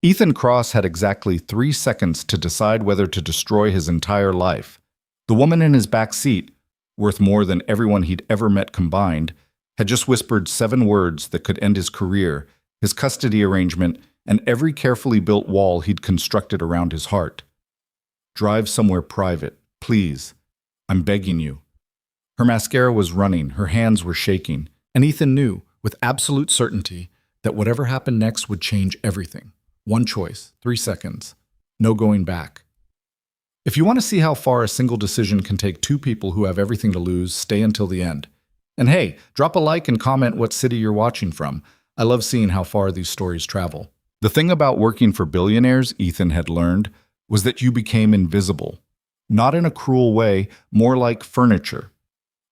Ethan Cross had exactly 3 seconds to decide whether to destroy his entire life. The woman in his back seat, worth more than everyone he'd ever met combined, had just whispered 7 words that could end his career, his custody arrangement, and every carefully built wall he'd constructed around his heart. "Drive somewhere private, please. I'm begging you." Her mascara was running, her hands were shaking, and Ethan knew, with absolute certainty, that whatever happened next would change everything. One choice, 3 seconds. No going back. If you want to see how far a single decision can take two people who have everything to lose, stay until the end. And hey, drop a like and comment what city you're watching from. I love seeing how far these stories travel. The thing about working for billionaires, Ethan had learned, was that you became invisible. Not in a cruel way, more like furniture.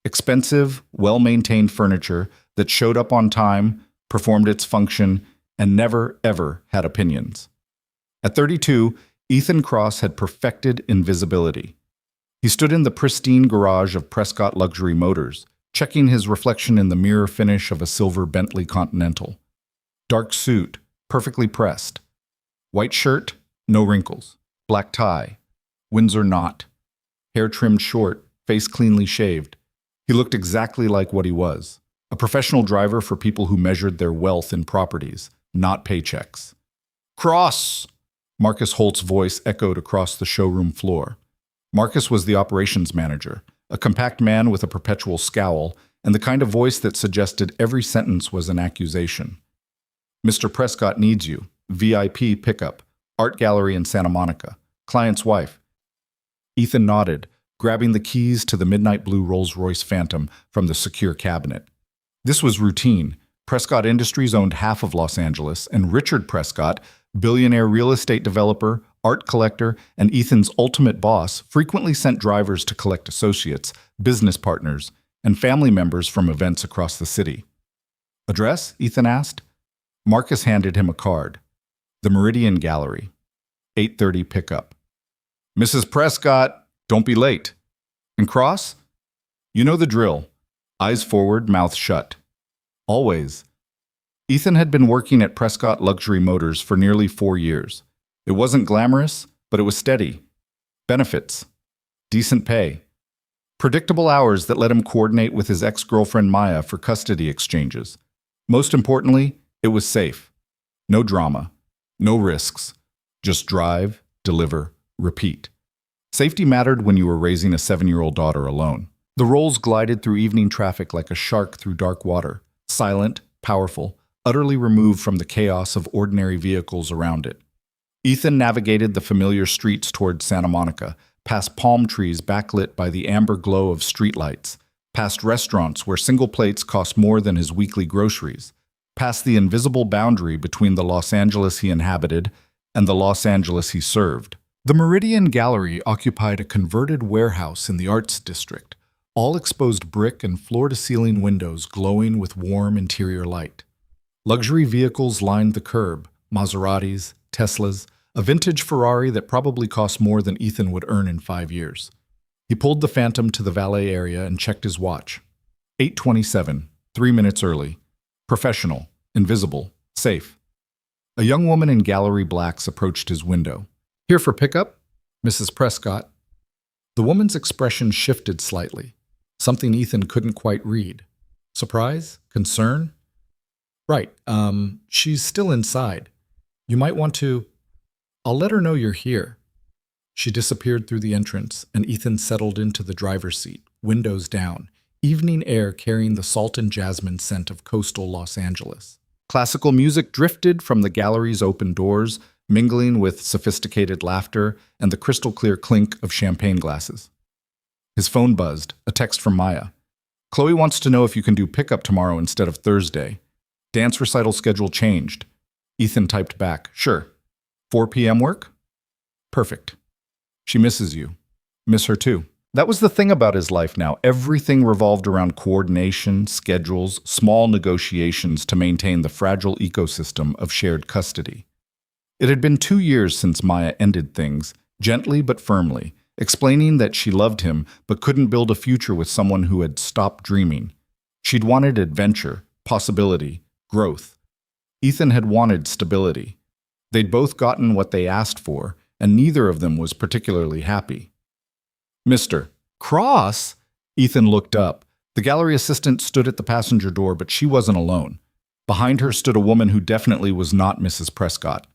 Expensive, well-maintained furniture that showed up on time, performed its function, and never, ever had opinions. At 32, Ethan Cross had perfected invisibility. He stood in the pristine garage of Prescott Luxury Motors, checking his reflection in the mirror finish of a silver Bentley Continental. Dark suit, perfectly pressed. White shirt, no wrinkles. Black tie, Windsor knot. Hair trimmed short, face cleanly shaved. He looked exactly like what he was, a professional driver for people who measured their wealth in properties, not paychecks. "Cross!" Marcus Holt's voice echoed across the showroom floor. Marcus was the operations manager, a compact man with a perpetual scowl, and the kind of voice that suggested every sentence was an accusation. "Mr. Prescott needs you. VIP pickup. Art gallery in Santa Monica. Client's wife." Ethan nodded, grabbing the keys to the midnight blue Rolls-Royce Phantom from the secure cabinet. This was routine. Prescott Industries owned half of Los Angeles, and Richard Prescott, billionaire real estate developer, art collector, and Ethan's ultimate boss, frequently sent drivers to collect associates, business partners, and family members from events across the city. "Address?" Ethan asked. Marcus handed him a card. "The Meridian Gallery. 8:30 pickup." "Mrs. Prescott, don't be late." "And Cross?" "You know the drill. Eyes forward, mouth shut. Always." Ethan had been working at Prescott Luxury Motors for nearly 4 years. It wasn't glamorous, but it was steady. Benefits. Decent pay. Predictable hours that let him coordinate with his ex-girlfriend Maya for custody exchanges. Most importantly, it was safe. No drama. No risks. Just drive, deliver, repeat. Safety mattered when you were raising a 7-year-old daughter alone. The Rolls glided through evening traffic like a shark through dark water, silent, powerful, utterly removed from the chaos of ordinary vehicles around it. Ethan navigated the familiar streets toward Santa Monica, past palm trees backlit by the amber glow of streetlights, past restaurants where single plates cost more than his weekly groceries, past the invisible boundary between the Los Angeles he inhabited and the Los Angeles he served. The Meridian Gallery occupied a converted warehouse in the Arts District, all exposed brick and floor-to-ceiling windows glowing with warm interior light. Luxury vehicles lined the curb, Maseratis, Teslas, a vintage Ferrari that probably cost more than Ethan would earn in 5 years. He pulled the Phantom to the valet area and checked his watch. 8:27, 3 minutes early. Professional, invisible, safe. A young woman in gallery blacks approached his window. "Here for pickup? Mrs. Prescott." The woman's expression shifted slightly, something Ethan couldn't quite read. Surprise? Concern? "Right, she's still inside. You might want to... I'll let her know you're here." She disappeared through the entrance, and Ethan settled into the driver's seat, windows down, evening air carrying the salt and jasmine scent of coastal Los Angeles. Classical music drifted from the gallery's open doors, mingling with sophisticated laughter and the crystal-clear clink of champagne glasses. His phone buzzed, a text from Maya. "Chloe wants to know if you can do pickup tomorrow instead of Thursday. Dance recital schedule changed." Ethan typed back, "Sure. 4 p.m. work?" "Perfect. She misses you." "Miss her too." That was the thing about his life now. Everything revolved around coordination, schedules, small negotiations to maintain the fragile ecosystem of shared custody. It had been 2 years since Maya ended things, gently but firmly, explaining that she loved him but couldn't build a future with someone who had stopped dreaming. She'd wanted adventure, possibility, growth. Ethan had wanted stability. They'd both gotten what they asked for, and neither of them was particularly happy. Mr. Cross? Ethan looked up. The gallery assistant stood at the passenger door, but she wasn't alone. Behind her stood a woman who definitely was not Mrs. Prescott.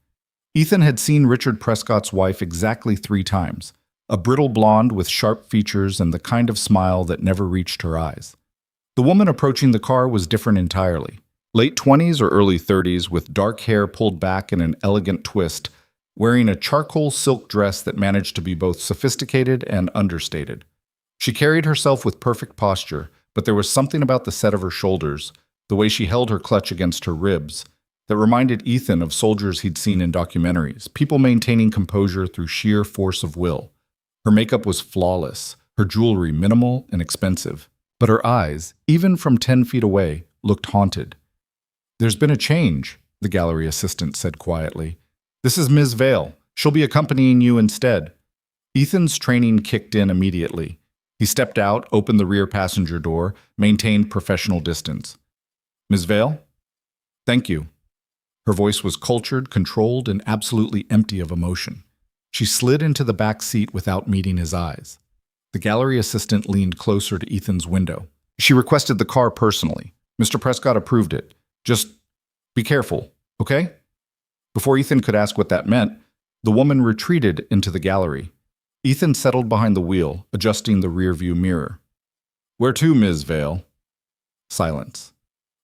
Ethan had seen Richard Prescott's wife exactly 3 times, a brittle blonde with sharp features and the kind of smile that never reached her eyes. The woman approaching the car was different entirely. Late 20s or early 30s, with dark hair pulled back in an elegant twist, wearing a charcoal silk dress that managed to be both sophisticated and understated. She carried herself with perfect posture, but there was something about the set of her shoulders, the way she held her clutch against her ribs, that reminded Ethan of soldiers he'd seen in documentaries, people maintaining composure through sheer force of will. Her makeup was flawless, her jewelry minimal and expensive, but her eyes, even from 10 feet away, looked haunted. "There's been a change," the gallery assistant said quietly. "This is Ms. Vale. She'll be accompanying you instead." Ethan's training kicked in immediately. He stepped out, opened the rear passenger door, maintained professional distance. "Ms. Vale? Thank you." Her voice was cultured, controlled, and absolutely empty of emotion. She slid into the back seat without meeting his eyes. The gallery assistant leaned closer to Ethan's window. "She requested the car personally. Mr. Prescott approved it. Just be careful, okay?" Before Ethan could ask what that meant, the woman retreated into the gallery. Ethan settled behind the wheel, adjusting the rearview mirror. "Where to, Ms. Vale?" Silence.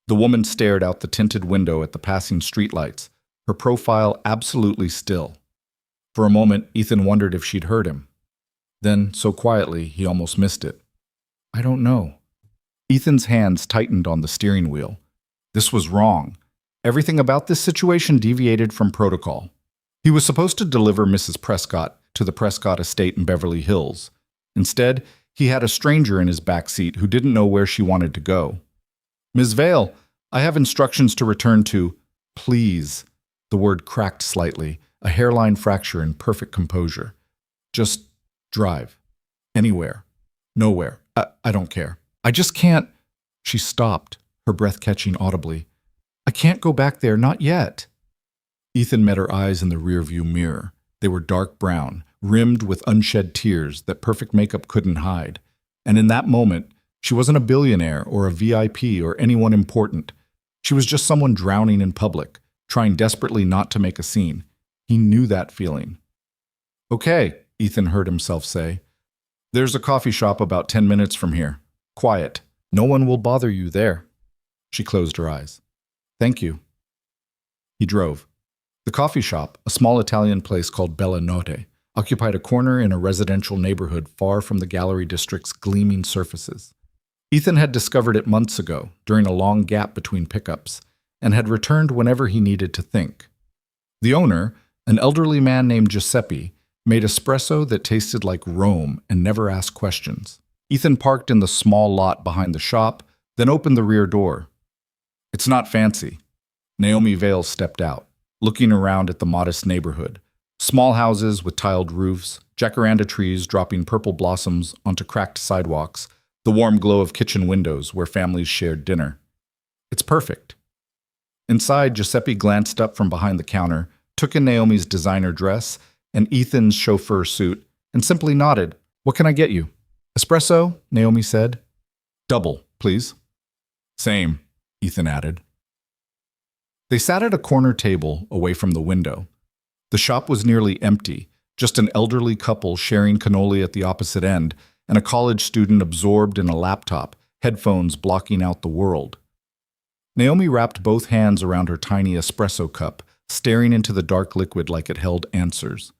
The woman stared out the tinted window at the passing streetlights, her profile absolutely still. For a moment, Ethan wondered if she'd heard him. Then, so quietly, he almost missed it. "I don't know." Ethan's hands tightened on the steering wheel. This was wrong. Everything about this situation deviated from protocol. He was supposed to deliver Mrs. Prescott to the Prescott estate in Beverly Hills. Instead, he had a stranger in his back seat who didn't know where she wanted to go. "Ms. Vale, I have instructions to return to." "Please." The word cracked slightly, a hairline fracture in perfect composure. "Just drive. Anywhere. Nowhere. I don't care. I just can't." She stopped, her breath catching audibly. "I can't go back there, not yet." Ethan met her eyes in the rearview mirror. They were dark brown, rimmed with unshed tears that perfect makeup couldn't hide. And in that moment, she wasn't a billionaire or a VIP or anyone important. She was just someone drowning in public, trying desperately not to make a scene. He knew that feeling. "Okay," Ethan heard himself say. "There's a coffee shop about 10 minutes from here. Quiet. No one will bother you there." She closed her eyes. "Thank you." He drove. The coffee shop, a small Italian place called Bella Notte, occupied a corner in a residential neighborhood far from the gallery district's gleaming surfaces. Ethan had discovered it months ago, during a long gap between pickups, and had returned whenever he needed to think. The owner, an elderly man named Giuseppe, made espresso that tasted like Rome and never asked questions. Ethan parked in the small lot behind the shop, then opened the rear door. "It's not fancy." Naomi Vale stepped out, looking around at the modest neighborhood. Small houses with tiled roofs, jacaranda trees dropping purple blossoms onto cracked sidewalks, the warm glow of kitchen windows where families shared dinner. "It's perfect." Inside, Giuseppe glanced up from behind the counter, took in Naomi's designer dress and Ethan's chauffeur suit, and simply nodded. "What can I get you?" "Espresso," Naomi said. "Double, please." "Same," Ethan added. They sat at a corner table away from the window. The shop was nearly empty, just an elderly couple sharing cannoli at the opposite end, and a college student absorbed in a laptop, headphones blocking out the world. Naomi wrapped both hands around her tiny espresso cup, staring into the dark liquid like it held answers.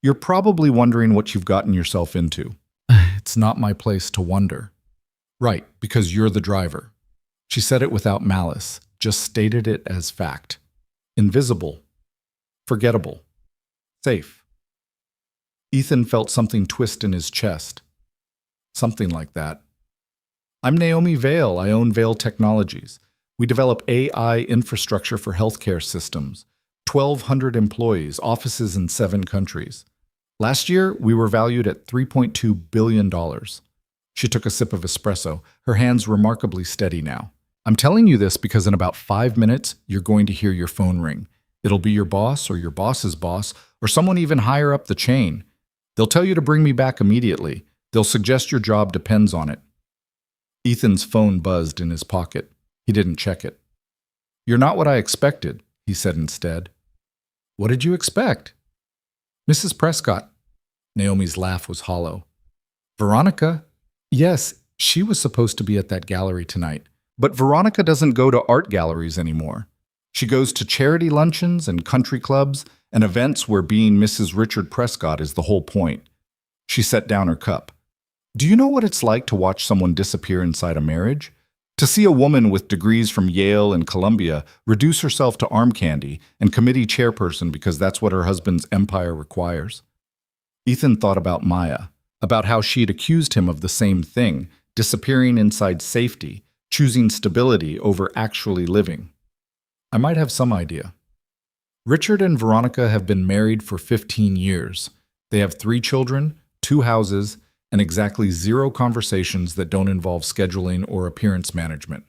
"You're probably wondering what you've gotten yourself into." "It's not my place to wonder." "Right, because you're the driver." She said it without malice, just stated it as fact. Invisible. Forgettable. Safe. Ethan felt something twist in his chest. Something like that. "I'm Naomi Vale. I own Vale Technologies. We develop AI infrastructure for healthcare systems. 1,200 employees, offices in 7 countries. Last year, we were valued at $3.2 billion. She took a sip of espresso, her hands remarkably steady now. "I'm telling you this because in about 5 minutes, you're going to hear your phone ring. It'll be your boss or your boss's boss or someone even higher up the chain. They'll tell you to bring me back immediately. They'll suggest your job depends on it. Ethan's phone buzzed in his pocket. He didn't check it. You're not what I expected, he said instead. What did you expect? Mrs. Prescott. Naomi's laugh was hollow. Veronica? Yes, she was supposed to be at that gallery tonight. But Veronica doesn't go to art galleries anymore. She goes to charity luncheons and country clubs and events where being Mrs. Richard Prescott is the whole point. She set down her cup. Do you know what it's like to watch someone disappear inside a marriage? To see a woman with degrees from Yale and Columbia reduce herself to arm candy and committee chairperson because that's what her husband's empire requires? Ethan thought about Maya, about how she'd accused him of the same thing, disappearing inside safety, choosing stability over actually living. I might have some idea. Richard and Veronica have been married for 15 years. They have 3 children, 2 houses, and exactly 0 conversations that don't involve scheduling or appearance management.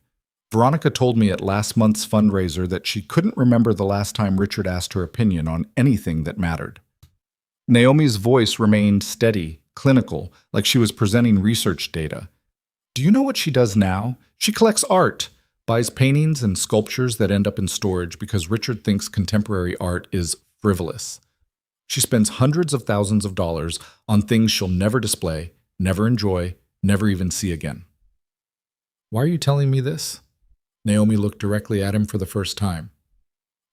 Veronica told me at last month's fundraiser that she couldn't remember the last time Richard asked her opinion on anything that mattered. Naomi's voice remained steady, clinical, like she was presenting research data. Do you know what she does now? She collects art, buys paintings and sculptures that end up in storage because Richard thinks contemporary art is frivolous. She spends hundreds of thousands of dollars on things she'll never display, never enjoy, never even see again. Why are you telling me this? Naomi looked directly at him for the first time.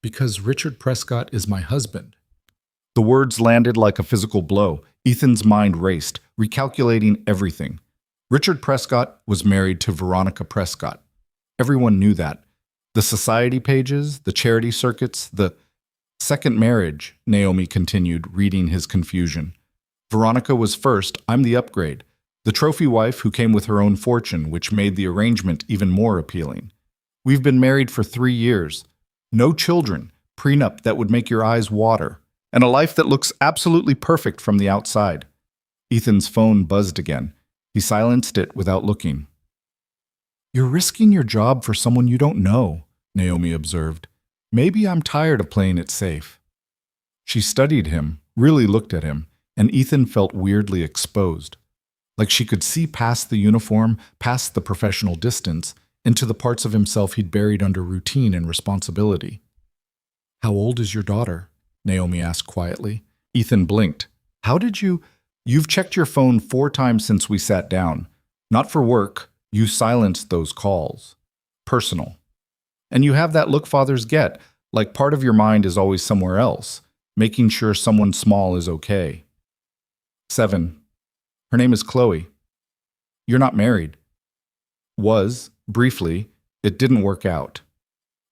Because Richard Prescott is my husband. The words landed like a physical blow. Ethan's mind raced, recalculating everything. Richard Prescott was married to Veronica Prescott. Everyone knew that. The society pages, the charity circuits, the second marriage, Naomi continued, reading his confusion. Veronica was first, I'm the upgrade. The trophy wife who came with her own fortune, which made the arrangement even more appealing. We've been married for 3 years. No children, prenup that would make your eyes water, and a life that looks absolutely perfect from the outside. Ethan's phone buzzed again. He silenced it without looking. You're risking your job for someone you don't know, Naomi observed. Maybe I'm tired of playing it safe. She studied him, really looked at him, and Ethan felt weirdly exposed. Like she could see past the uniform, past the professional distance, into the parts of himself he'd buried under routine and responsibility. How old is your daughter? Naomi asked quietly. Ethan blinked. How did you? You've checked your phone 4 times since we sat down. Not for work. You silenced those calls. Personal. And you have that look fathers get, like part of your mind is always somewhere else, making sure someone small is okay. 7. Her name is Chloe. You're not married. Was, briefly, it didn't work out.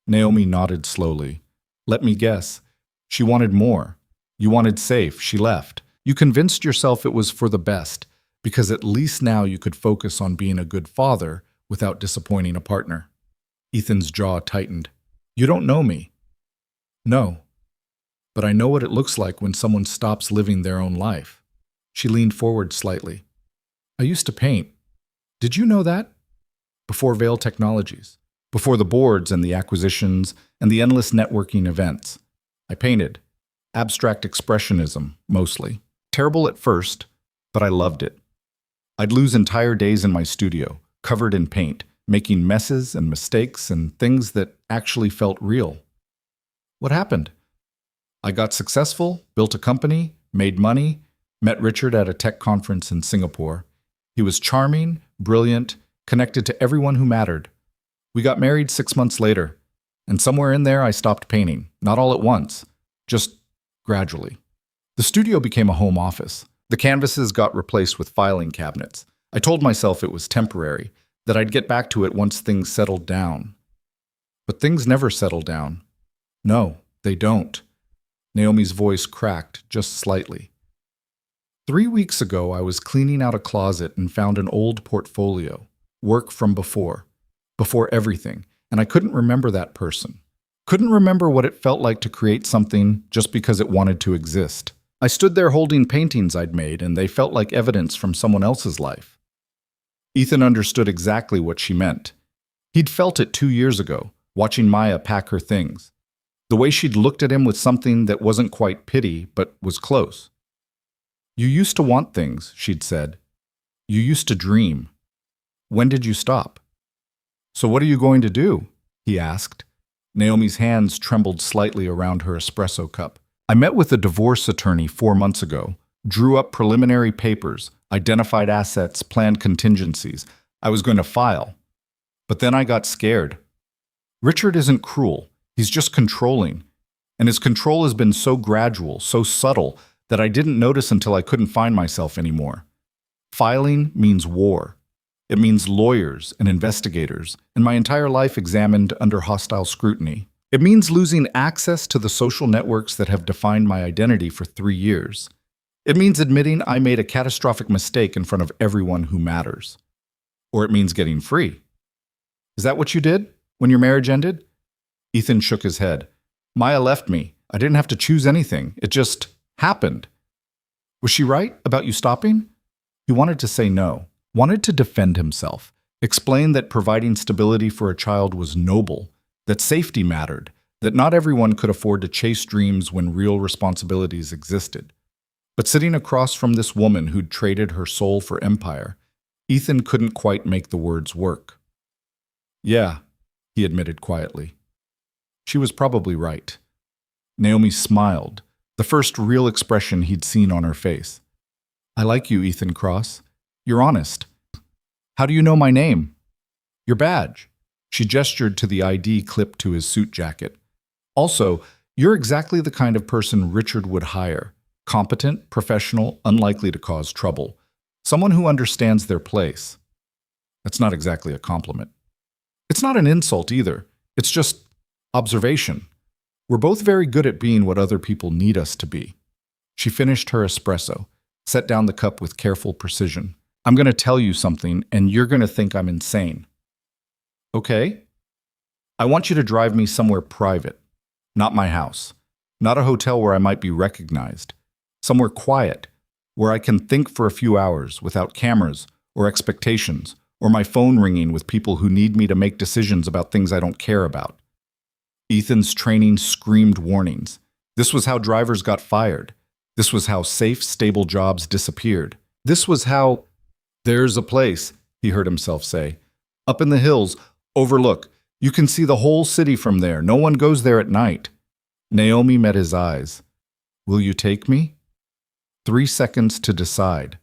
Naomi nodded slowly. Let me guess. She wanted more. You wanted safe. She left. You convinced yourself it was for the best, because at least now you could focus on being a good father without disappointing a partner. Ethan's jaw tightened. You don't know me. No. But I know what it looks like when someone stops living their own life. She leaned forward slightly. I used to paint. Did you know that? Before Veil Technologies. Before the boards and the acquisitions and the endless networking events. I painted. Abstract expressionism, mostly. Terrible at first, but I loved it. I'd lose entire days in my studio, covered in paint, making messes and mistakes and things that actually felt real. What happened? I got successful, built a company, made money, met Richard at a tech conference in Singapore. He was charming, brilliant, connected to everyone who mattered. We got married 6 months later, and somewhere in there I stopped painting, not all at once, just gradually. The studio became a home office. The canvases got replaced with filing cabinets. I told myself it was temporary, that I'd get back to it once things settled down. But things never settle down. No, they don't. Naomi's voice cracked just slightly. 3 weeks ago, I was cleaning out a closet and found an old portfolio, work from before everything, and I couldn't remember that person. Couldn't remember what it felt like to create something just because it wanted to exist. I stood there holding paintings I'd made, and they felt like evidence from someone else's life. Ethan understood exactly what she meant. He'd felt it 2 years ago, watching Maya pack her things. The way she'd looked at him with something that wasn't quite pity, but was close. You used to want things, she'd said. You used to dream. When did you stop? So what are you going to do? He asked. Naomi's hands trembled slightly around her espresso cup. I met with a divorce attorney 4 months ago, drew up preliminary papers, identified assets, planned contingencies. I was going to file. But then I got scared. Richard isn't cruel. He's just controlling. And his control has been so gradual, so subtle, that I didn't notice until I couldn't find myself anymore. Filing means war. It means lawyers and investigators, and my entire life examined under hostile scrutiny. It means losing access to the social networks that have defined my identity for 3 years. It means admitting I made a catastrophic mistake in front of everyone who matters. Or it means getting free. Is that what you did when your marriage ended? Ethan shook his head. Maya left me. I didn't have to choose anything. It just happened. Was she right about you stopping? He wanted to say no, wanted to defend himself, explain that providing stability for a child was noble, that safety mattered, that not everyone could afford to chase dreams when real responsibilities existed. But sitting across from this woman who'd traded her soul for empire, Ethan couldn't quite make the words work. Yeah, he admitted quietly. She was probably right. Naomi smiled, the first real expression he'd seen on her face. I like you, Ethan Cross. You're honest. How do you know my name? Your badge. She gestured to the ID clipped to his suit jacket. Also, you're exactly the kind of person Richard would hire. Competent, professional, unlikely to cause trouble. Someone who understands their place. That's not exactly a compliment. It's not an insult either. It's just observation. We're both very good at being what other people need us to be. She finished her espresso, set down the cup with careful precision. I'm going to tell you something, and you're going to think I'm insane. Okay? I want you to drive me somewhere private. Not my house. Not a hotel where I might be recognized. Somewhere quiet, where I can think for a few hours without cameras or expectations, or my phone ringing with people who need me to make decisions about things I don't care about. Ethan's training screamed warnings. This was how drivers got fired. This was how safe, stable jobs disappeared. This was how... There's a place, he heard himself say. Up in the hills, overlook. You can see the whole city from there. No one goes there at night. Naomi met his eyes. Will you take me? 3 seconds to decide.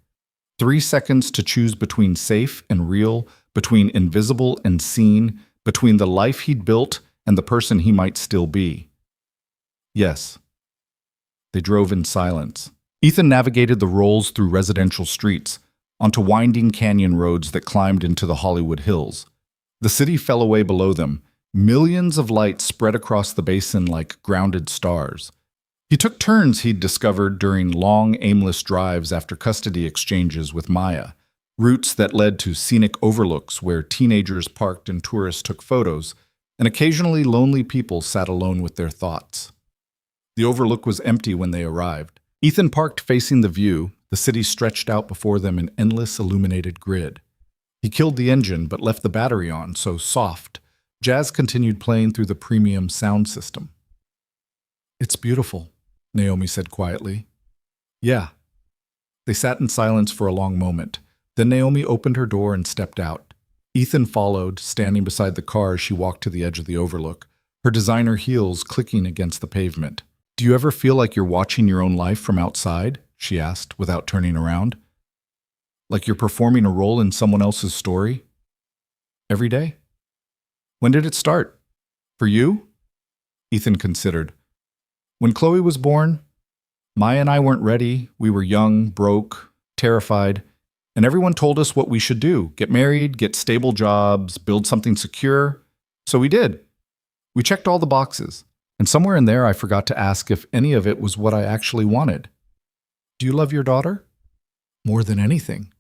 3 seconds to choose between safe and real, between invisible and seen, between the life he'd built and the person he might still be. Yes. They drove in silence. Ethan navigated the rolls through residential streets, onto winding canyon roads that climbed into the Hollywood Hills. The city fell away below them. Millions of lights spread across the basin like grounded stars. He took turns he'd discovered during long, aimless drives after custody exchanges with Maya, routes that led to scenic overlooks where teenagers parked and tourists took photos, and occasionally lonely people sat alone with their thoughts. The overlook was empty when they arrived. Ethan parked facing the view, the city stretched out before them in endless illuminated grid. He killed the engine but left the battery on, so soft. Jazz continued playing through the premium sound system. It's beautiful, Naomi said quietly. Yeah. They sat in silence for a long moment. Then Naomi opened her door and stepped out. Ethan followed, standing beside the car as she walked to the edge of the overlook, her designer heels clicking against the pavement. Do you ever feel like you're watching your own life from outside? She asked, without turning around. Like you're performing a role in someone else's story? Every day? When did it start? For you? Ethan considered. When Chloe was born, Maya and I weren't ready. We were young, broke, terrified, and everyone told us what we should do. Get married, get stable jobs, build something secure. So we did. We checked all the boxes. And somewhere in there I forgot to ask if any of it was what I actually wanted. Do you love your daughter? More than anything.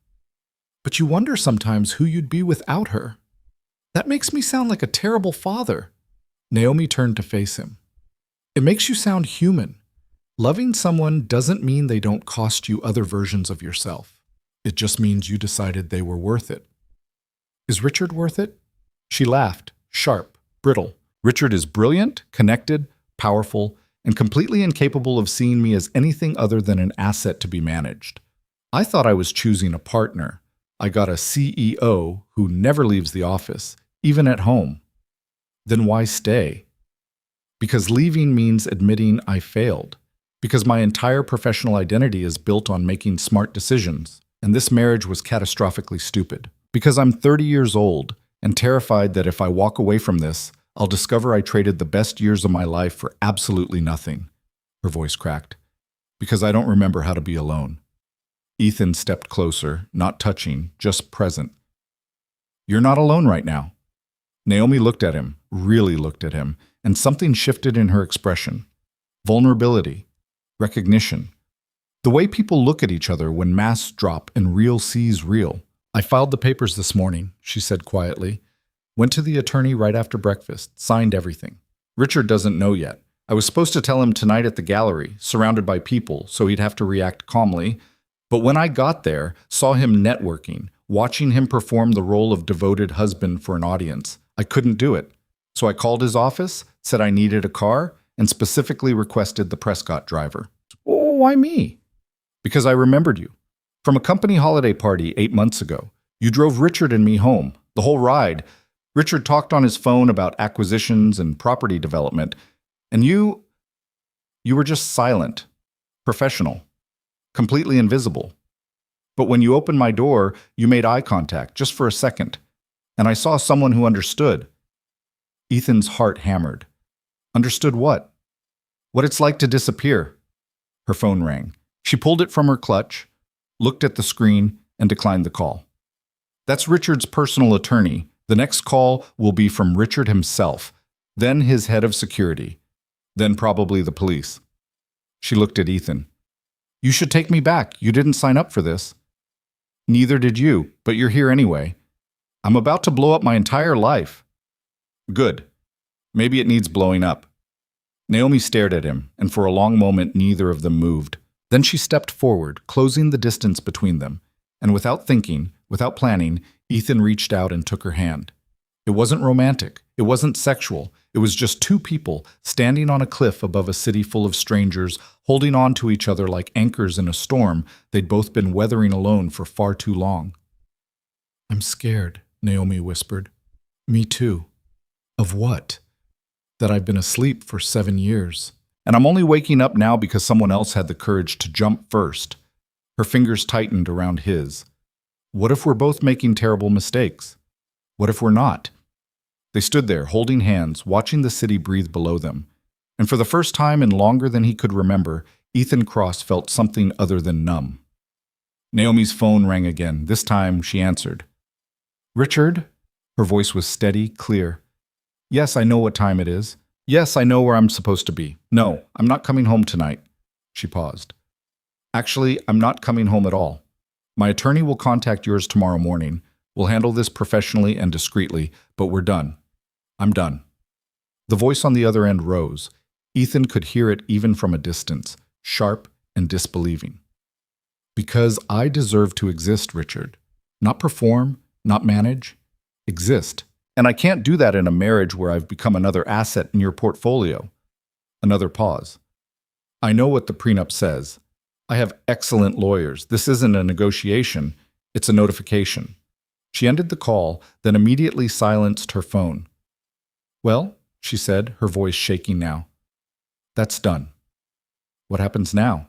But you wonder sometimes who you'd be without her. That makes me sound like a terrible father. Naomi turned to face him. It makes you sound human. Loving someone doesn't mean they don't cost you other versions of yourself. It just means you decided they were worth it. Is Richard worth it? She laughed, sharp, brittle. Richard is brilliant, connected, powerful, and completely incapable of seeing me as anything other than an asset to be managed. I thought I was choosing a partner. I got a CEO who never leaves the office, even at home. Then why stay? Because leaving means admitting I failed. Because my entire professional identity is built on making smart decisions, and this marriage was catastrophically stupid. Because I'm 30 years old and terrified that if I walk away from this, I'll discover I traded the best years of my life for absolutely nothing. Her voice cracked. Because I don't remember how to be alone. Ethan stepped closer, not touching, just present. You're not alone right now. Naomi looked at him, really looked at him, and something shifted in her expression. Vulnerability. Recognition. The way people look at each other when masks drop and real sees real. I filed the papers this morning, she said quietly. Went to the attorney right after breakfast, signed everything. Richard doesn't know yet. I was supposed to tell him tonight at the gallery, surrounded by people, so he'd have to react calmly. But when I got there, saw him networking, watching him perform the role of devoted husband for an audience, I couldn't do it. So I called his office, said I needed a car, and specifically requested the Prescott driver. Oh, why me? Because I remembered you. From a company holiday party 8 months ago. You drove Richard and me home, the whole ride. Richard talked on his phone about acquisitions and property development. And you were just silent, professional, completely invisible. But when you opened my door, you made eye contact, just for a second. And I saw someone who understood. Ethan's heart hammered. Understood what? What it's like to disappear. Her phone rang. She pulled it from her clutch, looked at the screen, and declined the call. That's Richard's personal attorney. The next call will be from Richard himself, then his head of security, then probably the police. She looked at Ethan. You should take me back. You didn't sign up for this. Neither did you, but you're here anyway. I'm about to blow up my entire life. Good. Maybe it needs blowing up. Naomi stared at him, and for a long moment neither of them moved. Then she stepped forward, closing the distance between them, and without thinking, without planning, Ethan reached out and took her hand. It wasn't romantic. It wasn't sexual. It was just two people standing on a cliff above a city full of strangers, holding on to each other like anchors in a storm they'd both been weathering alone for far too long. I'm scared, Naomi whispered. Me too. Of what? That I've been asleep for 7 years. And I'm only waking up now because someone else had the courage to jump first. Her fingers tightened around his. What if we're both making terrible mistakes? What if we're not? They stood there, holding hands, watching the city breathe below them. And for the first time in longer than he could remember, Ethan Cross felt something other than numb. Naomi's phone rang again. This time she answered. Richard? Her voice was steady, clear. Yes, I know what time it is. Yes, I know where I'm supposed to be. No, I'm not coming home tonight. She paused. Actually, I'm not coming home at all. My attorney will contact yours tomorrow morning. We'll handle this professionally and discreetly, but we're done. I'm done. The voice on the other end rose. Ethan could hear it even from a distance, sharp and disbelieving. Because I deserve to exist, Richard. Not perform, not manage. Exist. And I can't do that in a marriage where I've become another asset in your portfolio. Another pause. I know what the prenup says. I have excellent lawyers. This isn't a negotiation. It's a notification. She ended the call, then immediately silenced her phone. Well, she said, her voice shaking now. That's done. What happens now?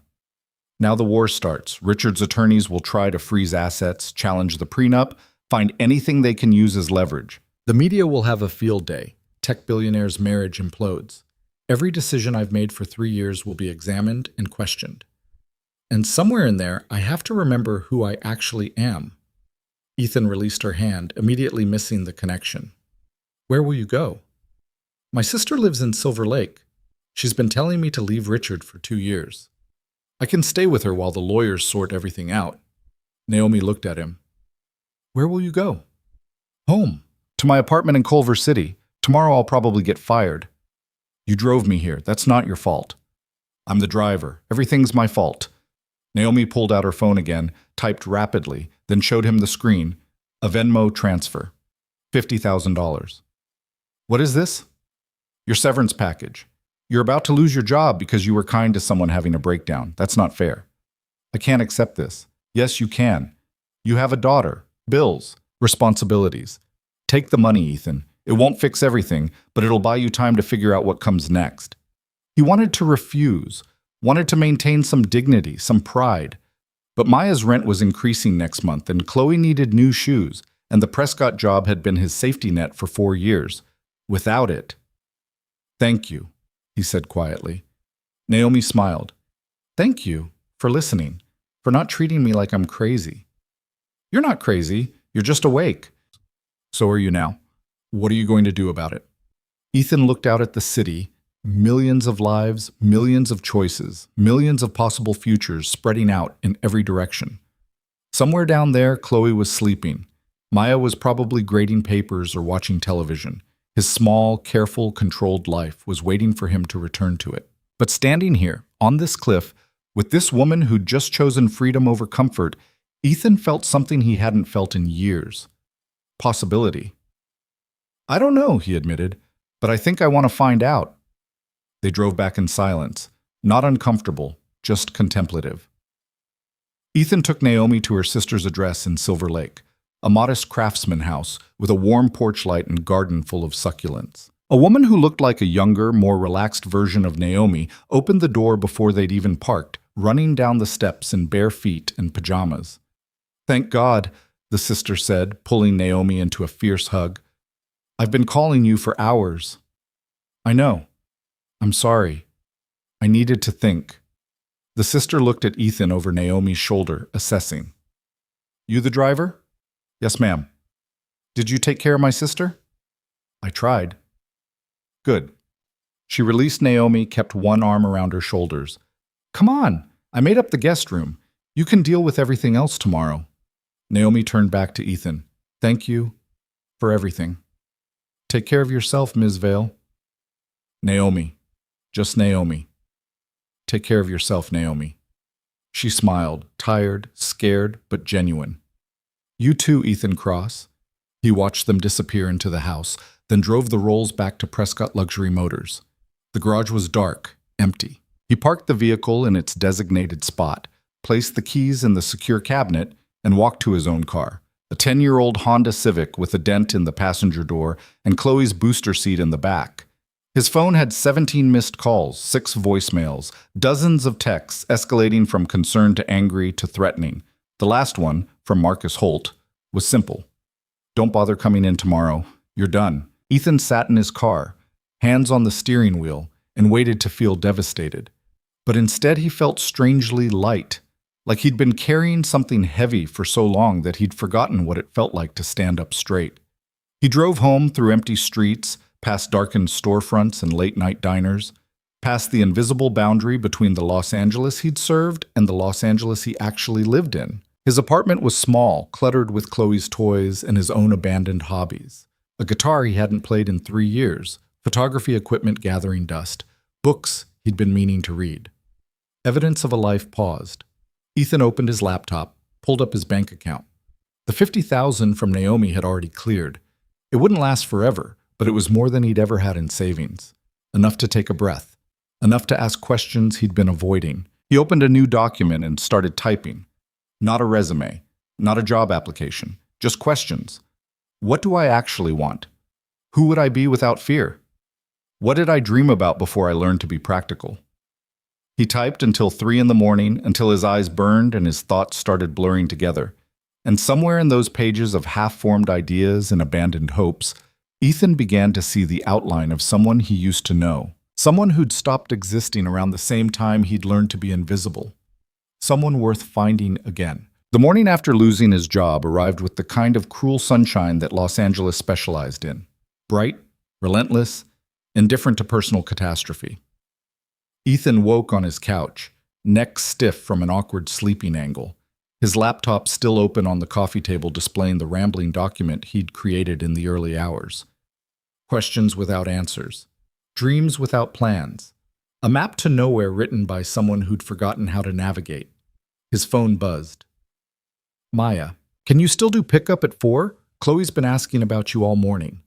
Now the war starts. Richard's attorneys will try to freeze assets, challenge the prenup, find anything they can use as leverage. The media will have a field day. Tech billionaire's marriage implodes. Every decision I've made for 3 years will be examined and questioned. And somewhere in there, I have to remember who I actually am. Ethan released her hand, immediately missing the connection. Where will you go? My sister lives in Silver Lake. She's been telling me to leave Richard for 2 years. I can stay with her while the lawyers sort everything out. Naomi looked at him. Where will you go? Home. To my apartment in Culver City. Tomorrow I'll probably get fired. You drove me here. That's not your fault. I'm the driver. Everything's my fault. Naomi pulled out her phone again, typed rapidly, then showed him the screen. A Venmo transfer. $50,000. What is this? Your severance package. You're about to lose your job because you were kind to someone having a breakdown. That's not fair. I can't accept this. Yes, you can. You have a daughter, bills, responsibilities. Take the money, Ethan. It won't fix everything, but it'll buy you time to figure out what comes next. He wanted to refuse, wanted to maintain some dignity, some pride. But Maya's rent was increasing next month, and Chloe needed new shoes, and the Prescott job had been his safety net for 4 years. Without it. Thank you, he said quietly. Naomi smiled. Thank you for listening, for not treating me like I'm crazy. You're not crazy, you're just awake. So are you now. What are you going to do about it? Ethan looked out at the city, millions of lives, millions of choices, millions of possible futures spreading out in every direction. Somewhere down there, Chloe was sleeping. Maya was probably grading papers or watching television. His small, careful, controlled life was waiting for him to return to it. But standing here, on this cliff, with this woman who'd just chosen freedom over comfort, Ethan felt something he hadn't felt in years. Possibility. I don't know, he admitted, but I think I want to find out. They drove back in silence, not uncomfortable, just contemplative. Ethan took Naomi to her sister's address in Silver Lake, a modest craftsman house with a warm porch light and garden full of succulents. A woman who looked like a younger, more relaxed version of Naomi opened the door before they'd even parked, running down the steps in bare feet and pajamas. Thank God, the sister said, pulling Naomi into a fierce hug. I've been calling you for hours. I know. I'm sorry. I needed to think. The sister looked at Ethan over Naomi's shoulder, assessing. You the driver? Yes, ma'am. Did you take care of my sister? I tried. Good. She released Naomi, kept one arm around her shoulders. Come on, I made up the guest room. You can deal with everything else tomorrow. Naomi turned back to Ethan. Thank you for everything. Take care of yourself, Ms. Vale. Naomi. Just Naomi. Take care of yourself, Naomi. She smiled, tired, scared, but genuine. You too, Ethan Cross. He watched them disappear into the house, then drove the Rolls back to Prescott Luxury Motors. The garage was dark, empty. He parked the vehicle in its designated spot, placed the keys in the secure cabinet, and walked to his own car, a 10-year-old Honda Civic with a dent in the passenger door and Chloe's booster seat in the back. His phone had 17 missed calls, 6 voicemails, dozens of texts escalating from concerned to angry to threatening. The last one, from Marcus Holt, was simple. Don't bother coming in tomorrow. You're done. Ethan sat in his car, hands on the steering wheel, and waited to feel devastated. But instead he felt strangely light, like he'd been carrying something heavy for so long that he'd forgotten what it felt like to stand up straight. He drove home through empty streets, past darkened storefronts and late-night diners, past the invisible boundary between the Los Angeles he'd served and the Los Angeles he actually lived in. His apartment was small, cluttered with Chloe's toys and his own abandoned hobbies. A guitar he hadn't played in 3 years, photography equipment gathering dust, books he'd been meaning to read. Evidence of a life paused. Ethan opened his laptop, pulled up his bank account. The $50,000 from Naomi had already cleared. It wouldn't last forever, but it was more than he'd ever had in savings. Enough to take a breath. Enough to ask questions he'd been avoiding. He opened a new document and started typing. Not a resume, not a job application, just questions. What do I actually want? Who would I be without fear? What did I dream about before I learned to be practical? He typed until 3 in the morning, until his eyes burned and his thoughts started blurring together. And somewhere in those pages of half-formed ideas and abandoned hopes, Ethan began to see the outline of someone he used to know. Someone who'd stopped existing around the same time he'd learned to be invisible. Someone worth finding again. The morning after losing his job arrived with the kind of cruel sunshine that Los Angeles specialized in. Bright, relentless, indifferent to personal catastrophe. Ethan woke on his couch, neck stiff from an awkward sleeping angle, his laptop still open on the coffee table displaying the rambling document he'd created in the early hours. Questions without answers. Dreams without plans. A map to nowhere written by someone who'd forgotten how to navigate. His phone buzzed. Maya, can you still do pickup at 4? Chloe's been asking about you all morning.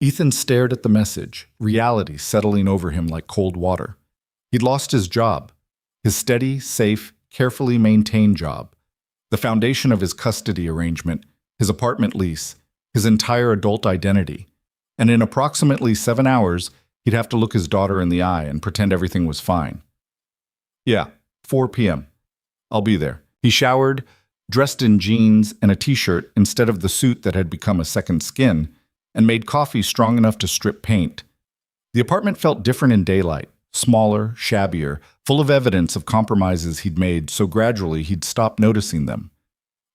Ethan stared at the message, reality settling over him like cold water. He'd lost his job, his steady, safe, carefully maintained job, the foundation of his custody arrangement, his apartment lease, his entire adult identity. And in approximately 7 hours, he'd have to look his daughter in the eye and pretend everything was fine. Yeah, 4 p.m. I'll be there. He showered, dressed in jeans and a t-shirt instead of the suit that had become a second skin, and made coffee strong enough to strip paint. The apartment felt different in daylight, smaller, shabbier, full of evidence of compromises he'd made so gradually he'd stopped noticing them.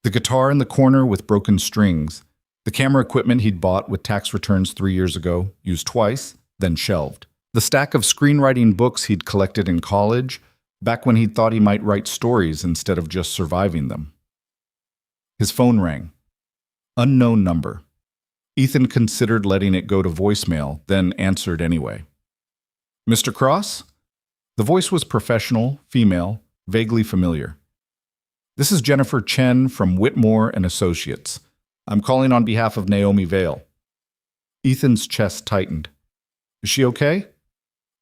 The guitar in the corner with broken strings, the camera equipment he'd bought with tax returns 3 years ago, used twice, then shelved. The stack of screenwriting books he'd collected in college, back when he'd thought he might write stories instead of just surviving them. His phone rang. Unknown number. Ethan considered letting it go to voicemail, then answered anyway. Mr. Cross? The voice was professional, female, vaguely familiar. This is Jennifer Chen from Whitmore and Associates. I'm calling on behalf of Naomi Vale. Ethan's chest tightened. Is she okay?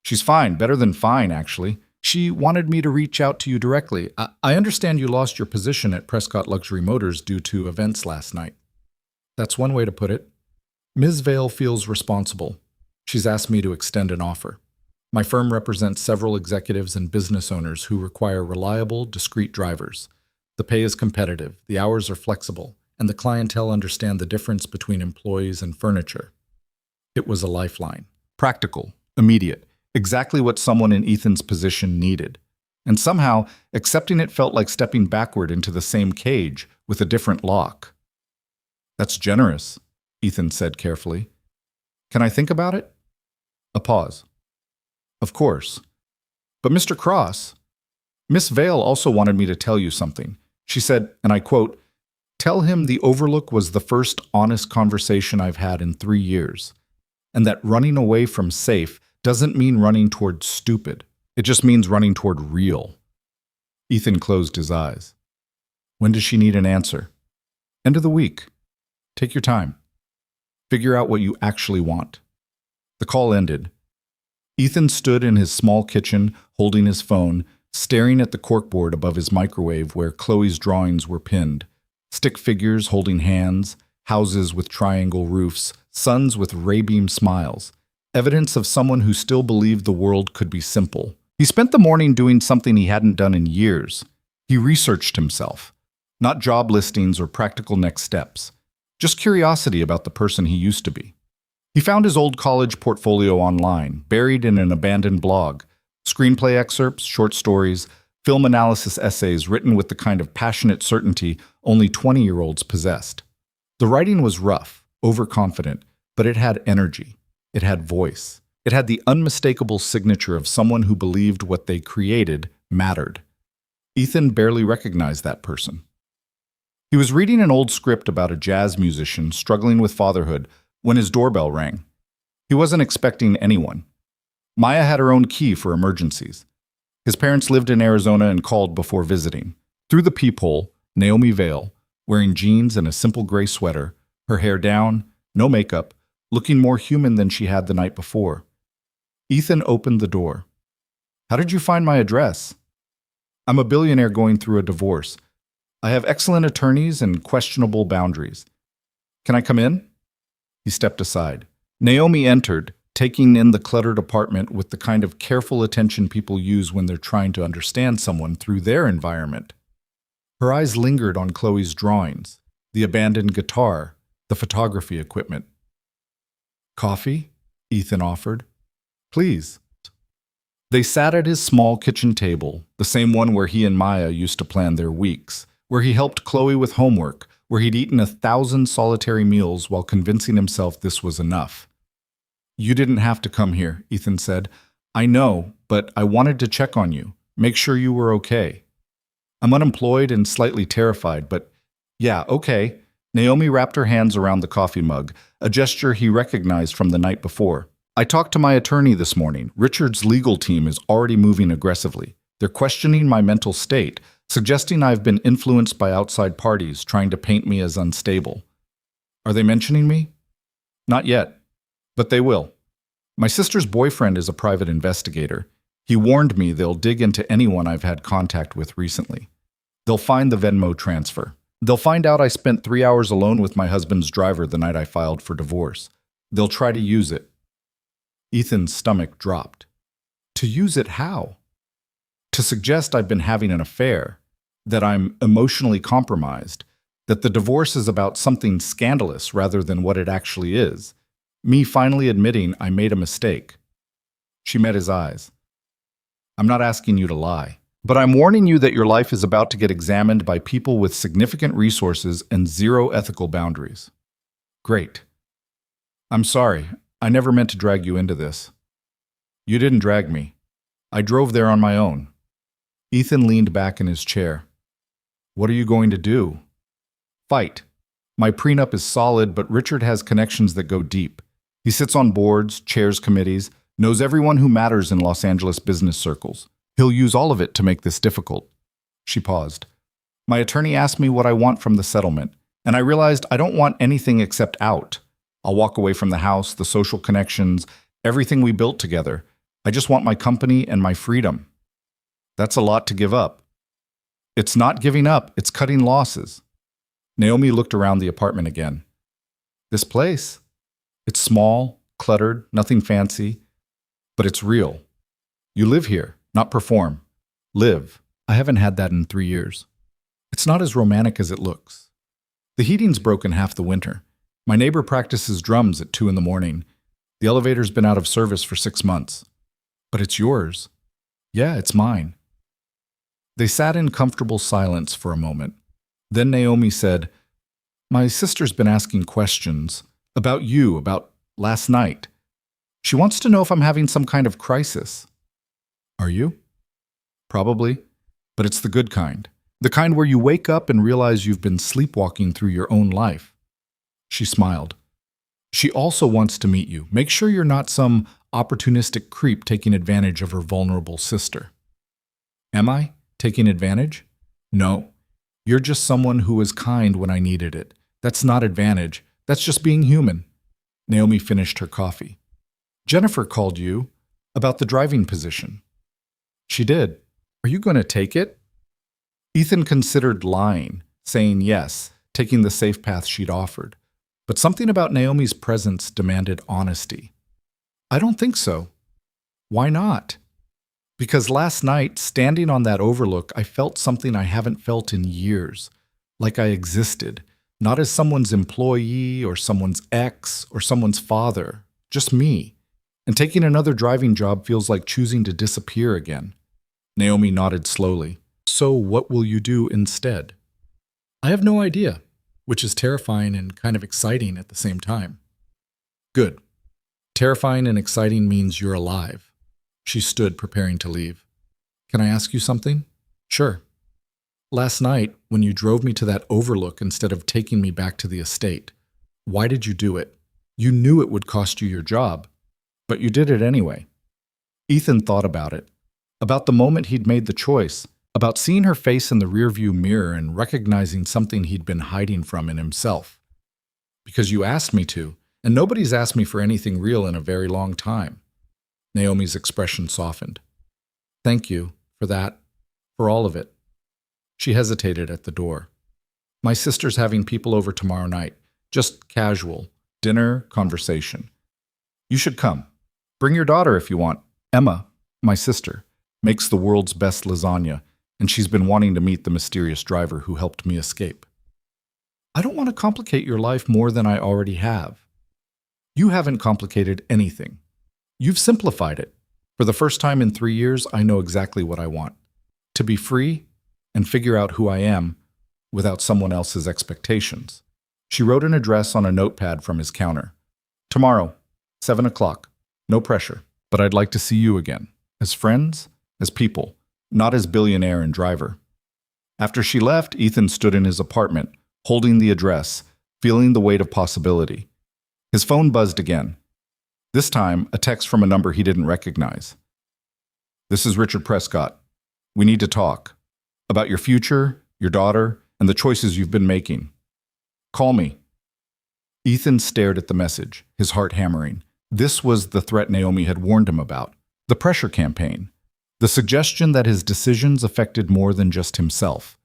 She's fine, better than fine, actually. She wanted me to reach out to you directly. I understand you lost your position at Prescott Luxury Motors due to events last night. That's one way to put it. Ms. Vale feels responsible. She's asked me to extend an offer. My firm represents several executives and business owners who require reliable, discreet drivers. The pay is competitive, the hours are flexible, and the clientele understand the difference between employees and furniture. It was a lifeline. Practical, immediate, exactly what someone in Ethan's position needed. And somehow, accepting it felt like stepping backward into the same cage with a different lock. That's generous, Ethan said carefully. Can I think about it? A pause. Of course. But Mr. Cross, Miss Vale also wanted me to tell you something. She said, and I quote, "Tell him the Overlook was the first honest conversation I've had in 3 years, and that running away from safe doesn't mean running toward stupid. It just means running toward real." Ethan closed his eyes. When does she need an answer? End of the week. Take your time. Figure out what you actually want. The call ended. Ethan stood in his small kitchen, holding his phone, staring at the corkboard above his microwave where Chloe's drawings were pinned. Stick figures holding hands, houses with triangle roofs, suns with ray-beam smiles. Evidence of someone who still believed the world could be simple. He spent the morning doing something he hadn't done in years. He researched himself. Not job listings or practical next steps. Just curiosity about the person he used to be. He found his old college portfolio online, buried in an abandoned blog. Screenplay excerpts, short stories, film analysis essays written with the kind of passionate certainty only 20-year-olds possessed. The writing was rough, overconfident, but it had energy. It had voice. It had the unmistakable signature of someone who believed what they created mattered. Ethan barely recognized that person. He was reading an old script about a jazz musician struggling with fatherhood when his doorbell rang. He wasn't expecting anyone. Maya had her own key for emergencies. His parents lived in Arizona and called before visiting. Through the peephole, Naomi Vale, wearing jeans and a simple gray sweater, her hair down, no makeup, looking more human than she had the night before. Ethan opened the door. "How did you find my address?" "I'm a billionaire going through a divorce. I have excellent attorneys and questionable boundaries. Can I come in?" He stepped aside. Naomi entered, taking in the cluttered apartment with the kind of careful attention people use when they're trying to understand someone through their environment. Her eyes lingered on Chloe's drawings, the abandoned guitar, the photography equipment. "Coffee?" Ethan offered. "Please." They sat at his small kitchen table, the same one where he and Maya used to plan their weeks, where he helped Chloe with homework, where he'd eaten 1,000 solitary meals while convincing himself this was enough. "You didn't have to come here," Ethan said. "I know, but I wanted to check on you, make sure you were okay." "I'm unemployed and slightly terrified, but yeah, okay." Naomi wrapped her hands around the coffee mug, a gesture he recognized from the night before. "I talked to my attorney this morning. Richard's legal team is already moving aggressively. They're questioning my mental state, suggesting I've been influenced by outside parties trying to paint me as unstable." "Are they mentioning me?" "Not yet. But they will. My sister's boyfriend is a private investigator. He warned me they'll dig into anyone I've had contact with recently. They'll find the Venmo transfer. They'll find out I spent 3 hours alone with my husband's driver the night I filed for divorce. They'll try to use it. Ethan's stomach dropped. To use it how? To suggest I've been having an affair, that I'm emotionally compromised, that the divorce is about something scandalous rather than what it actually is. Me finally admitting I made a mistake. She met his eyes. I'm not asking you to lie, but I'm warning you that your life is about to get examined by people with significant resources and zero ethical boundaries. Great. I'm sorry. I never meant to drag you into this. You didn't drag me. I drove there on my own. Ethan leaned back in his chair. What are you going to do? Fight. My prenup is solid, but Richard has connections that go deep. He sits on boards, chairs committees, knows everyone who matters in Los Angeles business circles. He'll use all of it to make this difficult. She paused. My attorney asked me what I want from the settlement, and I realized I don't want anything except out. I'll walk away from the house, the social connections, everything we built together. I just want my company and my freedom. That's a lot to give up. It's not giving up, it's cutting losses. Naomi looked around the apartment again. This place? It's small, cluttered, nothing fancy, but it's real. You live here, not perform. Live. I haven't had that in 3 years. It's not as romantic as it looks. The heating's broken half the winter. My neighbor practices drums at 2 in the morning. The elevator's been out of service for 6 months. But it's yours. Yeah, it's mine. They sat in comfortable silence for a moment. Then Naomi said, My sister's been asking questions about you, about last night. She wants to know if I'm having some kind of crisis. Are you? Probably, but it's the good kind. The kind where you wake up and realize you've been sleepwalking through your own life. She smiled. She also wants to meet you. Make sure you're not some opportunistic creep taking advantage of her vulnerable sister. Am I taking advantage? No. You're just someone who was kind when I needed it. That's not advantage. That's just being human. Naomi finished her coffee. Jennifer called you about the driving position. She did. Are you going to take it? Ethan considered lying, saying yes, taking the safe path she'd offered. But something about Naomi's presence demanded honesty. I don't think so. Why not? Because last night, standing on that overlook, I felt something I haven't felt in years. Like I existed, not as someone's employee or someone's ex or someone's father, just me. And taking another driving job feels like choosing to disappear again. Naomi nodded slowly. So what will you do instead? I have no idea, which is terrifying and kind of exciting at the same time. Good. Terrifying and exciting means you're alive. She stood, preparing to leave. Can I ask you something? Sure. Last night, when you drove me to that overlook instead of taking me back to the estate, why did you do it? You knew it would cost you your job, but you did it anyway. Ethan thought about it, about the moment he'd made the choice, about seeing her face in the rearview mirror and recognizing something he'd been hiding from in himself. Because you asked me to, and nobody's asked me for anything real in a very long time. Naomi's expression softened. Thank you for that, for all of it. She hesitated at the door. My sister's having people over tomorrow night. Just casual. Dinner, conversation. You should come. Bring your daughter if you want. Emma, my sister, makes the world's best lasagna, and she's been wanting to meet the mysterious driver who helped me escape. I don't want to complicate your life more than I already have. You haven't complicated anything. You've simplified it. For the first time in 3 years, I know exactly what I want. To be free and figure out who I am without someone else's expectations. She wrote an address on a notepad from his counter. Tomorrow, 7 o'clock. No pressure, but I'd like to see you again. As friends, as people, not as billionaire and driver. After she left, Ethan stood in his apartment, holding the address, feeling the weight of possibility. His phone buzzed again. This time, a text from a number he didn't recognize. This is Richard Prescott. We need to talk. About your future, your daughter, and the choices you've been making. Call me. Ethan stared at the message, his heart hammering. This was the threat Naomi had warned him about. The pressure campaign. The suggestion that his decisions affected more than just himself.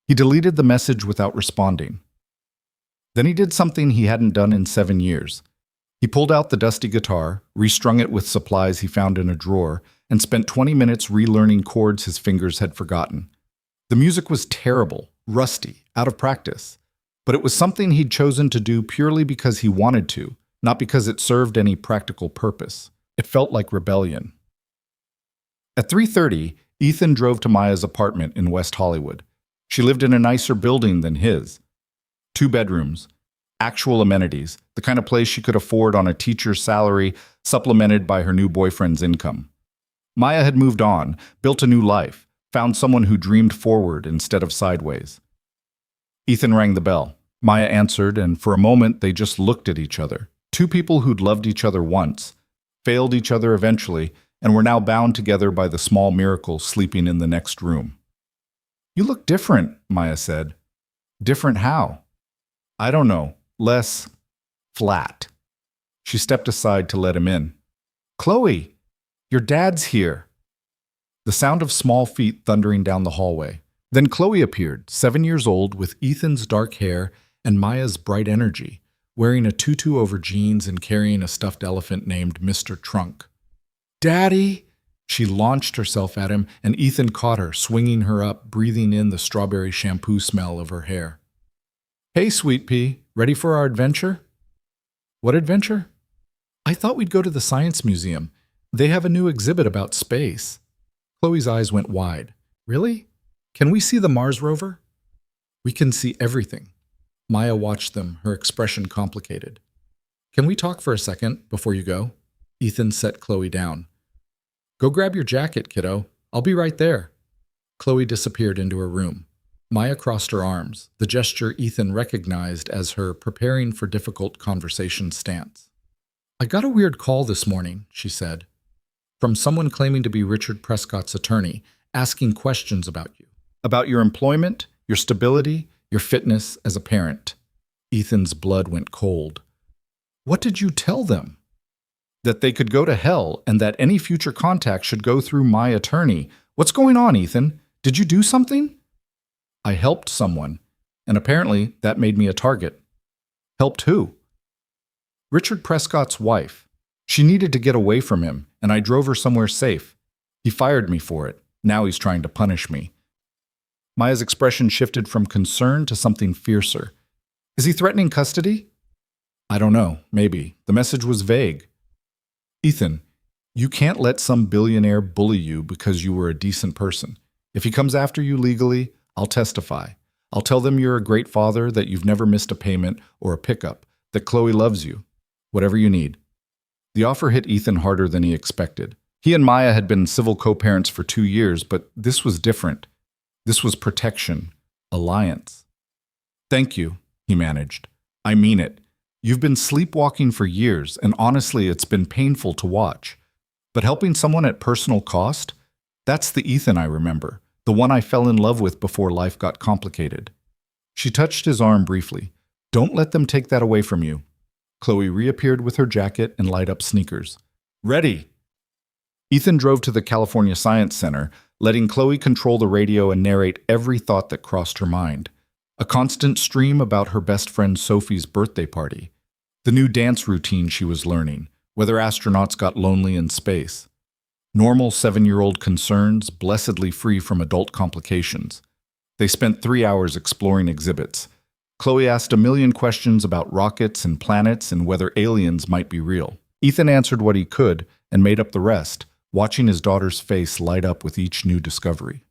He deleted the message without responding. Then he did something he hadn't done in 7 years. He pulled out the dusty guitar, restrung it with supplies he found in a drawer, and spent 20 minutes relearning chords his fingers had forgotten. The music was terrible, rusty, out of practice. But it was something he'd chosen to do purely because he wanted to, not because it served any practical purpose. It felt like rebellion. At 3:30, Ethan drove to Maya's apartment in West Hollywood. She lived in a nicer building than his. 2 bedrooms, actual amenities, the kind of place she could afford on a teacher's salary, supplemented by her new boyfriend's income. Maya had moved on, built a new life, found someone who dreamed forward instead of sideways. Ethan rang the bell. Maya answered, and for a moment they just looked at each other. 2 people who'd loved each other once, failed each other eventually, and were now bound together by the small miracle sleeping in the next room. "You look different," Maya said. "Different how?" "I don't know. Less flat." She stepped aside to let him in. "Chloe, your dad's here." The sound of small feet thundering down the hallway. Then Chloe appeared, 7 years old, with Ethan's dark hair and Maya's bright energy, wearing a tutu over jeans and carrying a stuffed elephant named Mr. Trunk. "Daddy!" She launched herself at him, and Ethan caught her, swinging her up, breathing in the strawberry shampoo smell of her hair. "Hey, sweet pea, ready for our adventure?" "What adventure?" "I thought we'd go to the Science Museum. They have a new exhibit about space." Chloe's eyes went wide. "Really? Can we see the Mars rover?" "We can see everything." Maya watched them, her expression complicated. "Can we talk for a second before you go?" Ethan set Chloe down. "Go grab your jacket, kiddo. I'll be right there." Chloe disappeared into her room. Maya crossed her arms, the gesture Ethan recognized as her preparing for difficult conversation stance. "I got a weird call this morning," she said, "from someone claiming to be Richard Prescott's attorney, asking questions about you. About your employment, your stability, your fitness as a parent." Ethan's blood went cold. "What did you tell them?" "That they could go to hell and that any future contact should go through my attorney. What's going on, Ethan? Did you do something?" "I helped someone, and apparently that made me a target." "Helped who?" "Richard Prescott's wife. She needed to get away from him, and I drove her somewhere safe. He fired me for it. Now he's trying to punish me." Maya's expression shifted from concern to something fiercer. "Is he threatening custody?" "I don't know. Maybe. The message was vague." "Ethan, you can't let some billionaire bully you because you were a decent person. If he comes after you legally, I'll testify. I'll tell them you're a great father, that you've never missed a payment or a pickup, that Chloe loves you. Whatever you need." The offer hit Ethan harder than he expected. He and Maya had been civil co-parents for 2 years, but this was different. This was protection, alliance. "Thank you," he managed. "I mean it. You've been sleepwalking for years, and honestly, it's been painful to watch. But helping someone at personal cost? That's the Ethan I remember, the one I fell in love with before life got complicated." She touched his arm briefly. "Don't let them take that away from you." Chloe reappeared with her jacket and light-up sneakers. "Ready!" Ethan drove to the California Science Center, letting Chloe control the radio and narrate every thought that crossed her mind. A constant stream about her best friend Sophie's birthday party, the new dance routine she was learning, whether astronauts got lonely in space. Normal 7-year-old concerns, blessedly free from adult complications. They spent 3 hours exploring exhibits. Chloe asked a million questions about rockets and planets and whether aliens might be real. Ethan answered what he could and made up the rest, watching his daughter's face light up with each new discovery.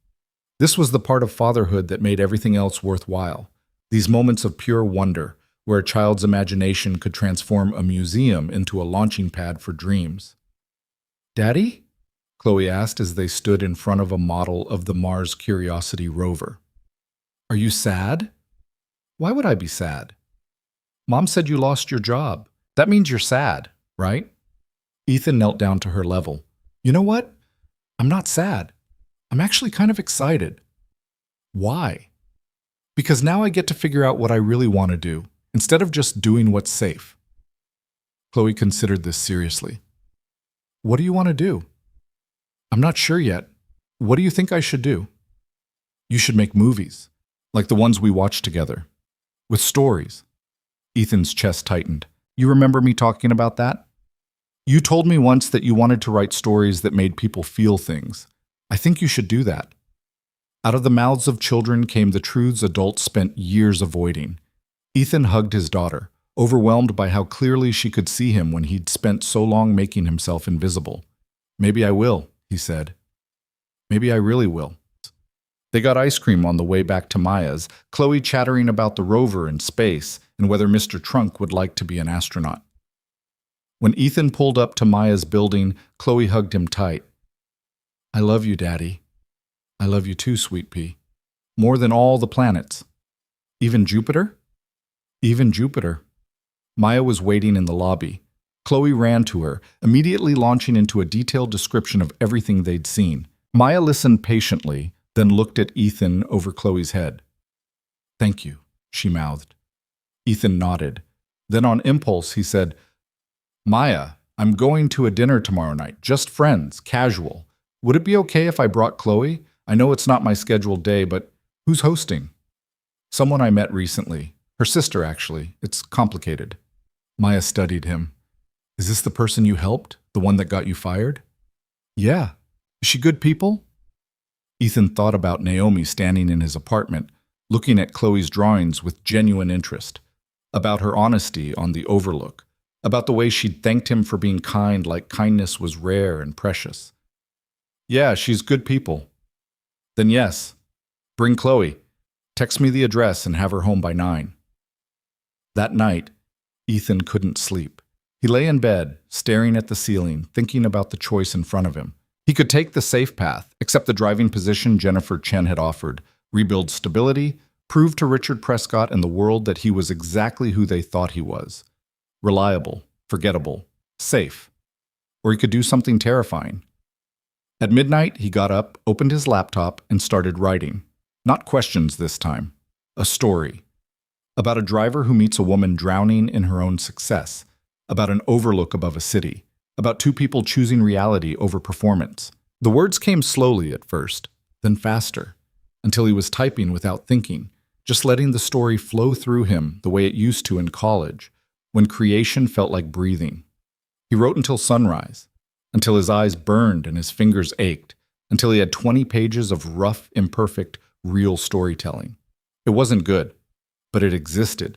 This was the part of fatherhood that made everything else worthwhile. These moments of pure wonder, where a child's imagination could transform a museum into a launching pad for dreams. "Daddy?" Chloe asked as they stood in front of a model of the Mars Curiosity rover. "Are you sad?" "Why would I be sad?" "Mom said you lost your job. That means you're sad, right?" Ethan knelt down to her level. "You know what? I'm not sad. I'm actually kind of excited." "Why?" "Because now I get to figure out what I really want to do, instead of just doing what's safe." Chloe considered this seriously. What do you want to do? I'm not sure yet. What do you think I should do? You should make movies, like the ones we watched together, with stories. Ethan's chest tightened. You remember me talking about that? You told me once that you wanted to write stories that made people feel things. I think you should do that. Out of the mouths of children came the truths adults spent years avoiding. Ethan hugged his daughter, overwhelmed by how clearly she could see him when he'd spent so long making himself invisible. Maybe I will, he said. Maybe I really will. They got ice cream on the way back to Maya's, Chloe chattering about the rover and space and whether Mr. Trunk would like to be an astronaut. When Ethan pulled up to Maya's building, Chloe hugged him tight. I love you, Daddy. I love you too, Sweet Pea. More than all the planets. Even Jupiter? Even Jupiter. Maya was waiting in the lobby. Chloe ran to her, immediately launching into a detailed description of everything they'd seen. Maya listened patiently, then looked at Ethan over Chloe's head. Thank you, she mouthed. Ethan nodded. Then on impulse, he said, Maya, I'm going to a dinner tomorrow night, just friends, casual. Would it be okay if I brought Chloe? I know it's not my scheduled day, but who's hosting? Someone I met recently. Her sister, actually. It's complicated. Maya studied him. Is this the person you helped? The one that got you fired? Yeah. Is she good people? Ethan thought about Naomi standing in his apartment, looking at Chloe's drawings with genuine interest, about her honesty on the overlook, about the way she'd thanked him for being kind like kindness was rare and precious. Yeah, she's good people. Then yes, bring Chloe. Text me the address and have her home by 9. That night, Ethan couldn't sleep. He lay in bed, staring at the ceiling, thinking about the choice in front of him. He could take the safe path, accept the driving position Jennifer Chen had offered, rebuild stability, prove to Richard Prescott and the world that he was exactly who they thought he was. Reliable, forgettable, safe. Or he could do something terrifying. At midnight, he got up, opened his laptop, and started writing. Not questions this time. A story. About a driver who meets a woman drowning in her own success. About an overlook above a city. About two people choosing reality over performance. The words came slowly at first, then faster, until he was typing without thinking, just letting the story flow through him the way it used to in college, when creation felt like breathing. He wrote until sunrise, until his eyes burned and his fingers ached, until he had 20 pages of rough, imperfect, real storytelling. It wasn't good, but it existed,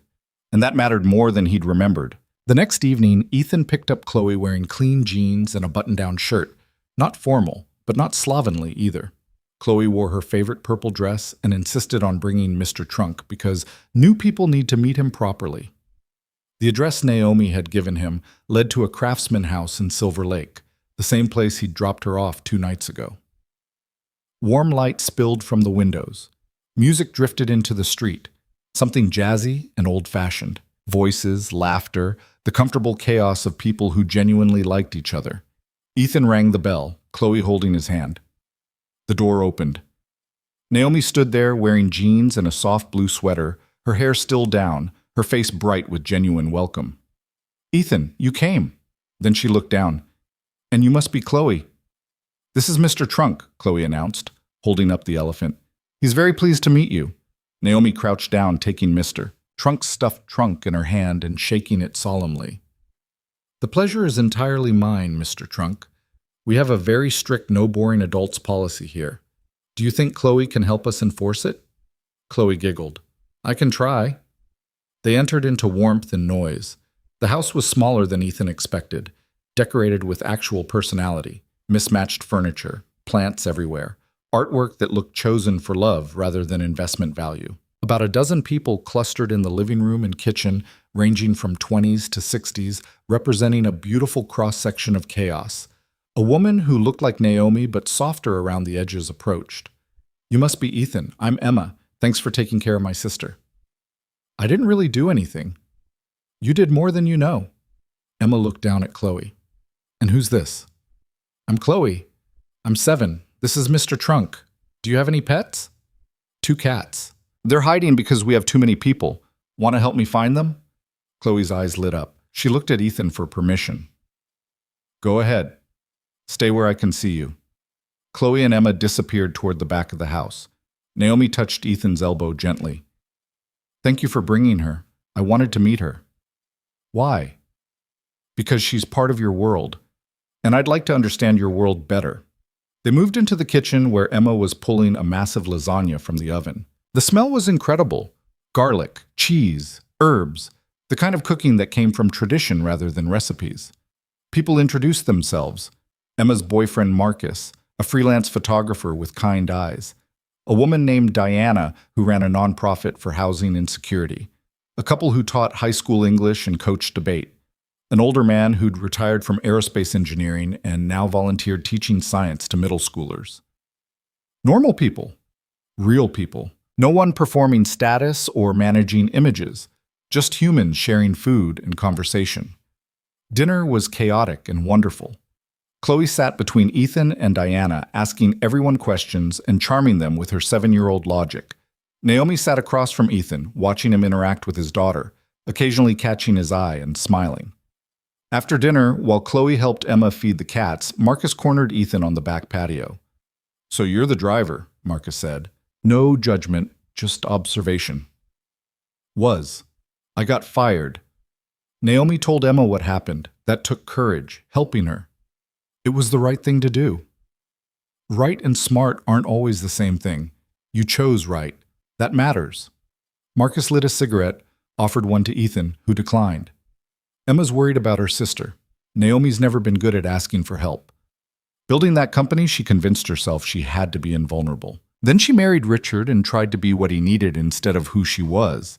and that mattered more than he'd remembered. The next evening, Ethan picked up Chloe wearing clean jeans and a button-down shirt. Not formal, but not slovenly either. Chloe wore her favorite purple dress and insisted on bringing Mr. Trunk because new people need to meet him properly. The address Naomi had given him led to a craftsman house in Silver Lake, the same place he'd dropped her off 2 nights ago. Warm light spilled from the windows. Music drifted into the street, something jazzy and old-fashioned. Voices, laughter, the comfortable chaos of people who genuinely liked each other. Ethan rang the bell, Chloe holding his hand. The door opened. Naomi stood there wearing jeans and a soft blue sweater, her hair still down, her face bright with genuine welcome. Ethan, you came. Then she looked down. And you must be Chloe. This is Mr. Trunk, Chloe announced, holding up the elephant. He's very pleased to meet you. Naomi crouched down, taking Mr. Trunk's stuffed trunk in her hand and shaking it solemnly. The pleasure is entirely mine, Mr. Trunk. We have a very strict no boring adults policy here. Do you think Chloe can help us enforce it? Chloe giggled. I can try. They entered into warmth and noise. The house was smaller than Ethan expected, decorated with actual personality, mismatched furniture, plants everywhere, artwork that looked chosen for love rather than investment value. About a dozen people clustered in the living room and kitchen, ranging from 20s to 60s, representing a beautiful cross-section of chaos. A woman who looked like Naomi but softer around the edges approached. You must be Ethan. I'm Emma. Thanks for taking care of my sister. I didn't really do anything. You did more than you know. Emma looked down at Chloe. And who's this? I'm Chloe. I'm 7. This is Mr. Trunk. Do you have any pets? 2 cats. They're hiding because we have too many people. Want to help me find them? Chloe's eyes lit up. She looked at Ethan for permission. Go ahead. Stay where I can see you. Chloe and Emma disappeared toward the back of the house. Naomi touched Ethan's elbow gently. Thank you for bringing her. I wanted to meet her. Why? Because she's part of your world, and I'd like to understand your world better. They moved into the kitchen where Emma was pulling a massive lasagna from the oven. The smell was incredible. Garlic, cheese, herbs, the kind of cooking that came from tradition rather than recipes. People introduced themselves. Emma's boyfriend Marcus, a freelance photographer with kind eyes. A woman named Diana who ran a nonprofit for housing insecurity. A couple who taught high school English and coached debate. An older man who'd retired from aerospace engineering and now volunteered teaching science to middle schoolers. Normal people. Real people. No one performing status or managing images. Just humans sharing food and conversation. Dinner was chaotic and wonderful. Chloe sat between Ethan and Diana, asking everyone questions and charming them with her 7-year-old logic. Naomi sat across from Ethan, watching him interact with his daughter, occasionally catching his eye and smiling. After dinner, while Chloe helped Emma feed the cats, Marcus cornered Ethan on the back patio. So you're the driver, Marcus said. No judgment, just observation. Was. I got fired. Naomi told Emma what happened. That took courage, helping her. It was the right thing to do. Right and smart aren't always the same thing. You chose right. That matters. Marcus lit a cigarette, offered one to Ethan, who declined. Emma's worried about her sister. Naomi's never been good at asking for help. Building that company, she convinced herself she had to be invulnerable. Then she married Richard and tried to be what he needed instead of who she was.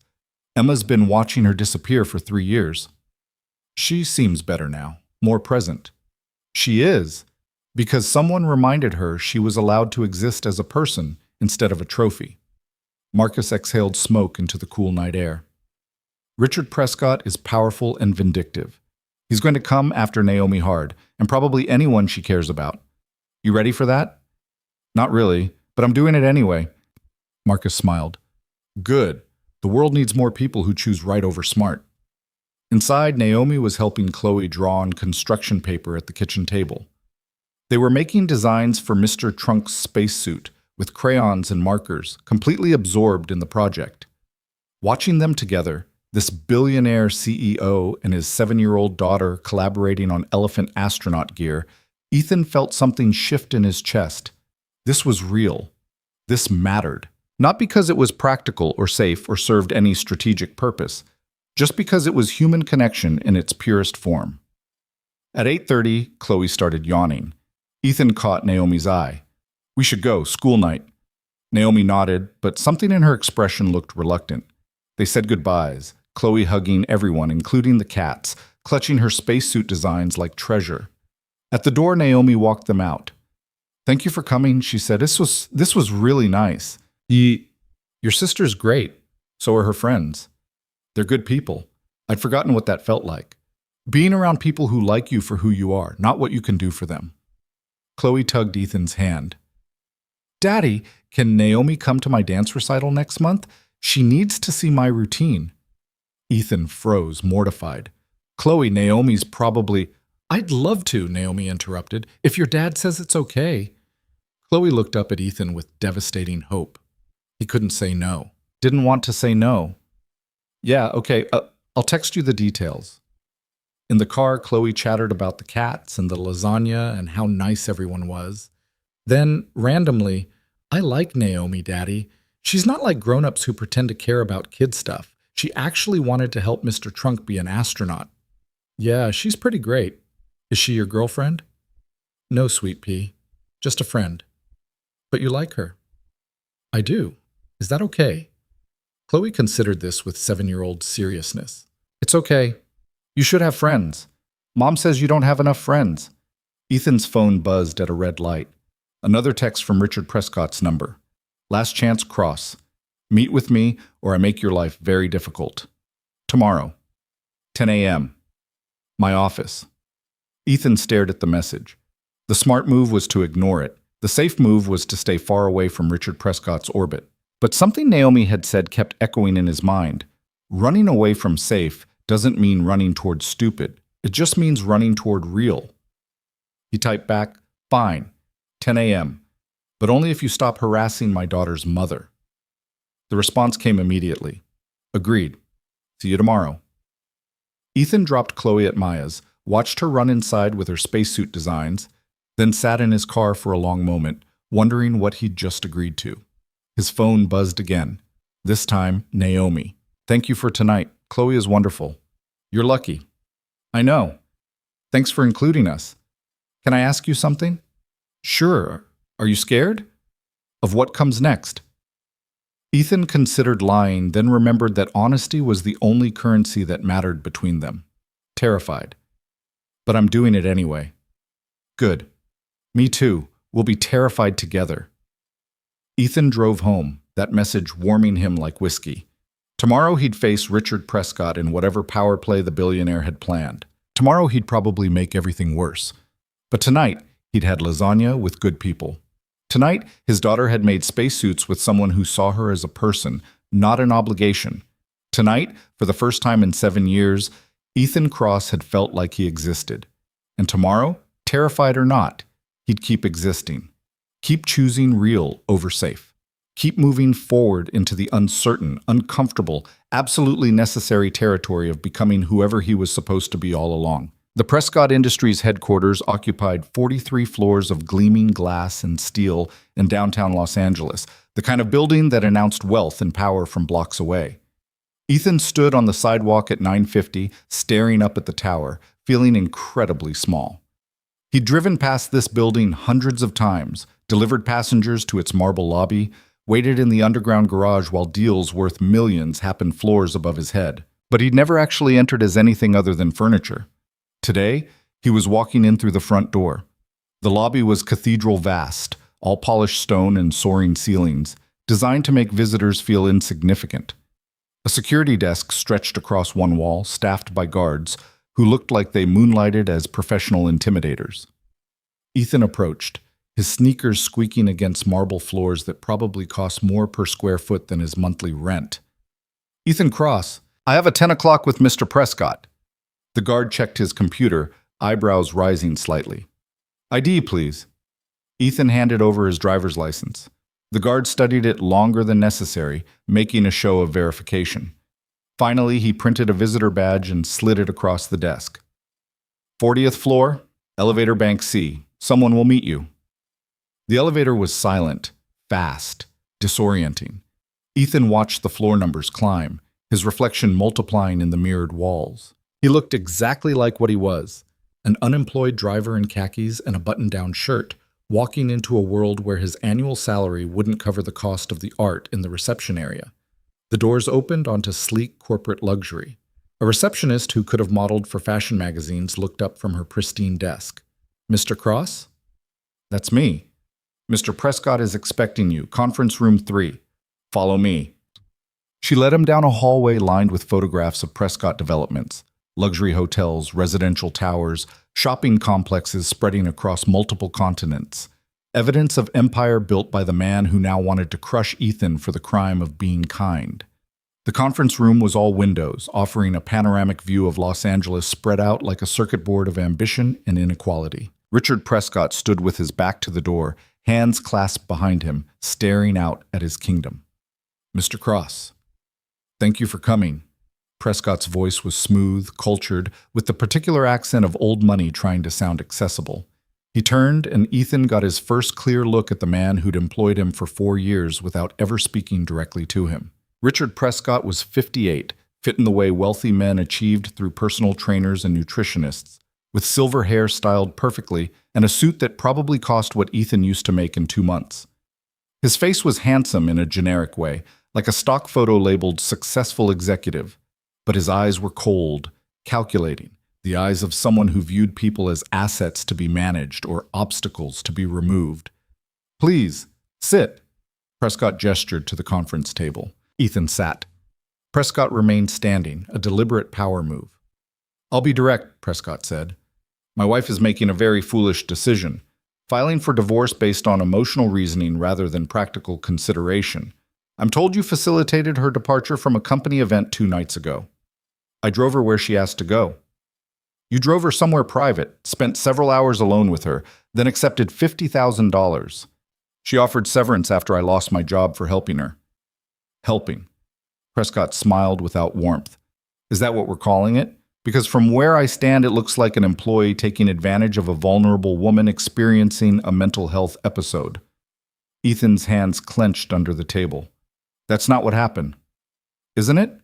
Emma's been watching her disappear for 3 years. She seems better now, more present. She is, because someone reminded her she was allowed to exist as a person instead of a trophy. Marcus exhaled smoke into the cool night air. Richard Prescott is powerful and vindictive. He's going to come after Naomi hard, and probably anyone she cares about. You ready for that? Not really, but I'm doing it anyway. Marcus smiled. Good. The world needs more people who choose right over smart. Inside, Naomi was helping Chloe draw on construction paper at the kitchen table. They were making designs for Mr. Trunk's spacesuit with crayons and markers, completely absorbed in the project. Watching them together, this billionaire CEO and his 7-year-old daughter collaborating on elephant astronaut gear, Ethan felt something shift in his chest. This was real. This mattered. Not because it was practical or safe or served any strategic purpose, just because it was human connection in its purest form. At 8:30, Chloe started yawning. Ethan caught Naomi's eye. We should go, school night. Naomi nodded, but something in her expression looked reluctant. They said goodbyes, Chloe hugging everyone, including the cats, clutching her spacesuit designs like treasure. At the door, Naomi walked them out. Thank you for coming, she said. This was really nice. Your sister's great. So are her friends. They're good people. I'd forgotten what that felt like. Being around people who like you for who you are, not what you can do for them. Chloe tugged Ethan's hand. Daddy, can Naomi come to my dance recital next month? She needs to see my routine. Ethan froze, mortified. Chloe, Naomi's probably... I'd love to, Naomi interrupted, if your dad says it's okay. Chloe looked up at Ethan with devastating hope. He couldn't say no. Didn't want to say no. Yeah, okay, I'll text you the details. In the car, Chloe chattered about the cats and the lasagna and how nice everyone was. Then, randomly, I like Naomi, Daddy. She's not like grown-ups who pretend to care about kid stuff. She actually wanted to help Mr. Trunk be an astronaut. Yeah, she's pretty great. Is she your girlfriend? No, sweet pea. Just a friend. But you like her. I do. Is that okay? Chloe considered this with 7-year-old seriousness. It's okay. You should have friends. Mom says you don't have enough friends. Ethan's phone buzzed at a red light. Another text from Richard Prescott's number. Last chance cross. Meet with me or I make your life very difficult. Tomorrow. 10 a.m. My office. Ethan stared at the message. The smart move was to ignore it. The safe move was to stay far away from Richard Prescott's orbit. But something Naomi had said kept echoing in his mind. Running away from safe doesn't mean running toward stupid. It just means running toward real. He typed back, "Fine, 10 a.m., but only if you stop harassing my daughter's mother." The response came immediately. "Agreed. See you tomorrow." Ethan dropped Chloe at Maya's, watched her run inside with her spacesuit designs, then sat in his car for a long moment, wondering what he'd just agreed to. His phone buzzed again. This time, Naomi. "Thank you for tonight. Chloe is wonderful." "You're lucky." "I know. Thanks for including us. Can I ask you something?" "Sure. Are you scared?" "Of what comes next?" Ethan considered lying, then remembered that honesty was the only currency that mattered between them. Terrified. "But I'm doing it anyway." "Good. Me too. We'll be terrified together." Ethan drove home, that message warming him like whiskey. Tomorrow he'd face Richard Prescott in whatever power play the billionaire had planned. Tomorrow he'd probably make everything worse. But tonight, he'd had lasagna with good people. Tonight, his daughter had made spacesuits with someone who saw her as a person, not an obligation. Tonight, for the first time in 7 years, Ethan Cross had felt like he existed. And tomorrow, terrified or not, he'd keep existing. Keep choosing real over safe. Keep moving forward into the uncertain, uncomfortable, absolutely necessary territory of becoming whoever he was supposed to be all along. The Prescott Industries headquarters occupied 43 floors of gleaming glass and steel in downtown Los Angeles, the kind of building that announced wealth and power from blocks away. Ethan stood on the sidewalk at 9:50, staring up at the tower, feeling incredibly small. He'd driven past this building hundreds of times, delivered passengers to its marble lobby, waited in the underground garage while deals worth millions happened floors above his head. But he'd never actually entered as anything other than furniture. Today, he was walking in through the front door. The lobby was cathedral vast, all polished stone and soaring ceilings, designed to make visitors feel insignificant. A security desk stretched across one wall, staffed by guards, who looked like they moonlighted as professional intimidators. Ethan approached, his sneakers squeaking against marble floors that probably cost more per square foot than his monthly rent. "Ethan Cross, I have a 10 o'clock with Mr. Prescott." The guard checked his computer, eyebrows rising slightly. "ID, please." Ethan handed over his driver's license. The guard studied it longer than necessary, making a show of verification. Finally, he printed a visitor badge and slid it across the desk. 40th floor, elevator bank C. Someone will meet you." The elevator was silent, fast, disorienting. Ethan watched the floor numbers climb, his reflection multiplying in the mirrored walls. He looked exactly like what he was, an unemployed driver in khakis and a button-down shirt, walking into a world where his annual salary wouldn't cover the cost of the art in the reception area. The doors opened onto sleek corporate luxury. A receptionist who could have modeled for fashion magazines looked up from her pristine desk. "Mr. Cross?" "That's me. Mr. Prescott is expecting you. Conference room 3. Follow me." She led him down a hallway lined with photographs of Prescott developments. Luxury hotels, residential towers, shopping complexes spreading across multiple continents. Evidence of empire built by the man who now wanted to crush Ethan for the crime of being kind. The conference room was all windows, offering a panoramic view of Los Angeles spread out like a circuit board of ambition and inequality. Richard Prescott stood with his back to the door, hands clasped behind him, staring out at his kingdom. "Mr. Cross, thank you for coming." Prescott's voice was smooth, cultured, with the particular accent of old money trying to sound accessible. He turned, and Ethan got his first clear look at the man who'd employed him for 4 years without ever speaking directly to him. Richard Prescott was 58, fit in the way wealthy men achieved through personal trainers and nutritionists, with silver hair styled perfectly and a suit that probably cost what Ethan used to make in 2 months. His face was handsome in a generic way, like a stock photo labeled "successful executive." But his eyes were cold, calculating, the eyes of someone who viewed people as assets to be managed or obstacles to be removed. "Please, sit." Prescott gestured to the conference table. Ethan sat. Prescott remained standing, a deliberate power move. "I'll be direct," Prescott said. "My wife is making a very foolish decision, filing for divorce based on emotional reasoning rather than practical consideration. I'm told you facilitated her departure from a company event 2 nights ago." I drove her where she asked to go. You drove her somewhere private, spent several hours alone with her, then accepted $50,000. She offered severance after I lost my job for helping her. Helping. Prescott smiled without warmth. Is that what we're calling it? Because from where I stand, it looks like an employee taking advantage of a vulnerable woman experiencing a mental health episode. Ethan's hands clenched under the table. That's not what happened. Isn't it?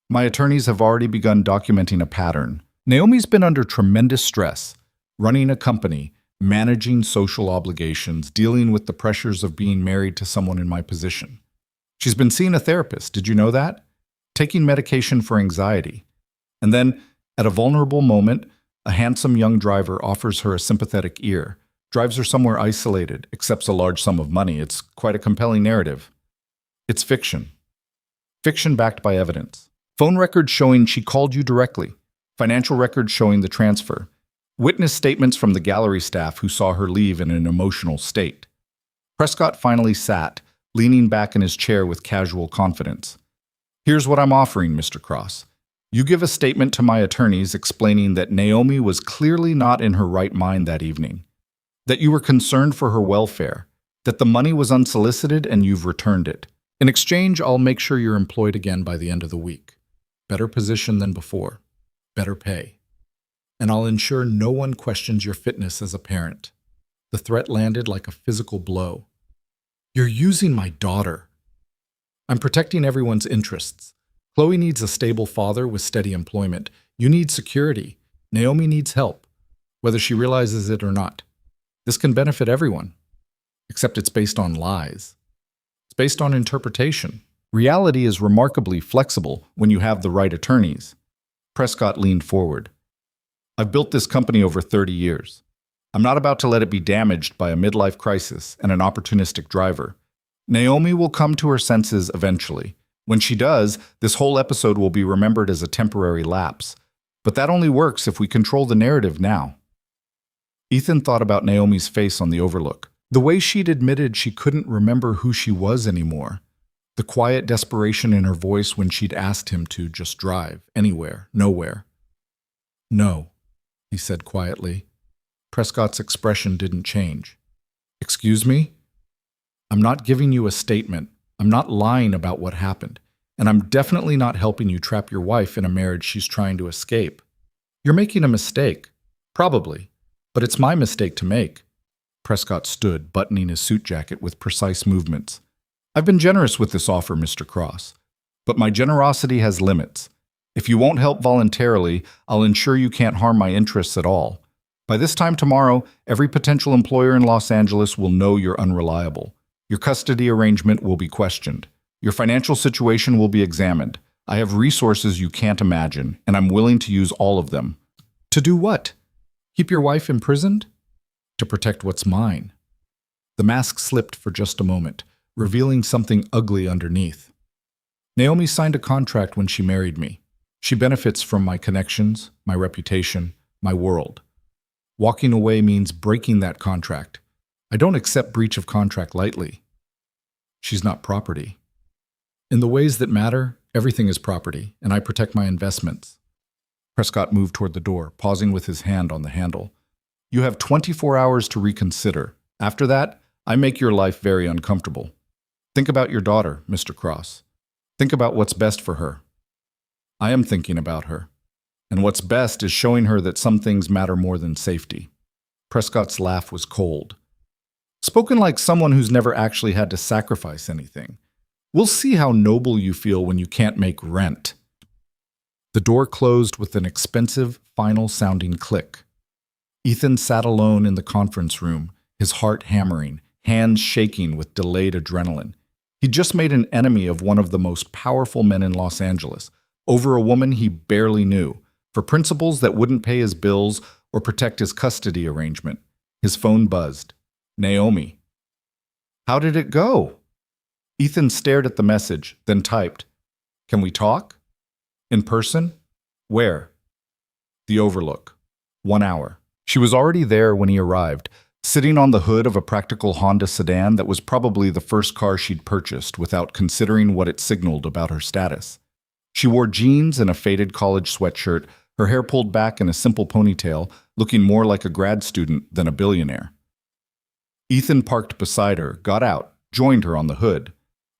My attorneys have already begun documenting a pattern. Naomi's been under tremendous stress, running a company, managing social obligations, dealing with the pressures of being married to someone in my position. She's been seeing a therapist, did you know that? Taking medication for anxiety. And then, at a vulnerable moment, a handsome young driver offers her a sympathetic ear, drives her somewhere isolated, accepts a large sum of money. It's quite a compelling narrative. It's fiction. Fiction backed by evidence. Phone records showing she called you directly. Financial records showing the transfer. Witness statements from the gallery staff who saw her leave in an emotional state. Prescott finally sat, leaning back in his chair with casual confidence. Here's what I'm offering, Mr. Cross. You give a statement to my attorneys explaining that Naomi was clearly not in her right mind that evening, that you were concerned for her welfare, that the money was unsolicited and you've returned it. In exchange, I'll make sure you're employed again by the end of the week. Better position than before. Better pay. And I'll ensure no one questions your fitness as a parent. The threat landed like a physical blow. You're using my daughter. I'm protecting everyone's interests. Chloe needs a stable father with steady employment. You need security. Naomi needs help, whether she realizes it or not. This can benefit everyone, except it's based on lies. It's based on interpretation. Reality is remarkably flexible when you have the right attorneys. Prescott leaned forward. I've built this company over 30 years. I'm not about to let it be damaged by a midlife crisis and an opportunistic driver. Naomi will come to her senses eventually. When she does, this whole episode will be remembered as a temporary lapse. But that only works if we control the narrative now. Ethan thought about Naomi's face on the overlook. The way she'd admitted she couldn't remember who she was anymore. The quiet desperation in her voice when she'd asked him to just drive, anywhere, nowhere. No, he said quietly. Prescott's expression didn't change. Excuse me? I'm not giving you a statement. I'm not lying about what happened. And I'm definitely not helping you trap your wife in a marriage she's trying to escape. You're making a mistake. Probably. But it's my mistake to make. Prescott stood, buttoning his suit jacket with precise movements. I've been generous with this offer, Mr. Cross. But my generosity has limits. If you won't help voluntarily, I'll ensure you can't harm my interests at all. By this time tomorrow, every potential employer in Los Angeles will know you're unreliable. Your custody arrangement will be questioned. Your financial situation will be examined. I have resources you can't imagine, and I'm willing to use all of them. To do what? Keep your wife imprisoned? To protect what's mine. The mask slipped for just a moment, revealing something ugly underneath. Naomi signed a contract when she married me. She benefits from my connections, my reputation, my world. Walking away means breaking that contract. I don't accept breach of contract lightly. She's not property. In the ways that matter, everything is property, and I protect my investments. Prescott moved toward the door, pausing with his hand on the handle. You have 24 hours to reconsider. After that, I make your life very uncomfortable. Think about your daughter, Mr. Cross. Think about what's best for her. I am thinking about her. And what's best is showing her that some things matter more than safety. Prescott's laugh was cold. Spoken like someone who's never actually had to sacrifice anything. We'll see how noble you feel when you can't make rent. The door closed with an expensive, final-sounding click. Ethan sat alone in the conference room, his heart hammering, hands shaking with delayed adrenaline. He'd just made an enemy of one of the most powerful men in Los Angeles, over a woman he barely knew, for principles that wouldn't pay his bills or protect his custody arrangement. His phone buzzed. Naomi. How did it go? Ethan stared at the message, then typed, Can we talk? In person? Where? The Overlook. 1 hour. She was already there when he arrived, sitting on the hood of a practical Honda sedan that was probably the first car she'd purchased without considering what it signaled about her status. She wore jeans and a faded college sweatshirt, her hair pulled back in a simple ponytail, looking more like a grad student than a billionaire. Ethan parked beside her, got out, joined her on the hood.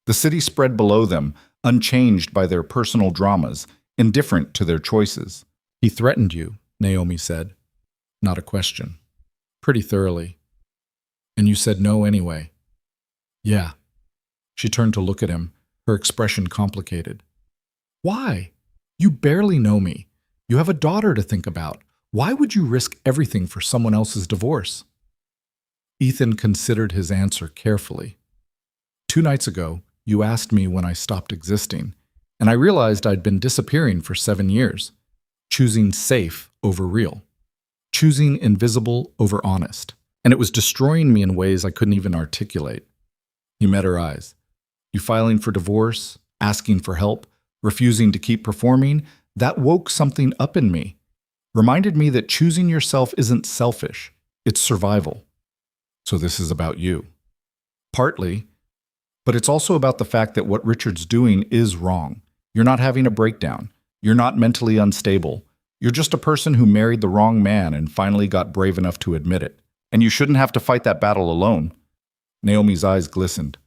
The city spread below them, unchanged by their personal dramas, indifferent to their choices. "He threatened you," Naomi said. Not a question. "Pretty thoroughly. And you said no anyway." "Yeah." She turned to look at him, her expression complicated. "Why? You barely know me. You have a daughter to think about. Why would you risk everything for someone else's divorce?" Ethan considered his answer carefully. "2 nights ago, you asked me when I stopped existing, and I realized I'd been disappearing for 7 years, choosing safe over real, choosing invisible over honest, and it was destroying me in ways I couldn't even articulate." He met her eyes. "You filing for divorce, asking for help, refusing to keep performing, that woke something up in me. Reminded me that choosing yourself isn't selfish, it's survival. So this is about you." "Partly, but it's also about the fact that what Richard's doing is wrong. You're not having a breakdown. You're not mentally unstable. You're just a person who married the wrong man and finally got brave enough to admit it. And you shouldn't have to fight that battle alone." Naomi's eyes glistened.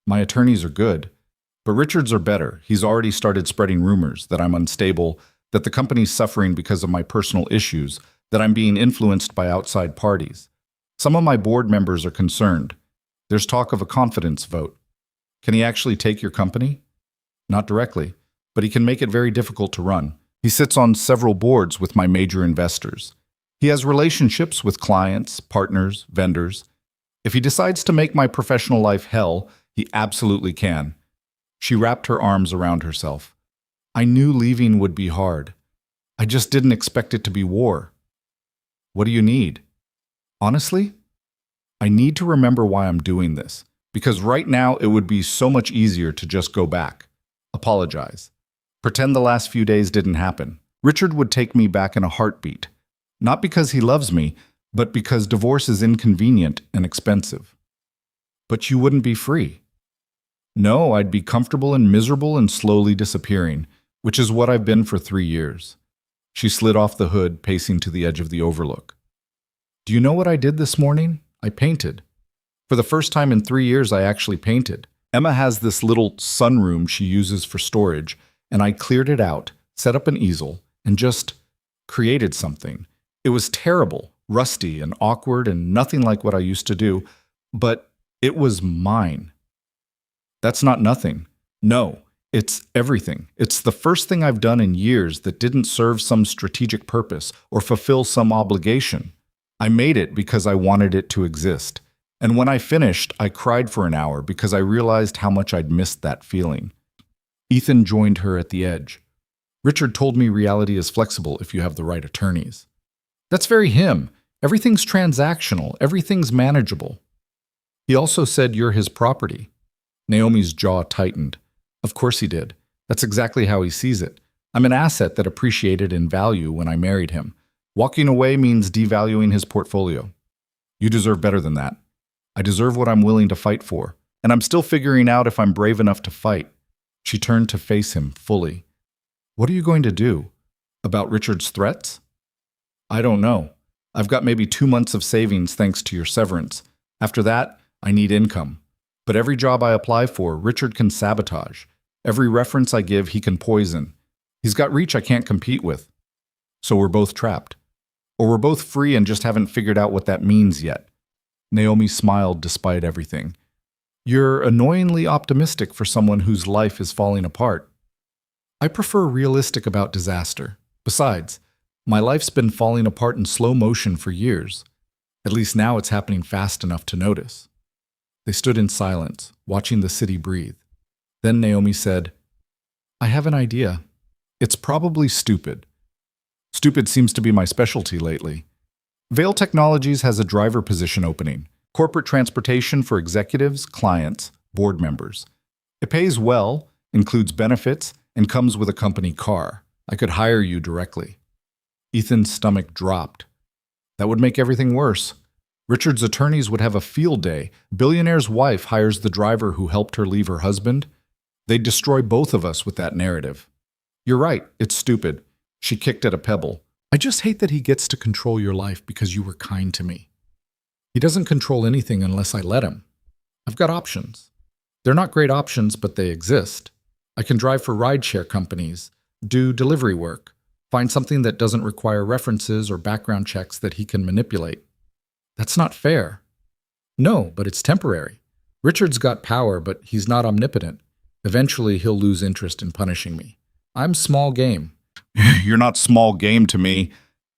"My attorneys are good, but Richard's are better. He's already started spreading rumors that I'm unstable, that the company's suffering because of my personal issues, that I'm being influenced by outside parties. Some of my board members are concerned. There's talk of a confidence vote. Can he actually take your company?" "Not directly, but he can make it very difficult to run. He sits on several boards with my major investors. He has relationships with clients, partners, vendors. If he decides to make my professional life hell, he absolutely can." She wrapped her arms around herself. "I knew leaving would be hard. I just didn't expect it to be war." "What do you need?" "Honestly, I need to remember why I'm doing this. Because right now it would be so much easier to just go back, apologize, pretend the last few days didn't happen. Richard would take me back in a heartbeat. Not because he loves me, but because divorce is inconvenient and expensive." "But you wouldn't be free." "No, I'd be comfortable and miserable and slowly disappearing, which is what I've been for 3 years. She slid off the hood, pacing to the edge of the overlook. "Do you know what I did this morning? I painted. For the first time in 3 years, I actually painted. Emma has this little sunroom she uses for storage, and I cleared it out, set up an easel, and just created something. It was terrible, rusty, and awkward, and nothing like what I used to do, but it was mine." "That's not nothing. No, it's everything. It's the first thing I've done in years that didn't serve some strategic purpose or fulfill some obligation. I made it because I wanted it to exist. And when I finished, I cried for an hour because I realized how much I'd missed that feeling." Ethan joined her at the edge. "Richard told me reality is flexible if you have the right attorneys." "That's very him. Everything's transactional. Everything's manageable." "He also said you're his property." Naomi's jaw tightened. "Of course he did. That's exactly how he sees it. I'm an asset that appreciated in value when I married him. Walking away means devaluing his portfolio. You deserve better than that. I deserve what I'm willing to fight for, and I'm still figuring out if I'm brave enough to fight." She turned to face him fully. "What are you going to do? About Richard's threats?" "I don't know. I've got maybe 2 months of savings thanks to your severance. After that, I need income. But every job I apply for, Richard can sabotage. Every reference I give, he can poison. He's got reach I can't compete with. So we're both trapped. Or we're both free and just haven't figured out what that means yet." Naomi smiled despite everything. "You're annoyingly optimistic for someone whose life is falling apart." "I prefer realistic about disaster. Besides, my life's been falling apart in slow motion for years. At least now it's happening fast enough to notice." They stood in silence, watching the city breathe. Then Naomi said, "I have an idea. It's probably stupid. Stupid seems to be my specialty lately. Vale Technologies has a driver position opening, corporate transportation for executives, clients, board members. It pays well, includes benefits, and comes with a company car. I could hire you directly." Ethan's stomach dropped. That would make everything worse. Richard's attorneys would have a field day. Billionaire's wife hires the driver who helped her leave her husband. They'd destroy both of us with that narrative. You're right, it's stupid. She kicked at a pebble. I just hate that he gets to control your life because you were kind to me. He doesn't control anything unless I let him. I've got options. They're not great options, but they exist. I can drive for rideshare companies, do delivery work, find something that doesn't require references or background checks that he can manipulate. That's not fair. No, but it's temporary. Richard's got power, but he's not omnipotent. Eventually, he'll lose interest in punishing me. I'm small game. You're not small game to me.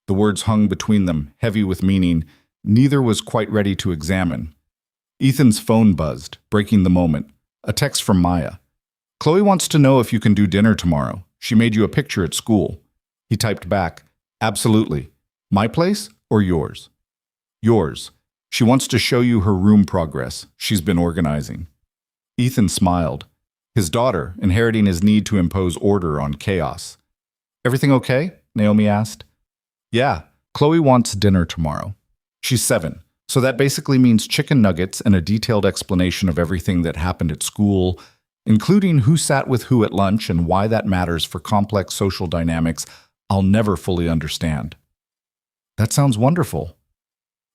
The words hung between them, heavy with meaning. Neither was quite ready to examine. Ethan's phone buzzed, breaking the moment. A text from Maya. Chloe wants to know if you can do dinner tomorrow. She made you a picture at school. He typed back, absolutely. My place or yours? Yours. She wants to show you her room progress she's been organizing. Ethan smiled. His daughter, inheriting his need to impose order on chaos. Everything okay? Naomi asked. Yeah, Chloe wants dinner tomorrow. She's 7, so that basically means chicken nuggets and a detailed explanation of everything that happened at school, including who sat with who at lunch and why that matters for complex social dynamics I'll never fully understand. That sounds wonderful.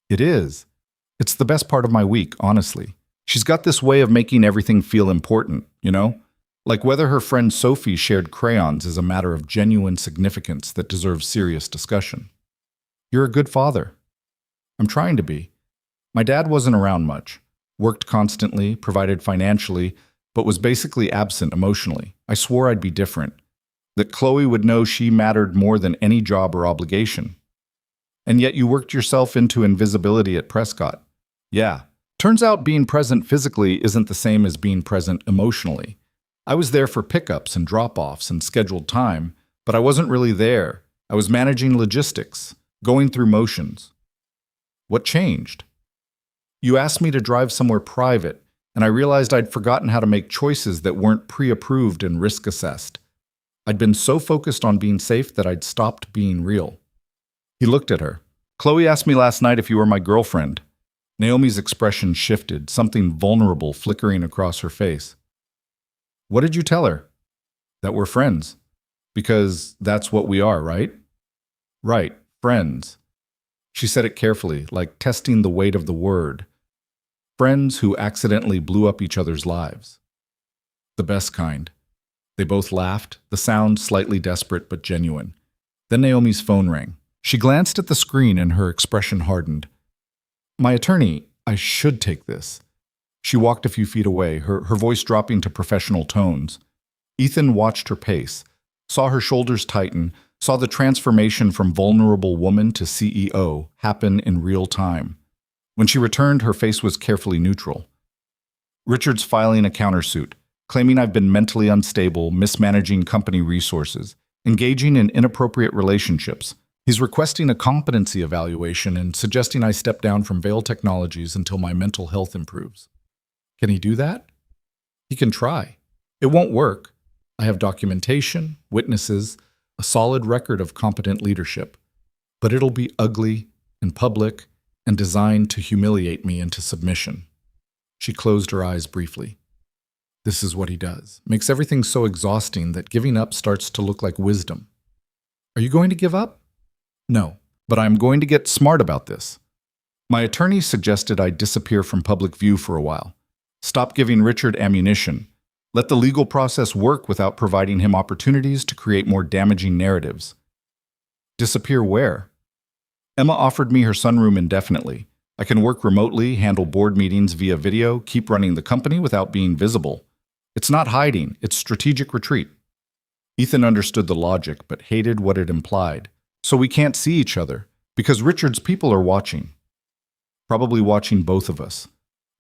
It is. It's the best part of my week, honestly. She's got this way of making everything feel important, you know? Like whether her friend Sophie shared crayons is a matter of genuine significance that deserves serious discussion. You're a good father. I'm trying to be. My dad wasn't around much, worked constantly, provided financially, but was basically absent emotionally. I swore I'd be different, that Chloe would know she mattered more than any job or obligation. And yet you worked yourself into invisibility at Prescott. Yeah, turns out being present physically isn't the same as being present emotionally. I was there for pickups and drop-offs and scheduled time, but I wasn't really there. I was managing logistics, going through motions. What changed? You asked me to drive somewhere private, and I realized I'd forgotten how to make choices that weren't pre-approved and risk-assessed. I'd been so focused on being safe that I'd stopped being real. He looked at her. Chloe asked me last night if you were my girlfriend. Naomi's expression shifted, something vulnerable flickering across her face. What did you tell her? That we're friends. Because that's what we are, right? Right, friends. She said it carefully, like testing the weight of the word. Friends who accidentally blew up each other's lives. The best kind. They both laughed, the sound slightly desperate but genuine. Then Naomi's phone rang. She glanced at the screen and her expression hardened. My attorney, I should take this. She walked a few feet away, her voice dropping to professional tones. Ethan watched her pace, saw her shoulders tighten, saw the transformation from vulnerable woman to CEO happen in real time. When she returned, her face was carefully neutral. Richard's filing a countersuit, claiming I've been mentally unstable, mismanaging company resources, engaging in inappropriate relationships. He's requesting a competency evaluation and suggesting I step down from Vail Technologies until my mental health improves. Can he do that? He can try. It won't work. I have documentation, witnesses, a solid record of competent leadership. But it'll be ugly and public and designed to humiliate me into submission. She closed her eyes briefly. This is what he does. Makes everything so exhausting that giving up starts to look like wisdom. Are you going to give up? No, but I'm going to get smart about this. My attorney suggested I disappear from public view for a while. Stop giving Richard ammunition. Let the legal process work without providing him opportunities to create more damaging narratives. Disappear where? Emma offered me her sunroom indefinitely. I can work remotely, handle board meetings via video, keep running the company without being visible. It's not hiding, it's strategic retreat. Ethan understood the logic, but hated what it implied. So we can't see each other, because Richard's people are watching. Probably watching both of us.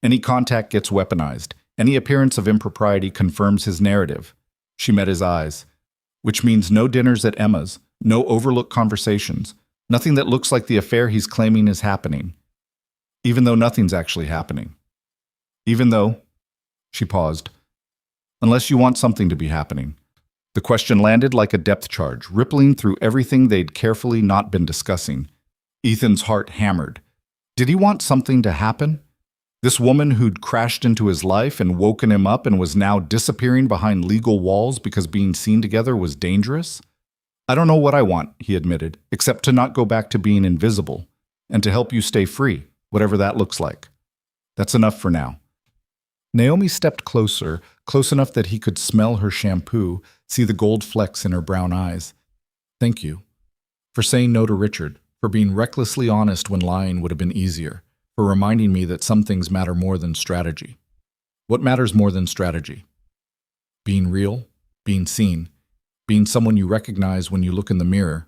Any contact gets weaponized. Any appearance of impropriety confirms his narrative. She met his eyes. Which means no dinners at Emma's, no overlooked conversations, nothing that looks like the affair he's claiming is happening. Even though nothing's actually happening. Even though, she paused, unless you want something to be happening. The question landed like a depth charge, rippling through everything they'd carefully not been discussing. Ethan's heart hammered. Did he want something to happen? This woman who'd crashed into his life and woken him up and was now disappearing behind legal walls because being seen together was dangerous? I don't know what I want, he admitted, except to not go back to being invisible and to help you stay free, whatever that looks like. That's enough for now. Naomi stepped closer, close enough that he could smell her shampoo, see the gold flecks in her brown eyes. Thank you. For saying no to Richard, for being recklessly honest when lying would have been easier, for reminding me that some things matter more than strategy. What matters more than strategy? Being real, being seen, being someone you recognize when you look in the mirror.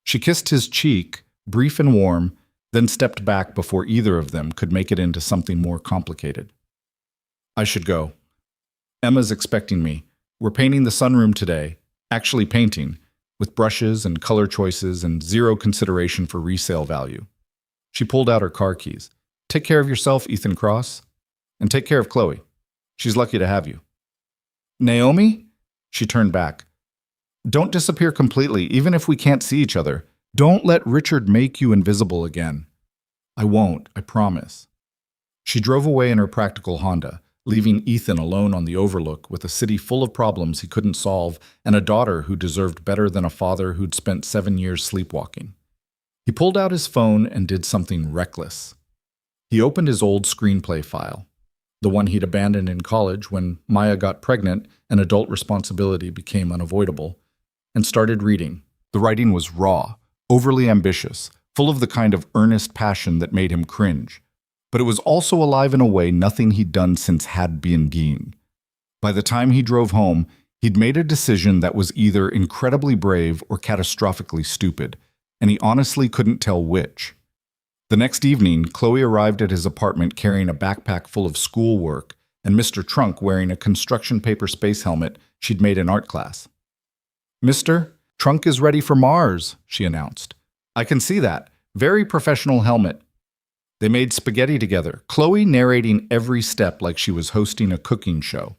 She kissed his cheek, brief and warm, then stepped back before either of them could make it into something more complicated. I should go. Emma's expecting me. We're painting the sunroom today, actually painting, with brushes and color choices and zero consideration for resale value. She pulled out her car keys. Take care of yourself, Ethan Cross. And take care of Chloe. She's lucky to have you. Naomi? She turned back. Don't disappear completely, even if we can't see each other. Don't let Richard make you invisible again. I won't, I promise. She drove away in her practical Honda, leaving Ethan alone on the overlook with a city full of problems he couldn't solve and a daughter who deserved better than a father who'd spent 7 years sleepwalking. He pulled out his phone and did something reckless. He opened his old screenplay file, the one he'd abandoned in college when Maya got pregnant and adult responsibility became unavoidable, and started reading. The writing was raw, overly ambitious, full of the kind of earnest passion that made him cringe. But it was also alive in a way nothing he'd done since had been. By the time he drove home, he'd made a decision that was either incredibly brave or catastrophically stupid, and he honestly couldn't tell which. The next evening, Chloe arrived at his apartment carrying a backpack full of schoolwork and Mr. Trunk wearing a construction paper space helmet she'd made in art class. Mr. Trunk is ready for Mars, she announced. I can see that. Very professional helmet. They made spaghetti together, Chloe narrating every step like she was hosting a cooking show.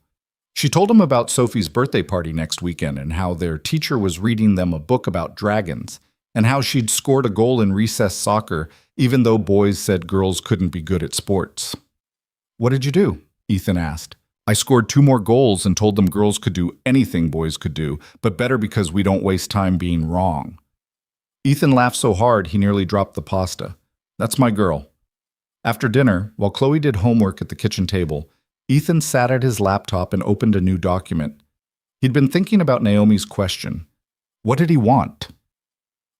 She told him about Sophie's birthday party next weekend and how their teacher was reading them a book about dragons, and how she'd scored a goal in recess soccer even though boys said girls couldn't be good at sports. What did you do? Ethan asked. I scored 2 more goals and told them girls could do anything boys could do, but better because we don't waste time being wrong. Ethan laughed so hard he nearly dropped the pasta. That's my girl. After dinner, while Chloe did homework at the kitchen table, Ethan sat at his laptop and opened a new document. He'd been thinking about Naomi's question. What did he want?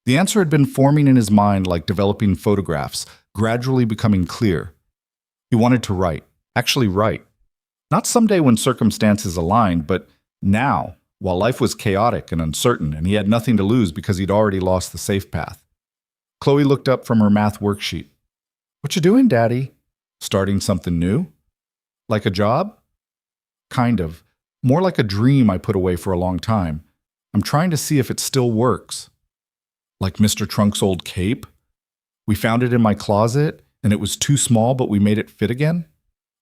The answer had been forming in his mind like developing photographs, gradually becoming clear. He wanted to write, actually write. Not someday when circumstances aligned, but now, while life was chaotic and uncertain and he had nothing to lose because he'd already lost the safe path. Chloe looked up from her math worksheet. What you doing, Daddy? Starting something new? Like a job? Kind of. More like a dream I put away for a long time. I'm trying to see if it still works. Like Mr. Trunk's old cape? We found it in my closet, and it was too small, but we made it fit again?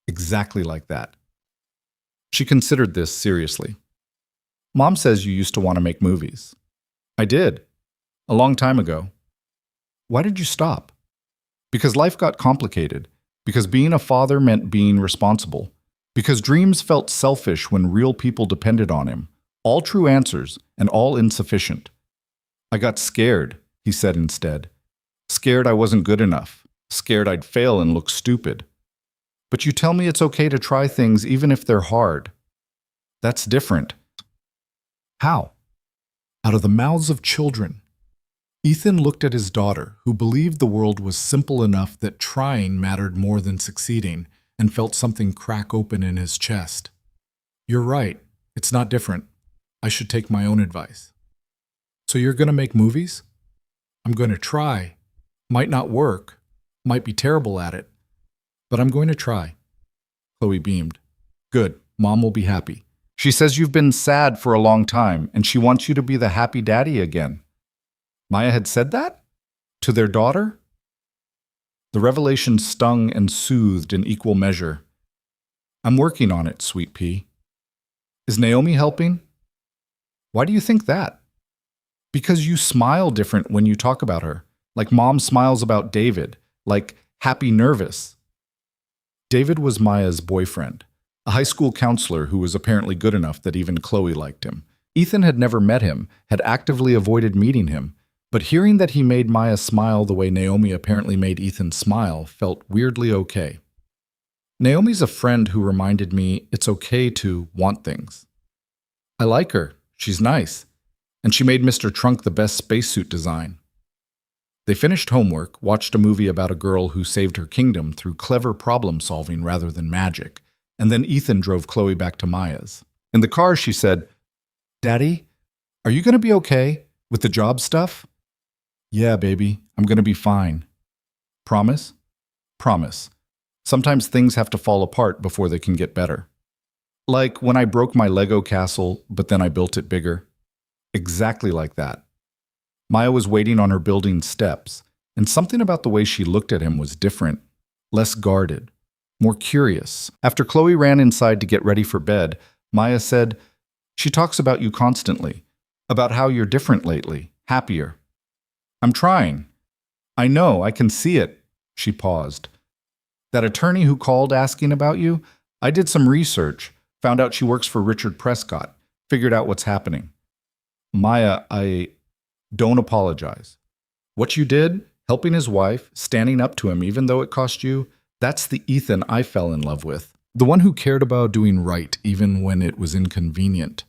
Exactly like that. She considered this seriously. Mom says you used to want to make movies. I did. A long time ago. Why did you stop? Because life got complicated. Because being a father meant being responsible. Because dreams felt selfish when real people depended on him. All true answers, and all insufficient. I got scared, he said instead. Scared I wasn't good enough. Scared I'd fail and look stupid. But you tell me it's okay to try things even if they're hard. That's different. How? Out of the mouths of children. Ethan looked at his daughter, who believed the world was simple enough that trying mattered more than succeeding, and felt something crack open in his chest. You're right. It's not different. I should take my own advice. So you're going to make movies? I'm going to try. Might not work. Might be terrible at it. But I'm going to try. Chloe beamed. Good. Mom will be happy. She says you've been sad for a long time, and she wants you to be the happy daddy again. Maya had said that? To their daughter? The revelation stung and soothed in equal measure. I'm working on it, sweet pea. Is Naomi helping? Why do you think that? Because you smile different when you talk about her, like Mom smiles about David, like happy nervous. David was Maya's boyfriend, a high school counselor who was apparently good enough that even Chloe liked him. Ethan had never met him, had actively avoided meeting him, but hearing that he made Maya smile the way Naomi apparently made Ethan smile felt weirdly okay. Naomi's a friend who reminded me it's okay to want things. I like her, she's nice, and she made Mr. Trunk the best spacesuit design. They finished homework, watched a movie about a girl who saved her kingdom through clever problem-solving rather than magic, and then Ethan drove Chloe back to Maya's. In the car, she said, "Daddy, are you going to be okay with the job stuff?" "Yeah, baby, I'm going to be fine." "Promise?" "Promise. Sometimes things have to fall apart before they can get better. Like when I broke my Lego castle, but then I built it bigger." Exactly like that. Maya was waiting on her building steps, and something about the way she looked at him was different, less guarded, more curious. After Chloe ran inside to get ready for bed, Maya said, "She talks about you constantly, about how you're different lately, happier." "I'm trying." "I know, I can see it." She paused. "That attorney who called asking about you? I did some research, found out she works for Richard Prescott, figured out what's happening." "Maya, don't apologize. What you did, helping his wife, standing up to him even though it cost you, that's the Ethan I fell in love with. The one who cared about doing right even when it was inconvenient."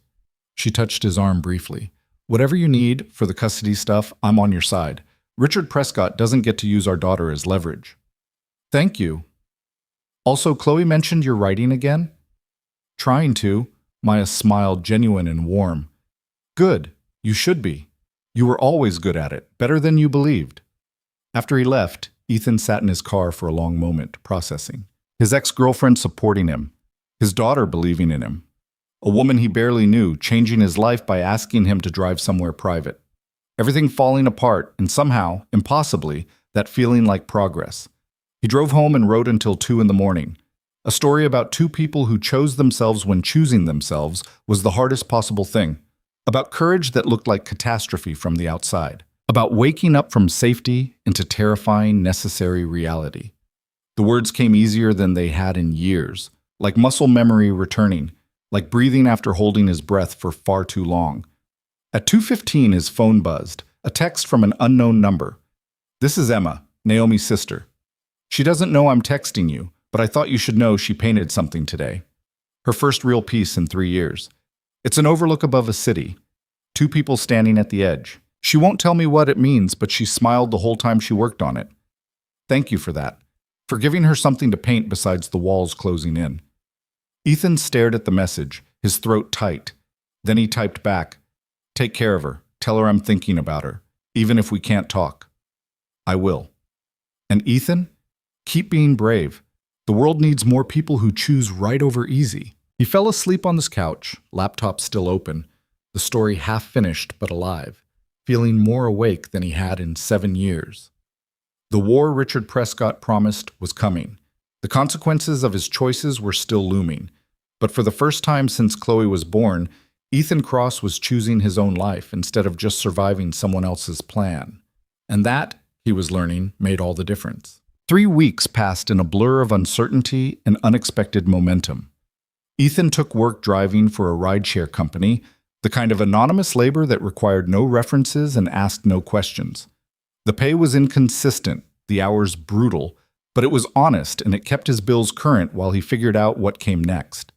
She touched his arm briefly. "Whatever you need for the custody stuff, I'm on your side. Richard Prescott doesn't get to use our daughter as leverage." "Thank you." "Also, Chloe mentioned you're writing again?" "Trying to." Maya smiled, genuine and warm. "Good. You should be. You were always good at it, better than you believed." After he left, Ethan sat in his car for a long moment, processing. His ex-girlfriend supporting him, his daughter believing in him, a woman he barely knew changing his life by asking him to drive somewhere private. Everything falling apart, and somehow, impossibly, that feeling like progress. He drove home and wrote until 2 in the morning. A story about two people who chose themselves when choosing themselves was the hardest possible thing. About courage that looked like catastrophe from the outside. About waking up from safety into terrifying, necessary reality. The words came easier than they had in years, like muscle memory returning, like breathing after holding his breath for far too long. At 2:15, his phone buzzed, a text from an unknown number. "This is Emma, Naomi's sister. She doesn't know I'm texting you, but I thought you should know she painted something today. Her first real piece in 3 years. It's an overlook above a city. 2 people standing at the edge. She won't tell me what it means, but she smiled the whole time she worked on it. Thank you for that. For giving her something to paint besides the walls closing in." Ethan stared at the message, his throat tight. Then he typed back, "Take care of her. Tell her I'm thinking about her, even if we can't talk." "I will." And Ethan? Keep being brave. The world needs more people who choose right over easy. He fell asleep on his couch, laptop still open, the story half finished but alive, feeling more awake than he had in 7 years. The war Richard Prescott promised was coming. The consequences of his choices were still looming. But for the first time since Chloe was born, Ethan Cross was choosing his own life instead of just surviving someone else's plan. And that, he was learning, made all the difference. 3 weeks passed in a blur of uncertainty and unexpected momentum. Ethan took work driving for a rideshare company, the kind of anonymous labor that required no references and asked no questions. The pay was inconsistent, the hours brutal, but it was honest and it kept his bills current while he figured out what came next.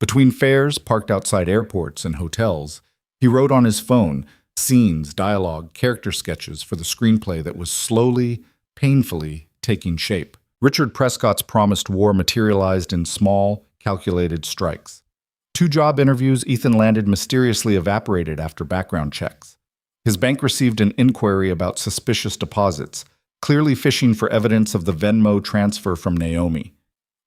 Between fares parked outside airports and hotels, he wrote on his phone scenes, dialogue, character sketches for the screenplay that was slowly, painfully taking shape. Richard Prescott's promised war materialized in small, calculated strikes. 2 job interviews Ethan landed mysteriously evaporated after background checks. His bank received an inquiry about suspicious deposits, clearly fishing for evidence of the Venmo transfer from Naomi.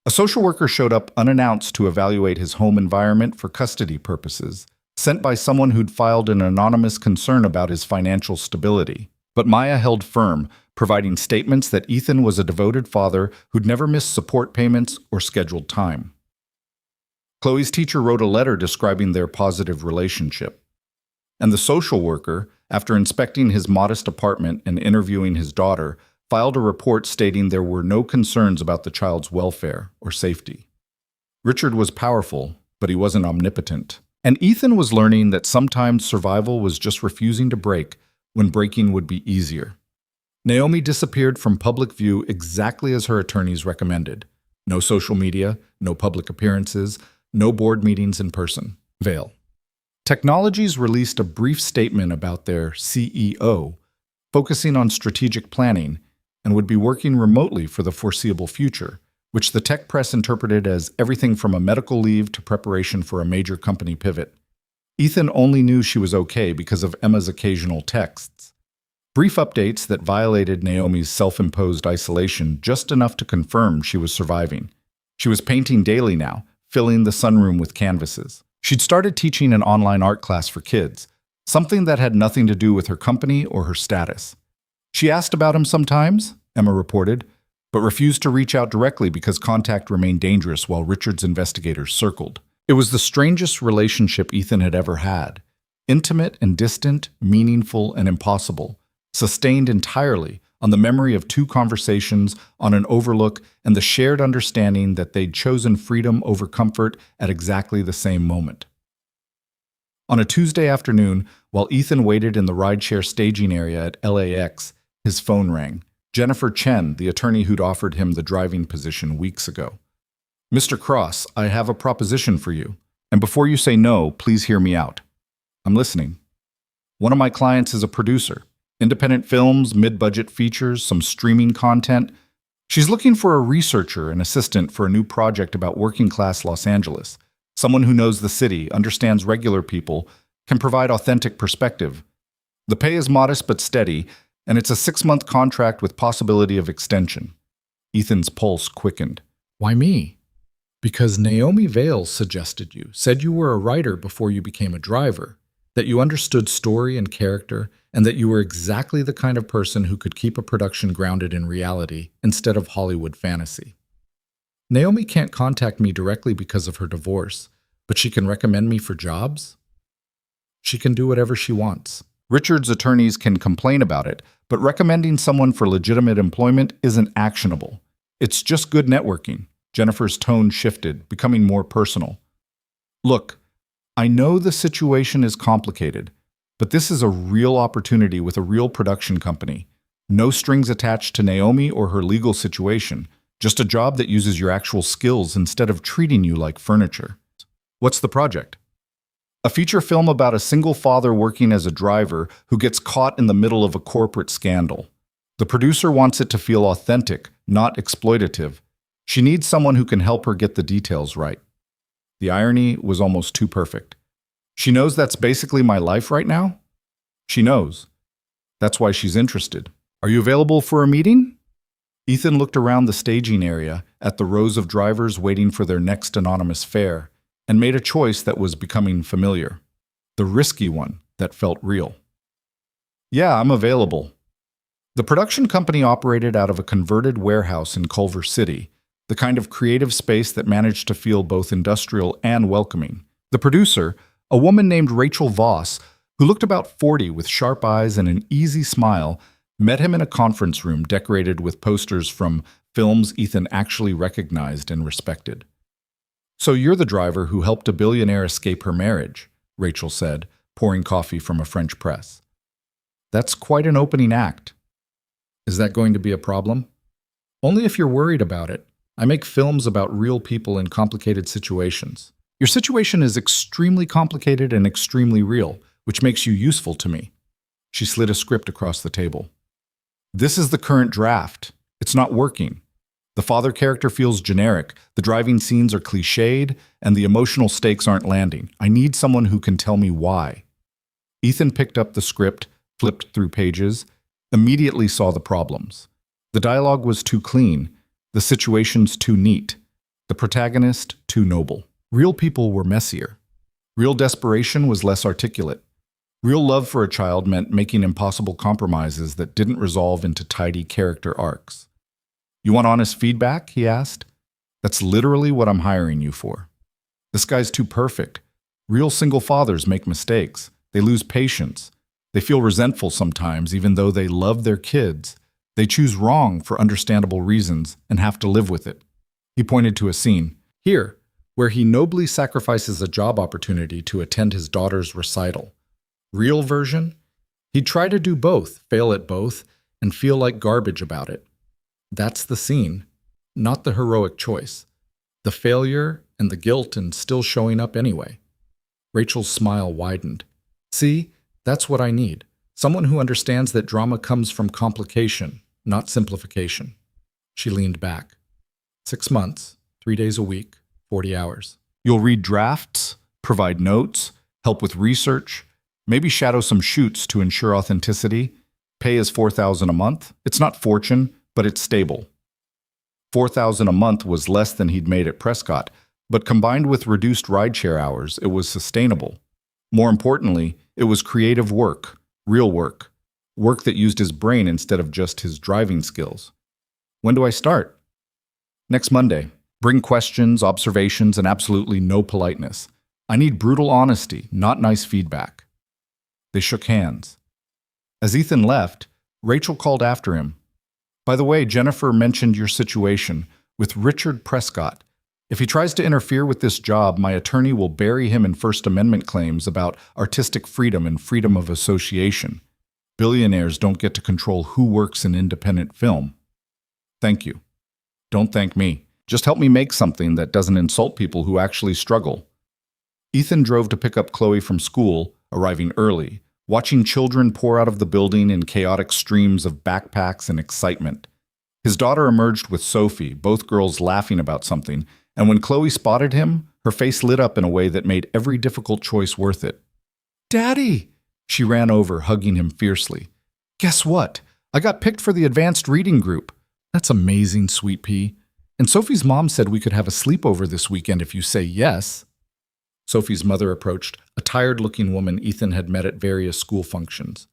A social worker showed up unannounced to evaluate his home environment for custody purposes, sent by someone who'd filed an anonymous concern about his financial stability. But Maya held firm, providing statements that Ethan was a devoted father who'd never missed support payments or scheduled time. Chloe's teacher wrote a letter describing their positive relationship. And the social worker, after inspecting his modest apartment and interviewing his daughter, filed a report stating there were no concerns about the child's welfare or safety. Richard was powerful, but he wasn't omnipotent. And Ethan was learning that sometimes survival was just refusing to break when breaking would be easier. Naomi disappeared from public view exactly as her attorneys recommended. No social media, no public appearances, no board meetings in person. Veil. Technologies released a brief statement about their CEO, focusing on strategic planning, and would be working remotely for the foreseeable future, which the tech press interpreted as everything from a medical leave to preparation for a major company pivot. Ethan only knew she was okay because of Emma's occasional texts. Brief updates that violated Naomi's self-imposed isolation just enough to confirm she was surviving. She was painting daily now, filling the sunroom with canvases. She'd started teaching an online art class for kids, something that had nothing to do with her company or her status. She asked about him sometimes, Emma reported, but refused to reach out directly because contact remained dangerous while Richard's investigators circled. It was the strangest relationship Ethan had ever had. Intimate and distant, meaningful and impossible, sustained entirely on the memory of two conversations on an overlook and the shared understanding that they'd chosen freedom over comfort at exactly the same moment. On a Tuesday afternoon, while Ethan waited in the rideshare staging area at LAX, his phone rang. Jennifer Chen, the attorney who'd offered him the driving position weeks ago. "Mr. Cross, I have a proposition for you. And before you say no, please hear me out." "I'm listening." "One of my clients is a producer. Independent films, mid-budget features, some streaming content. She's looking for a researcher and assistant for a new project about working-class Los Angeles. Someone who knows the city, understands regular people, can provide authentic perspective. The pay is modest but steady, and it's a 6-month contract with possibility of extension." Ethan's pulse quickened. "Why me?" "Because Naomi Vale suggested you, said you were a writer before you became a driver, that you understood story and character, and that you were exactly the kind of person who could keep a production grounded in reality instead of Hollywood fantasy. Naomi can't contact me directly because of her divorce, but she can recommend me for jobs? She can do whatever she wants. Richard's attorneys can complain about it, but recommending someone for legitimate employment isn't actionable. It's just good networking." Jennifer's tone shifted, becoming more personal. "Look, I know the situation is complicated, but this is a real opportunity with a real production company. No strings attached to Naomi or her legal situation, just a job that uses your actual skills instead of treating you like furniture." "What's the project?" "A feature film about a single father working as a driver who gets caught in the middle of a corporate scandal. The producer wants it to feel authentic, not exploitative. She needs someone who can help her get the details right." The irony was almost too perfect. "She knows that's basically my life right now?" "She knows. That's why she's interested. Are you available for a meeting?" Ethan looked around the staging area at the rows of drivers waiting for their next anonymous fare, and made a choice that was becoming familiar. The risky one that felt real. "Yeah, I'm available." The production company operated out of a converted warehouse in Culver City, the kind of creative space that managed to feel both industrial and welcoming. The producer, a woman named Rachel Voss, who looked about 40 with sharp eyes and an easy smile, met him in a conference room decorated with posters from films Ethan actually recognized and respected. "So you're the driver who helped a billionaire escape her marriage," Rachel said, pouring coffee from a French press. "That's quite an opening act." "Is that going to be a problem?" "Only if you're worried about it. I make films about real people in complicated situations. Your situation is extremely complicated and extremely real, which makes you useful to me." She slid a script across the table. "This is the current draft. It's not working. The father character feels generic, the driving scenes are cliched, and the emotional stakes aren't landing. I need someone who can tell me why." Ethan picked up the script, flipped through pages, immediately saw the problems. The dialogue was too clean, the situations too neat, the protagonist too noble. Real people were messier. Real desperation was less articulate. Real love for a child meant making impossible compromises that didn't resolve into tidy character arcs. "You want honest feedback?" he asked. "That's literally what I'm hiring you for. This guy's too perfect. Real single fathers make mistakes. They lose patience. They feel resentful sometimes, even though they love their kids. They choose wrong for understandable reasons and have to live with it. He pointed to a scene, here, where he nobly sacrifices a job opportunity to attend his daughter's recital. Real version? He'd try to do both, fail at both, and feel like garbage about it. That's the scene, not the heroic choice. The failure and the guilt and still showing up anyway. Rachel's smile widened. See, that's what I need. Someone who understands that drama comes from complication, not simplification. She leaned back. 6 months, 3 days a week, 40 hours. You'll read drafts, provide notes, help with research, maybe shadow some shoots to ensure authenticity. Pay is $4,000 a month. It's not fortune, but it's stable. $4,000 a month was less than he'd made at Prescott, but combined with reduced rideshare hours, it was sustainable. More importantly, it was creative work, real work, work that used his brain instead of just his driving skills. When do I start? Next Monday. Bring questions, observations, and absolutely no politeness. I need brutal honesty, not nice feedback. They shook hands. As Ethan left, Rachel called after him. By the way, Jennifer mentioned your situation with Richard Prescott. If he tries to interfere with this job, my attorney will bury him in First Amendment claims about artistic freedom and freedom of association. Billionaires don't get to control who works in independent film. Thank you. Don't thank me. Just help me make something that doesn't insult people who actually struggle. Ethan drove to pick up Chloe from school, arriving early, watching children pour out of the building in chaotic streams of backpacks and excitement. His daughter emerged with Sophie, both girls laughing about something, and when Chloe spotted him, her face lit up in a way that made every difficult choice worth it. "Daddy!" She ran over, hugging him fiercely. "Guess what? I got picked for the advanced reading group." "That's amazing, sweet pea. And Sophie's mom said we could have a sleepover this weekend if you say yes." Sophie's mother approached, a tired-looking woman Ethan had met at various school functions.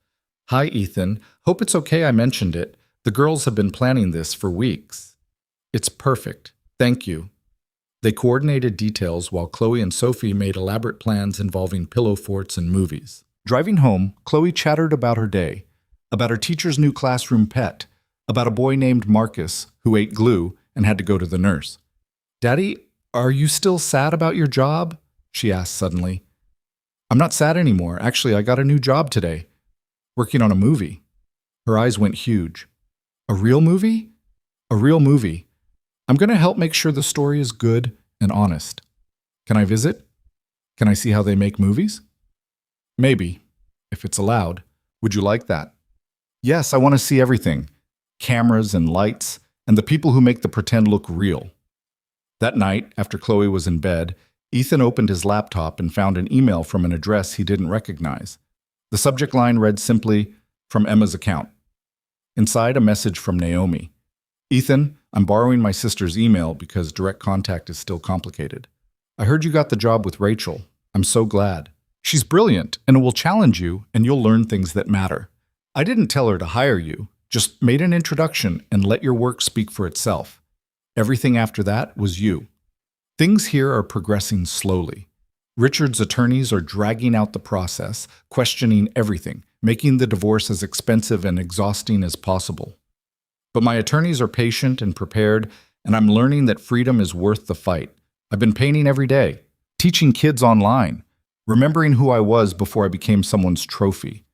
"Hi, Ethan. Hope it's okay I mentioned it. The girls have been planning this for weeks." "It's perfect. Thank you." They coordinated details while Chloe and Sophie made elaborate plans involving pillow forts and movies. Driving home, Chloe chattered about her day, about her teacher's new classroom pet, about a boy named Marcus who ate glue and had to go to the nurse. "Daddy, are you still sad about your job?" she asked suddenly. "I'm not sad anymore. Actually, I got a new job today, working on a movie." Her eyes went huge. "A real movie?" "A real movie. I'm going to help make sure the story is good and honest. Can I visit? Can I see how they make movies?" "Maybe, if it's allowed. Would you like that?" "Yes, I want to see everything. Cameras and lights, and the people who make the pretend look real." That night, after Chloe was in bed, Ethan opened his laptop and found an email from an address he didn't recognize. The subject line read simply, "From Emma's account." Inside, a message from Naomi. "Ethan, I'm borrowing my sister's email because direct contact is still complicated. I heard you got the job with Rachel. I'm so glad. She's brilliant, and it will challenge you, and you'll learn things that matter. I didn't tell her to hire you, just made an introduction and let your work speak for itself. Everything after that was you. Things here are progressing slowly. Richard's attorneys are dragging out the process, questioning everything, making the divorce as expensive and exhausting as possible. But my attorneys are patient and prepared, and I'm learning that freedom is worth the fight. I've been painting every day, teaching kids online, remembering who I was before I became someone's trophy.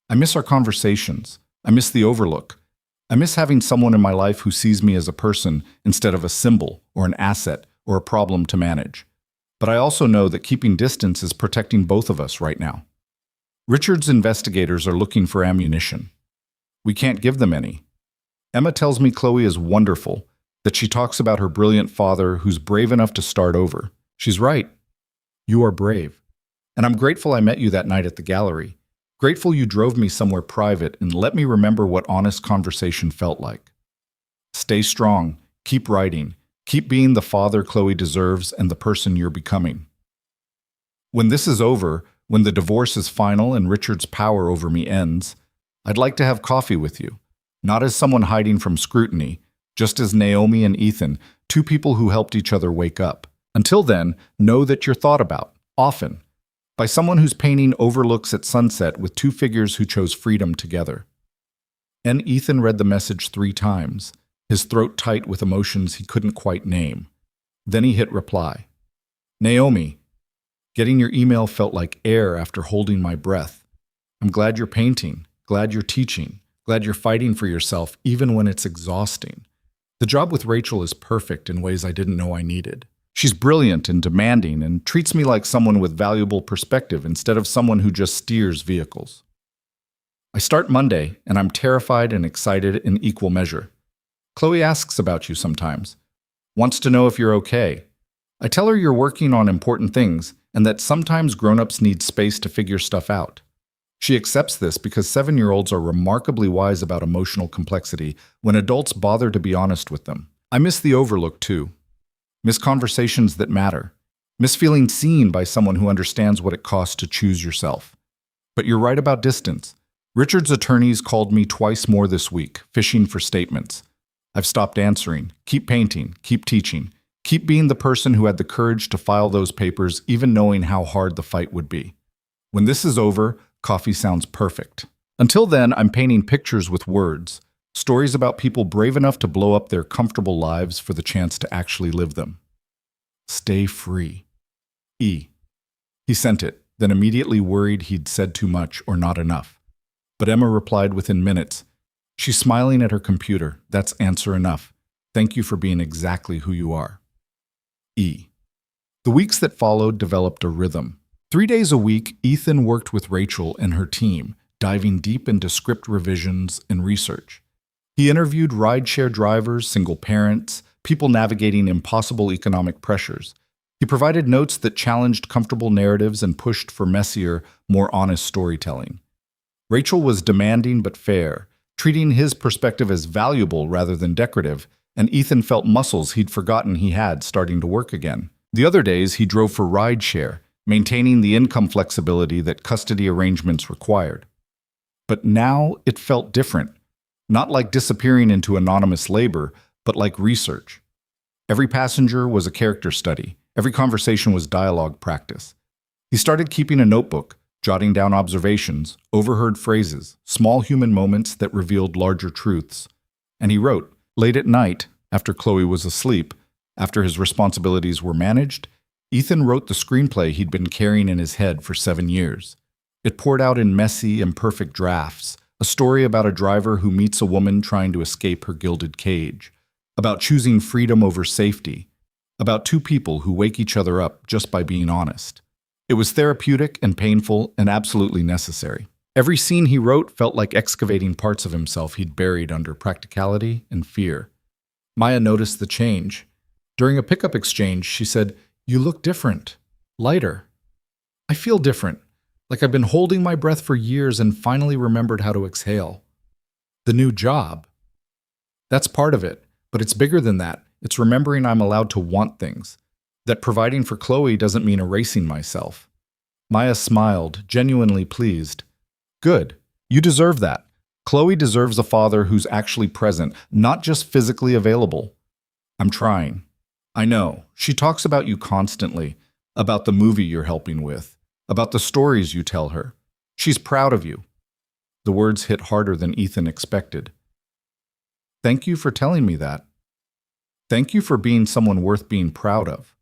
I miss our conversations. I miss the overlook. I miss having someone in my life who sees me as a person instead of a symbol or an asset or a problem to manage. But I also know that keeping distance is protecting both of us right now. Richard's investigators are looking for ammunition. We can't give them any. Emma tells me Chloe is wonderful, that she talks about her brilliant father who's brave enough to start over. She's right. You are brave. And I'm grateful I met you that night at the gallery. Grateful you drove me somewhere private and let me remember what honest conversation felt like. Stay strong. Keep writing. Keep being the father Chloe deserves and the person you're becoming. When this is over, when the divorce is final and Richard's power over me ends, I'd like to have coffee with you. Not as someone hiding from scrutiny, just as Naomi and Ethan, two people who helped each other wake up. Until then, know that you're thought about, often, by someone whose painting overlooks at sunset with two figures who chose freedom together. And Ethan read the message 3 times, his throat tight with emotions he couldn't quite name. Then he hit reply. Naomi, getting your email felt like air after holding my breath. I'm glad you're painting, glad you're teaching, glad you're fighting for yourself even when it's exhausting. The job with Rachel is perfect in ways I didn't know I needed. She's brilliant and demanding and treats me like someone with valuable perspective instead of someone who just steers vehicles. I start Monday, and I'm terrified and excited in equal measure. Chloe asks about you sometimes, wants to know if you're okay. I tell her you're working on important things and that sometimes grown-ups need space to figure stuff out. She accepts this because 7-year-olds are remarkably wise about emotional complexity when adults bother to be honest with them. I miss the overlook, too. Miss conversations that matter. Miss feeling seen by someone who understands what it costs to choose yourself. But you're right about distance. Richard's attorneys called me twice more this week, fishing for statements. I've stopped answering. Keep painting. Keep teaching. Keep being the person who had the courage to file those papers, even knowing how hard the fight would be. When this is over, coffee sounds perfect. Until then, I'm painting pictures with words, stories about people brave enough to blow up their comfortable lives for the chance to actually live them. Stay free. E. He sent it, then immediately worried he'd said too much or not enough. But Emma replied within minutes. She's smiling at her computer. That's answer enough. Thank you for being exactly who you are. E. The weeks that followed developed a rhythm. 3 days a week, Ethan worked with Rachel and her team, diving deep into script revisions and research. He interviewed rideshare drivers, single parents, people navigating impossible economic pressures. He provided notes that challenged comfortable narratives and pushed for messier, more honest storytelling. Rachel was demanding but fair, treating his perspective as valuable rather than decorative, and Ethan felt muscles he'd forgotten he had starting to work again. The other days, he drove for rideshare, maintaining the income flexibility that custody arrangements required. But now it felt different, not like disappearing into anonymous labor, but like research. Every passenger was a character study. Every conversation was dialogue practice. He started keeping a notebook, jotting down observations, overheard phrases, small human moments that revealed larger truths. And he wrote, late at night, after Chloe was asleep, after his responsibilities were managed, Ethan wrote the screenplay he'd been carrying in his head for 7 years. It poured out in messy, imperfect drafts, a story about a driver who meets a woman trying to escape her gilded cage, about choosing freedom over safety, about 2 people who wake each other up just by being honest. It was therapeutic and painful and absolutely necessary. Every scene he wrote felt like excavating parts of himself he'd buried under practicality and fear. Maya noticed the change. During a pickup exchange, she said, "You look different, lighter." I feel different, like I've been holding my breath for years and finally remembered how to exhale. The new job. That's part of it, but it's bigger than that. It's remembering I'm allowed to want things, that providing for Chloe doesn't mean erasing myself. Maya smiled, genuinely pleased. Good. You deserve that. Chloe deserves a father who's actually present, not just physically available. I'm trying. I know. She talks about you constantly, about the movie you're helping with, about the stories you tell her. She's proud of you. The words hit harder than Ethan expected. Thank you for telling me that. Thank you for being someone worth being proud of.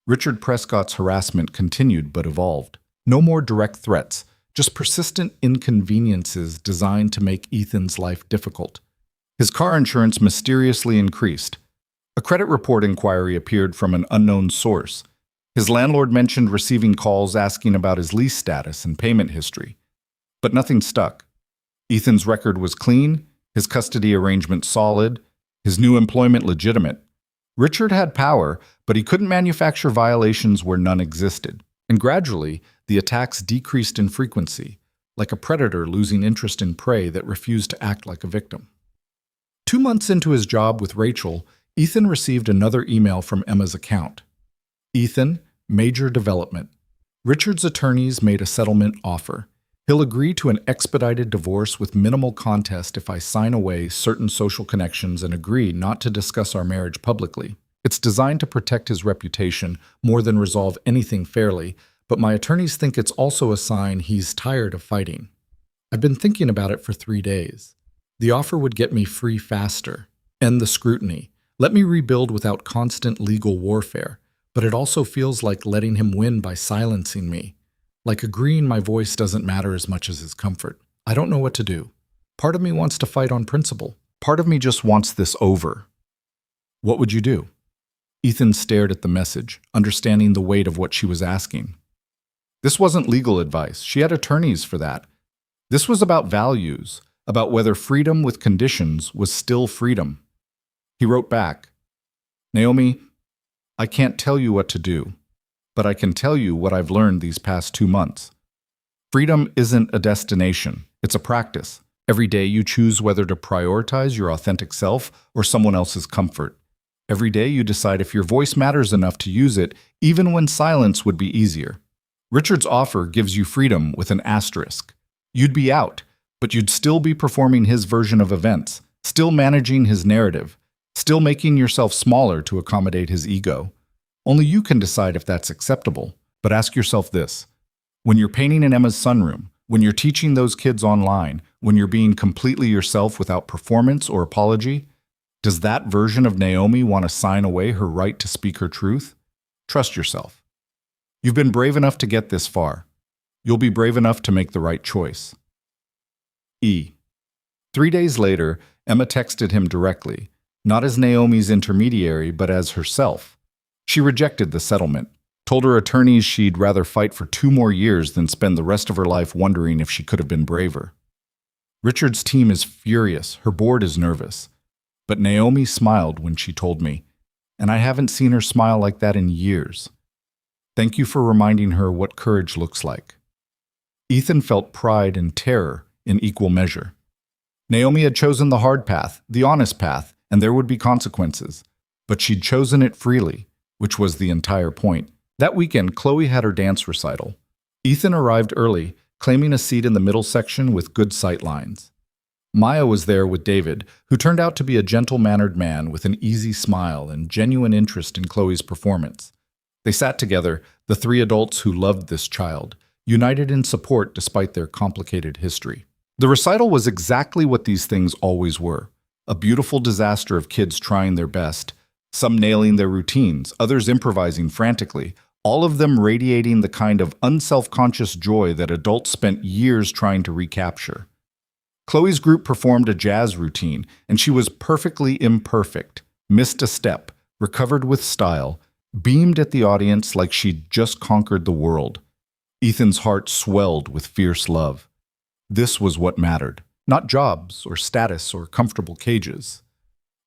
Richard Prescott's harassment continued but evolved. No more direct threats, just persistent inconveniences designed to make Ethan's life difficult. His car insurance mysteriously increased. A credit report inquiry appeared from an unknown source. His landlord mentioned receiving calls asking about his lease status and payment history. But nothing stuck. Ethan's record was clean, his custody arrangement solid, his new employment legitimate. Richard had power, but he couldn't manufacture violations where none existed. And gradually, the attacks decreased in frequency, like a predator losing interest in prey that refused to act like a victim. 2 months into his job with Rachel, Ethan received another email from Emma's account. Ethan, major development. Richard's attorneys made a settlement offer. He'll agree to an expedited divorce with minimal contest if I sign away certain social connections and agree not to discuss our marriage publicly. It's designed to protect his reputation more than resolve anything fairly, but my attorneys think it's also a sign he's tired of fighting. I've been thinking about it for 3 days. The offer would get me free faster, end the scrutiny, let me rebuild without constant legal warfare, but it also feels like letting him win by silencing me, like agreeing my voice doesn't matter as much as his comfort. I don't know what to do. Part of me wants to fight on principle. Part of me just wants this over. What would you do? Ethan stared at the message, understanding the weight of what she was asking. This wasn't legal advice. She had attorneys for that. This was about values, about whether freedom with conditions was still freedom. He wrote back, Naomi, I can't tell you what to do, but I can tell you what I've learned these past 2 months. Freedom isn't a destination, it's a practice. Every day you choose whether to prioritize your authentic self or someone else's comfort. Every day you decide if your voice matters enough to use it, even when silence would be easier. Richard's offer gives you freedom with an asterisk. You'd be out, but you'd still be performing his version of events, still managing his narrative, still making yourself smaller to accommodate his ego. Only you can decide if that's acceptable, but ask yourself this. When you're painting in Emma's sunroom, when you're teaching those kids online, when you're being completely yourself without performance or apology, does that version of Naomi want to sign away her right to speak her truth? Trust yourself. You've been brave enough to get this far. You'll be brave enough to make the right choice. E. 3 days later, Emma texted him directly, not as Naomi's intermediary, but as herself. She rejected the settlement, told her attorneys she'd rather fight for 2 more years than spend the rest of her life wondering if she could have been braver. Richard's team is furious, her board is nervous. But Naomi smiled when she told me, and I haven't seen her smile like that in years. Thank you for reminding her what courage looks like. Ethan felt pride and terror in equal measure. Naomi had chosen the hard path, the honest path, and there would be consequences. But she'd chosen it freely, which was the entire point. That weekend, Chloe had her dance recital. Ethan arrived early, claiming a seat in the middle section with good sight lines. Maya was there with David, who turned out to be a gentle-mannered man with an easy smile and genuine interest in Chloe's performance. They sat together, the 3 adults who loved this child, united in support despite their complicated history. The recital was exactly what these things always were, a beautiful disaster of kids trying their best, some nailing their routines, others improvising frantically, all of them radiating the kind of unself-conscious joy that adults spent years trying to recapture. Chloe's group performed a jazz routine, and she was perfectly imperfect, missed a step, recovered with style, beamed at the audience like she'd just conquered the world. Ethan's heart swelled with fierce love. This was what mattered, not jobs or status or comfortable cages.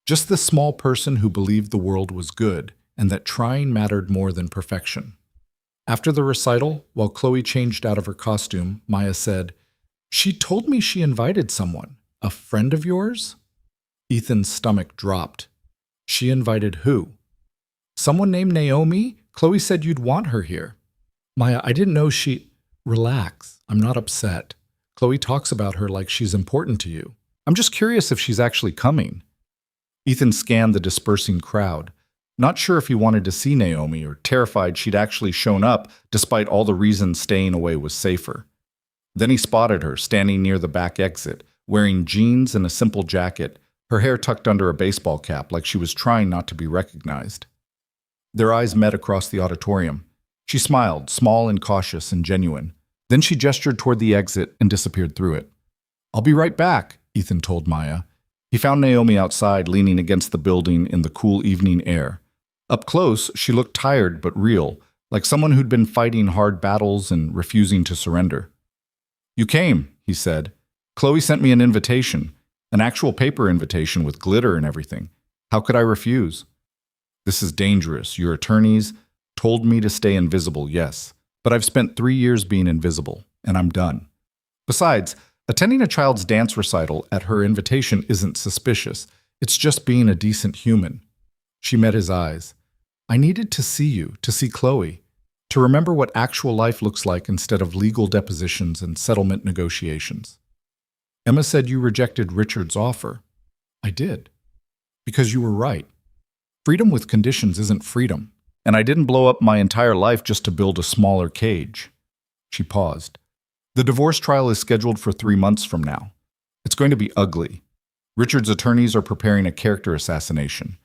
Just the small person who believed the world was good and that trying mattered more than perfection. After the recital, while Chloe changed out of her costume, Maya said, "She told me she invited someone. A friend of yours?" Ethan's stomach dropped. She invited who? Someone named Naomi? Chloe said you'd want her here. Maya, I didn't know she... Relax. I'm not upset. Chloe talks about her like she's important to you. I'm just curious if she's actually coming. Ethan scanned the dispersing crowd, not sure if he wanted to see Naomi or terrified she'd actually shown up despite all the reasons staying away was safer. Then he spotted her standing near the back exit, wearing jeans and a simple jacket, her hair tucked under a baseball cap like she was trying not to be recognized. Their eyes met across the auditorium. She smiled, small and cautious and genuine. Then she gestured toward the exit and disappeared through it. "I'll be right back," Ethan told Maya. He found Naomi outside, leaning against the building in the cool evening air. Up close, she looked tired but real, like someone who'd been fighting hard battles and refusing to surrender. "You came," he said. "Chloe sent me an invitation, an actual paper invitation with glitter and everything. How could I refuse?" "This is dangerous. Your attorneys told me to stay invisible, yes. But I've spent 3 years being invisible, and I'm done. Besides, attending a child's dance recital at her invitation isn't suspicious. It's just being a decent human." She met his eyes. "I needed to see you, to see Chloe, to remember what actual life looks like instead of legal depositions and settlement negotiations." "Emma said you rejected Richard's offer." "I did. Because you were right. Freedom with conditions isn't freedom. And I didn't blow up my entire life just to build a smaller cage." She paused. "The divorce trial is scheduled for 3 months from now. It's going to be ugly. Richard's attorneys are preparing a character assassination.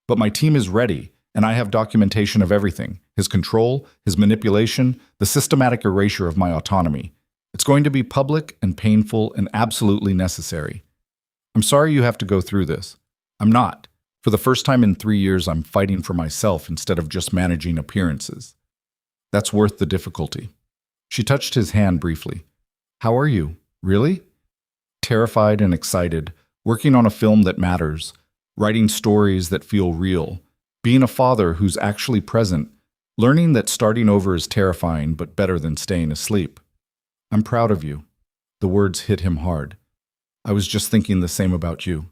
But my team is ready, and I have documentation of everything: his control, his manipulation, the systematic erasure of my autonomy. It's going to be public and painful and absolutely necessary. I'm sorry you have to go through this. I'm not. For the first time in 3 years, I'm fighting for myself instead of just managing appearances. That's worth the difficulty. She touched his hand briefly. How are you? Really? Terrified and excited, working on a film that matters, writing stories that feel real, being a father who's actually present, learning that starting over is terrifying but better than staying asleep. I'm proud of you. The words hit him hard. I was just thinking the same about you.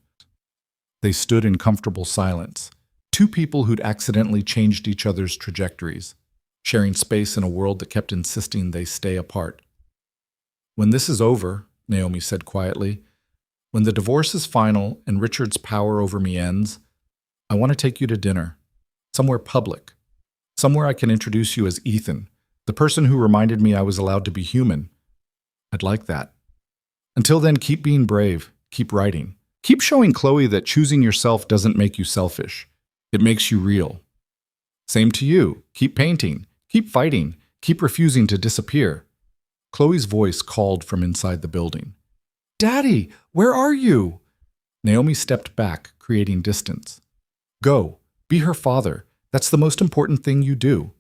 They stood in comfortable silence, two people who'd accidentally changed each other's trajectories, sharing space in a world that kept insisting they stay apart. When this is over, Naomi said quietly, when the divorce is final and Richard's power over me ends, I want to take you to dinner, somewhere public, somewhere I can introduce you as Ethan, the person who reminded me I was allowed to be human. I'd like that. Until then, keep being brave, keep writing. Keep showing Chloe that choosing yourself doesn't make you selfish. It makes you real. Same to you. Keep painting. Keep fighting. Keep refusing to disappear. Chloe's voice called from inside the building. Daddy, where are you? Naomi stepped back, creating distance. Go. Be her father. That's the most important thing you do.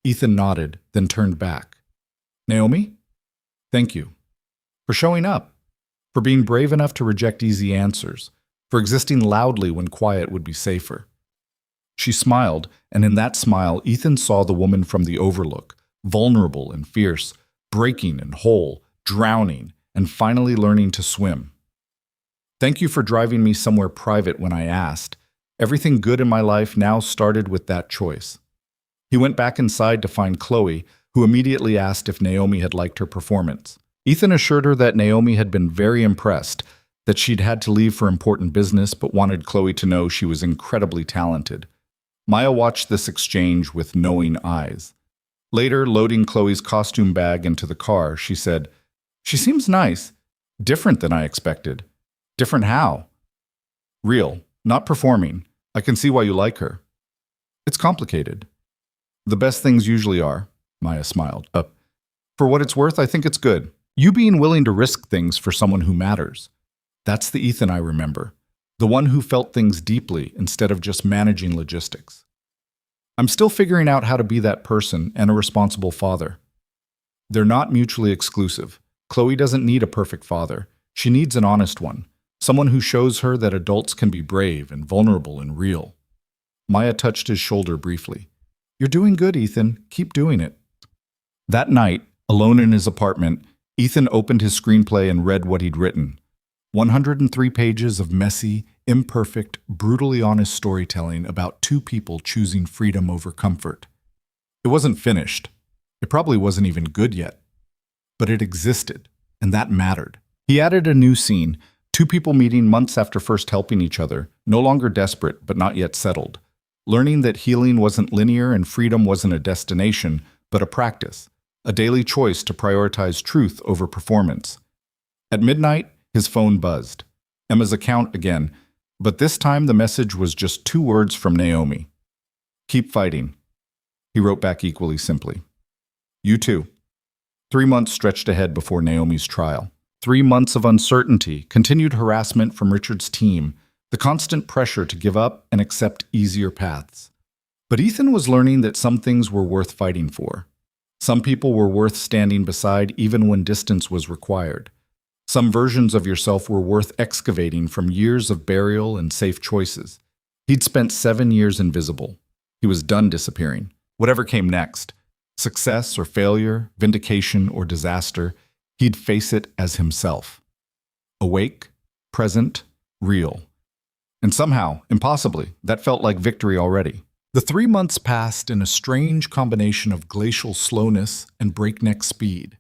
Ethan nodded, then turned back. Naomi? Thank you. For showing up. For being brave enough to reject easy answers, for existing loudly when quiet would be safer. She smiled, and in that smile, Ethan saw the woman from the Overlook, vulnerable and fierce, breaking and whole, drowning, and finally learning to swim. Thank you for driving me somewhere private when I asked. Everything good in my life now started with that choice. He went back inside to find Chloe, who immediately asked if Naomi had liked her performance. Ethan assured her that Naomi had been very impressed, that she'd had to leave for important business but wanted Chloe to know she was incredibly talented. Maya watched this exchange with knowing eyes. Later, loading Chloe's costume bag into the car, she said, She seems nice. Different than I expected. Different how? Real, not performing. I can see why you like her. It's complicated. The best things usually are, Maya smiled. For what it's worth, I think it's good. You being willing to risk things for someone who matters. That's the Ethan I remember. The one who felt things deeply instead of just managing logistics. I'm still figuring out how to be that person and a responsible father. They're not mutually exclusive. Chloe doesn't need a perfect father. She needs an honest one. Someone who shows her that adults can be brave and vulnerable and real. Maya touched his shoulder briefly. You're doing good, Ethan. Keep doing it. That night, alone in his apartment, Ethan opened his screenplay and read what he'd written. 103 pages of messy, imperfect, brutally honest storytelling about two people choosing freedom over comfort. It wasn't finished. It probably wasn't even good yet. But it existed, and that mattered. He added a new scene, two people meeting months after first helping each other, no longer desperate but not yet settled, learning that healing wasn't linear and freedom wasn't a destination, but a practice. A daily choice to prioritize truth over performance. At midnight, his phone buzzed. Emma's account again, but this time the message was just 2 words from Naomi. Keep fighting. He wrote back equally simply. You too. 3 months stretched ahead before Naomi's trial. 3 months of uncertainty, continued harassment from Richard's team, the constant pressure to give up and accept easier paths. But Ethan was learning that some things were worth fighting for. Some people were worth standing beside even when distance was required. Some versions of yourself were worth excavating from years of burial and safe choices. He'd spent 7 years invisible. He was done disappearing. Whatever came next, success or failure, vindication or disaster, he'd face it as himself. Awake, present, real. And somehow, impossibly, that felt like victory already. The 3 months passed in a strange combination of glacial slowness and breakneck speed.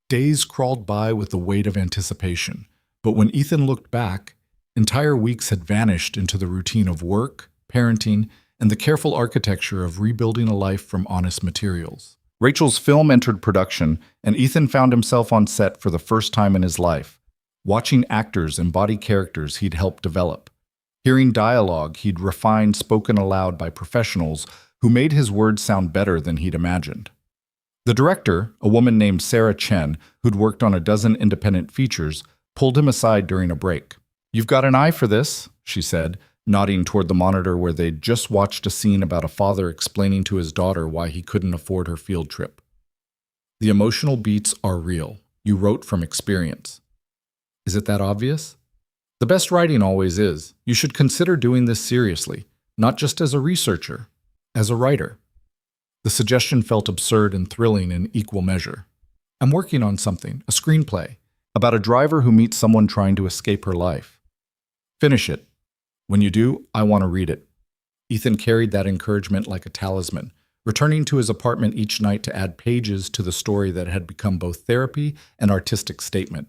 Days crawled by with the weight of anticipation, but when Ethan looked back, entire weeks had vanished into the routine of work, parenting, and the careful architecture of rebuilding a life from honest materials. Rachel's film entered production, and Ethan found himself on set for the first time in his life. watching actors embody characters he'd helped develop, hearing dialogue he'd refined spoken aloud by professionals who made his words sound better than he'd imagined. The director, a woman named Sarah Chen, who'd worked on a dozen independent features, pulled him aside during a break. "You've got an eye for this," she said, nodding toward the monitor where they'd just watched a scene about a father explaining to his daughter why he couldn't afford her field trip. "The emotional beats are real. You wrote from experience." Is it that obvious? The best writing always is. You should consider doing this seriously, not just as a researcher, as a writer. The suggestion felt absurd and thrilling in equal measure. "I'm working on something, a screenplay, about a driver who meets someone trying to escape her life." "Finish it. When you do, I want to read it." Ethan carried that encouragement like a talisman, returning to his apartment each night to add pages to the story that had become both therapy and artistic statement.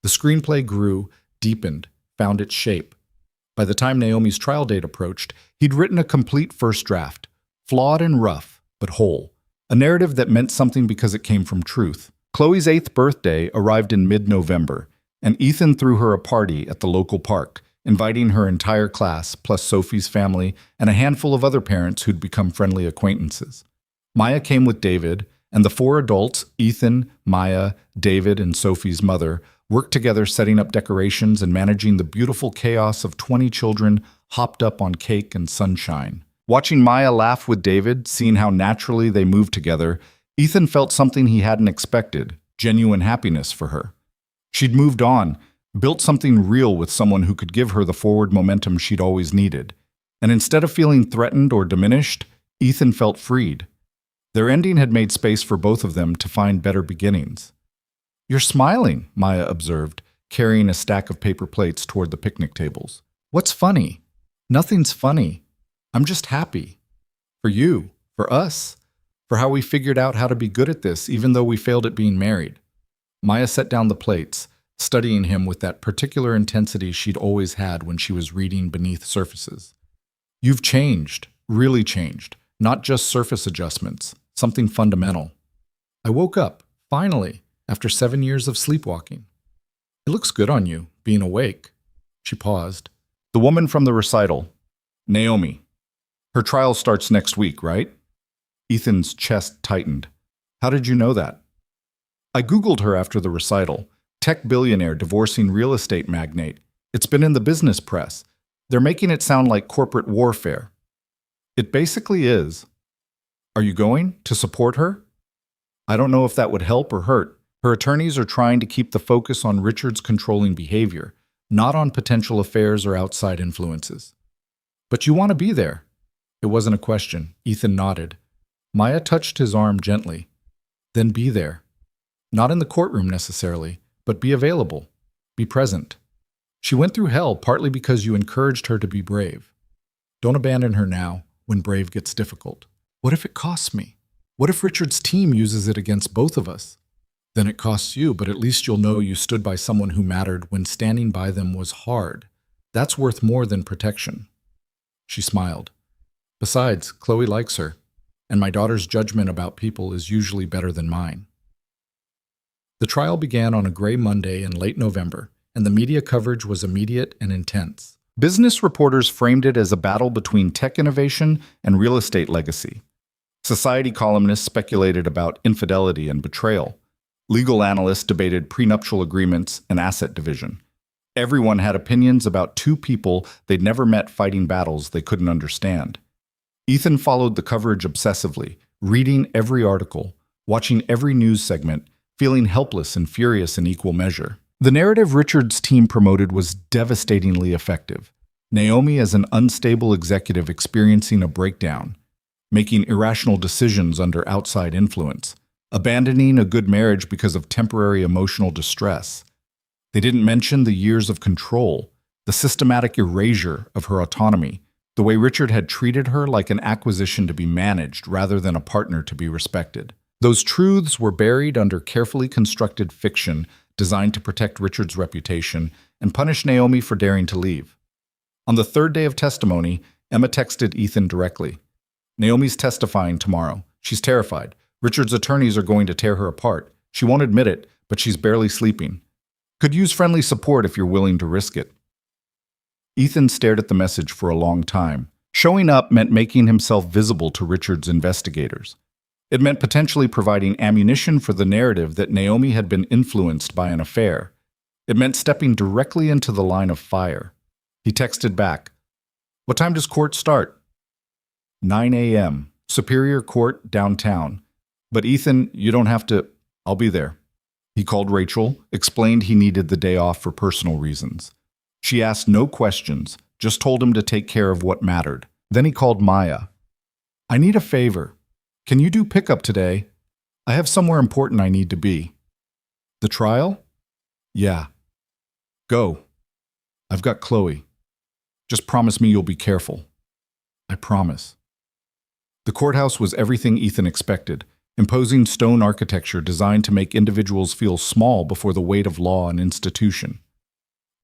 The screenplay grew, deepened, found its shape. By the time Naomi's trial date approached, he'd written a complete first draft, flawed and rough, but whole. A narrative that meant something because it came from truth. Chloe's 8th birthday arrived in mid-November, and Ethan threw her a party at the local park, inviting her entire class, plus Sophie's family, and a handful of other parents who'd become friendly acquaintances. Maya came with David, and the four adults, Ethan, Maya, David, and Sophie's mother, worked together setting up decorations and managing the beautiful chaos of 20 children hopped up on cake and sunshine. Watching Maya laugh with David, seeing how naturally they moved together, Ethan felt something he hadn't expected, genuine happiness for her. She'd moved on, built something real with someone who could give her the forward momentum she'd always needed. And instead of feeling threatened or diminished, Ethan felt freed. Their ending had made space for both of them to find better beginnings. "You're smiling," Maya observed, carrying a stack of paper plates toward the picnic tables. "What's funny?" "Nothing's funny. I'm just happy. For you, for us, for how we figured out how to be good at this even though we failed at being married." Maya set down the plates, studying him with that particular intensity she'd always had when she was reading beneath surfaces. "You've changed, really changed, not just surface adjustments, something fundamental." "I woke up, finally, after 7 years of sleepwalking." "It looks good on you, being awake." She paused. "The woman from the recital, Naomi. Her trial starts next week, right?" Ethan's chest tightened. "How did you know that?" "I Googled her after the recital. Tech billionaire divorcing real estate magnate. It's been in the business press. They're making it sound like corporate warfare." "It basically is." "Are you going to support her?" "I don't know if that would help or hurt. Her attorneys are trying to keep the focus on Richard's controlling behavior, not on potential affairs or outside influences." "But you want to be there." It wasn't a question. Ethan nodded. Maya touched his arm gently. "Then be there. Not in the courtroom necessarily, but be available. Be present. She went through hell partly because you encouraged her to be brave. Don't abandon her now, when brave gets difficult. What if it costs me? What if Richard's team uses it against both of us? Then it costs you, but at least you'll know you stood by someone who mattered when standing by them was hard. That's worth more than protection." She smiled. "Besides, Chloe likes her, and my daughter's judgment about people is usually better than mine." The trial began on a gray Monday in late November, and the media coverage was immediate and intense. Business reporters framed it as a battle between tech innovation and real estate legacy. Society columnists speculated about infidelity and betrayal. Legal analysts debated prenuptial agreements and asset division. Everyone had opinions about two people they'd never met fighting battles they couldn't understand. Ethan followed the coverage obsessively, reading every article, watching every news segment, feeling helpless and furious in equal measure. The narrative Richard's team promoted was devastatingly effective. Naomi as an unstable executive experiencing a breakdown, making irrational decisions under outside influence, abandoning a good marriage because of temporary emotional distress. They didn't mention the years of control, the systematic erasure of her autonomy, the way Richard had treated her like an acquisition to be managed rather than a partner to be respected. Those truths were buried under carefully constructed fiction designed to protect Richard's reputation and punish Naomi for daring to leave. On the third day of testimony, Emma texted Ethan directly. "Naomi's testifying tomorrow. She's terrified. Richard's attorneys are going to tear her apart. She won't admit it, but she's barely sleeping. Could use friendly support if you're willing to risk it. Ethan stared at the message for a long time. Showing up meant making himself visible to Richard's investigators. It meant potentially providing ammunition for the narrative that Naomi had been influenced by an affair. It meant stepping directly into the line of fire. He texted back, "What time does court start?" 9 a.m., Superior Court, downtown. "But Ethan, you don't have to. I'll be there." He called Rachel, explained he needed the day off for personal reasons. She asked no questions, just told him to take care of what mattered. Then he called Maya. "I need a favor. Can you do pickup today? I have somewhere important I need to be." "The trial?" "Yeah." "Go. I've got Chloe. Just promise me you'll be careful." "I promise." The courthouse was everything Ethan expected. Imposing stone architecture designed to make individuals feel small before the weight of law and institution.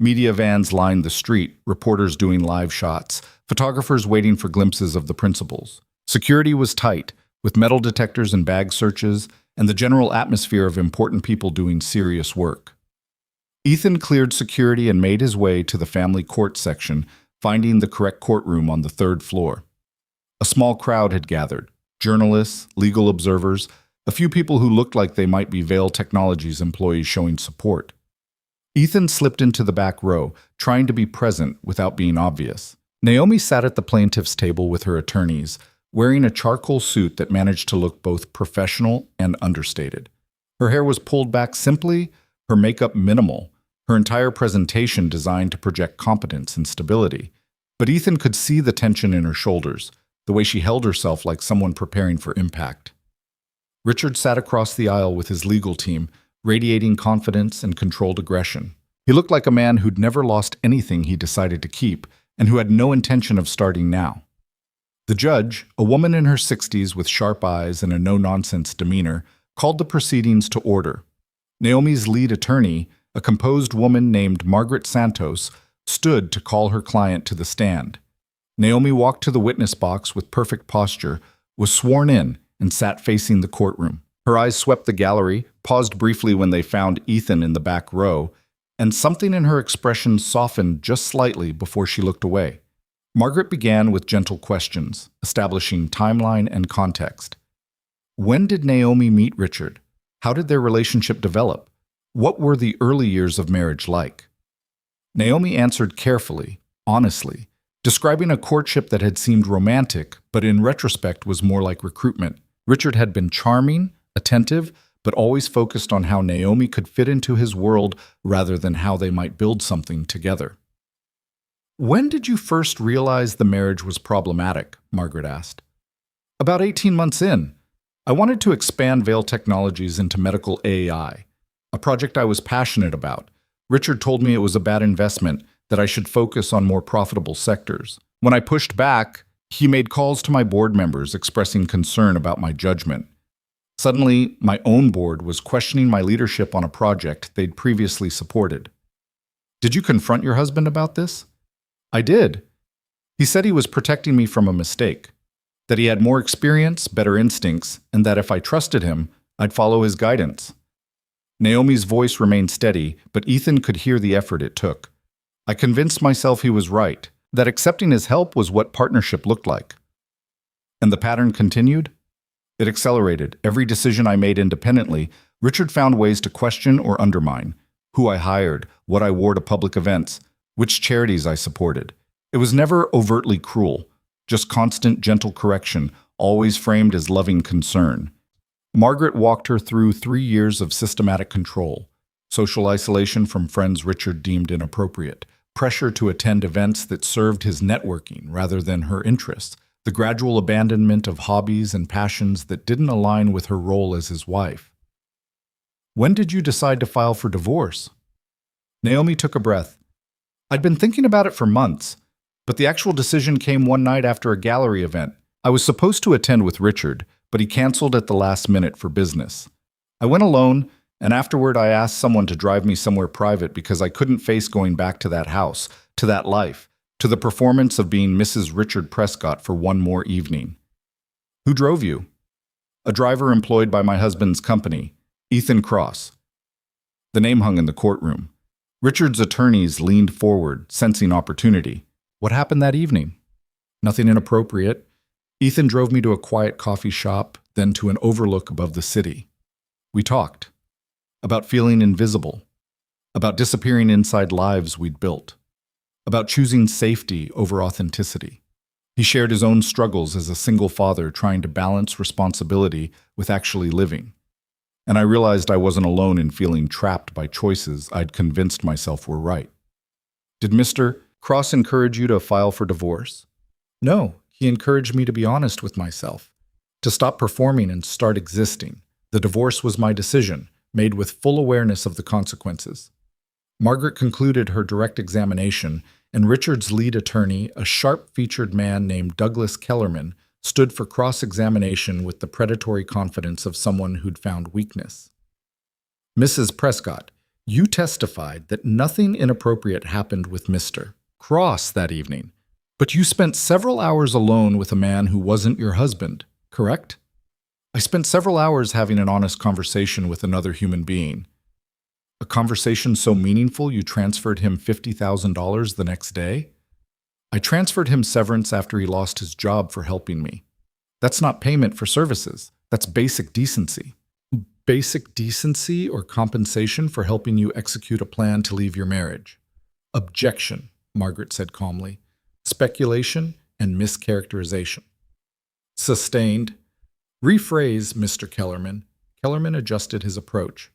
Media vans lined the street, reporters doing live shots, photographers waiting for glimpses of the principals. Security was tight, with metal detectors and bag searches, and the general atmosphere of important people doing serious work. Ethan cleared security and made his way to the family court section, finding the correct courtroom on the third floor. A small crowd had gathered. Journalists, legal observers, a few people who looked like they might be Vail Technologies employees showing support. Ethan slipped into the back row, trying to be present without being obvious. Naomi sat at the plaintiff's table with her attorneys, wearing a charcoal suit that managed to look both professional and understated. Her hair was pulled back simply, her makeup minimal, her entire presentation designed to project competence and stability. But Ethan could see the tension in her shoulders, the way she held herself like someone preparing for impact. Richard sat across the aisle with his legal team, radiating confidence and controlled aggression. He looked like a man who'd never lost anything he decided to keep, and who had no intention of starting now. The judge, a woman in her 60s with sharp eyes and a no-nonsense demeanor, called the proceedings to order. Naomi's lead attorney, a composed woman named Margaret Santos, stood to call her client to the stand. Naomi walked to the witness box with perfect posture, was sworn in, and sat facing the courtroom. Her eyes swept the gallery, paused briefly when they found Ethan in the back row, and something in her expression softened just slightly before she looked away. Margaret began with gentle questions, establishing timeline and context. When did Naomi meet Richard? How did their relationship develop? What were the early years of marriage like? Naomi answered carefully, honestly, describing a courtship that had seemed romantic, but in retrospect was more like recruitment. Richard had been charming, attentive, but always focused on how Naomi could fit into his world rather than how they might build something together. "When did you first realize the marriage was problematic?" Margaret asked. "About 18 months in. I wanted to expand Vail Technologies into medical AI, a project I was passionate about. Richard told me it was a bad investment, that I should focus on more profitable sectors. When I pushed back, he made calls to my board members expressing concern about my judgment. Suddenly, my own board was questioning my leadership on a project they'd previously supported." "Did you confront your husband about this?" "I did. He said he was protecting me from a mistake, that he had more experience, better instincts, and that if I trusted him, I'd follow his guidance." Naomi's voice remained steady, but Ethan could hear the effort it took. "I convinced myself he was right, that accepting his help was what partnership looked like." And the pattern continued? It accelerated. Every decision I made independently, Richard found ways to question or undermine. Who I hired, what I wore to public events, which charities I supported. It was never overtly cruel, just constant, gentle correction, always framed as loving concern. Margaret walked her through 3 years of systematic control. Social isolation from friends Richard deemed inappropriate. Pressure to attend events that served his networking rather than her interests. The gradual abandonment of hobbies and passions that didn't align with her role as his wife. "When did you decide to file for divorce?" Naomi took a breath. "I'd been thinking about it for months, but the actual decision came one night after a gallery event. I was supposed to attend with Richard, but he canceled at the last minute for business. I went alone, and afterward I asked someone to drive me somewhere private because I couldn't face going back to that house, to that life, to the performance of being Mrs. Richard Prescott for one more evening." "Who drove you?" "A driver employed by my husband's company, Ethan Cross." The name hung in the courtroom. Richard's attorneys leaned forward, sensing opportunity. What happened that evening? Nothing inappropriate. Ethan drove me to a quiet coffee shop, then to an overlook above the city. We talked about feeling invisible, about disappearing inside lives we'd built, about choosing safety over authenticity. He shared his own struggles as a single father trying to balance responsibility with actually living. And I realized I wasn't alone in feeling trapped by choices I'd convinced myself were right. Did Mr. Cross encourage you to file for divorce? No, he encouraged me to be honest with myself, to stop performing and start existing. The divorce was my decision, made with full awareness of the consequences. Margaret concluded her direct examination, and Richard's lead attorney, a sharp-featured man named Douglas Kellerman, stood for cross-examination with the predatory confidence of someone who'd found weakness. Mrs. Prescott, you testified that nothing inappropriate happened with Mr. Cross that evening, but you spent several hours alone with a man who wasn't your husband, correct? I spent several hours having an honest conversation with another human being. A conversation so meaningful you transferred him $50,000 the next day? I transferred him severance after he lost his job for helping me. That's not payment for services. That's basic decency. Basic decency or compensation for helping you execute a plan to leave your marriage. Objection, Margaret said calmly. Speculation and mischaracterization. Sustained. Rephrase, Mr. Kellerman. Kellerman adjusted his approach.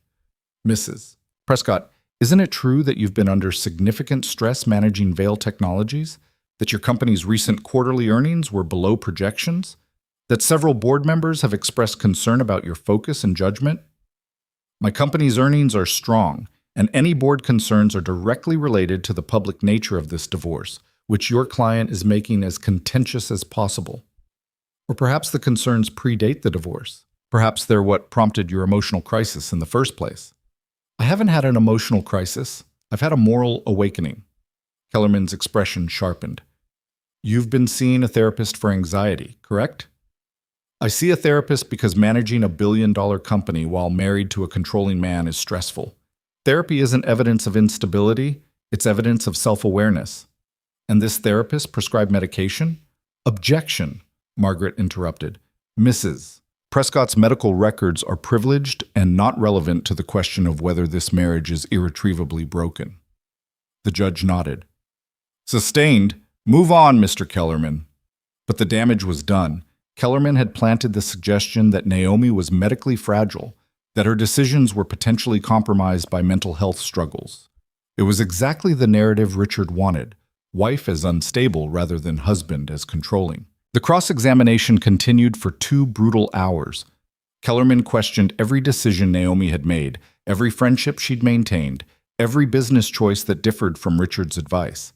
Mrs. Prescott, isn't it true that you've been under significant stress managing Vail Technologies? That your company's recent quarterly earnings were below projections? That several board members have expressed concern about your focus and judgment? My company's earnings are strong, and any board concerns are directly related to the public nature of this divorce, which your client is making as contentious as possible. Or perhaps the concerns predate the divorce. Perhaps they're what prompted your emotional crisis in the first place. I haven't had an emotional crisis. I've had a moral awakening. Kellerman's expression sharpened. You've been seeing a therapist for anxiety, correct? I see a therapist because managing a billion-dollar company while married to a controlling man is stressful. Therapy isn't evidence of instability, it's evidence of self-awareness. And this therapist prescribed medication? Objection, Margaret interrupted. Mrs. Prescott's medical records are privileged and not relevant to the question of whether this marriage is irretrievably broken. The judge nodded. Sustained. Move on, Mr. Kellerman. But the damage was done. Kellerman had planted the suggestion that Naomi was medically fragile, that her decisions were potentially compromised by mental health struggles. It was exactly the narrative Richard wanted, wife as unstable rather than husband as controlling. The cross-examination continued for 2 brutal hours. Kellerman questioned every decision Naomi had made, every friendship she'd maintained, every business choice that differed from Richard's advice.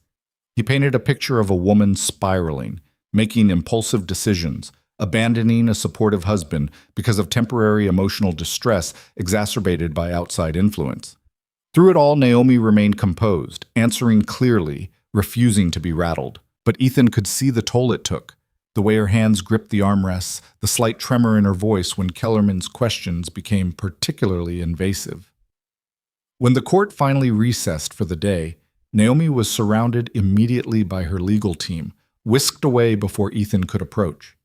He painted a picture of a woman spiraling, making impulsive decisions, abandoning a supportive husband because of temporary emotional distress exacerbated by outside influence. Through it all, Naomi remained composed, answering clearly, refusing to be rattled. But Ethan could see the toll it took. The way her hands gripped the armrests, the slight tremor in her voice when Kellerman's questions became particularly invasive. When the court finally recessed for the day, Naomi was surrounded immediately by her legal team, whisked away before Ethan could approach.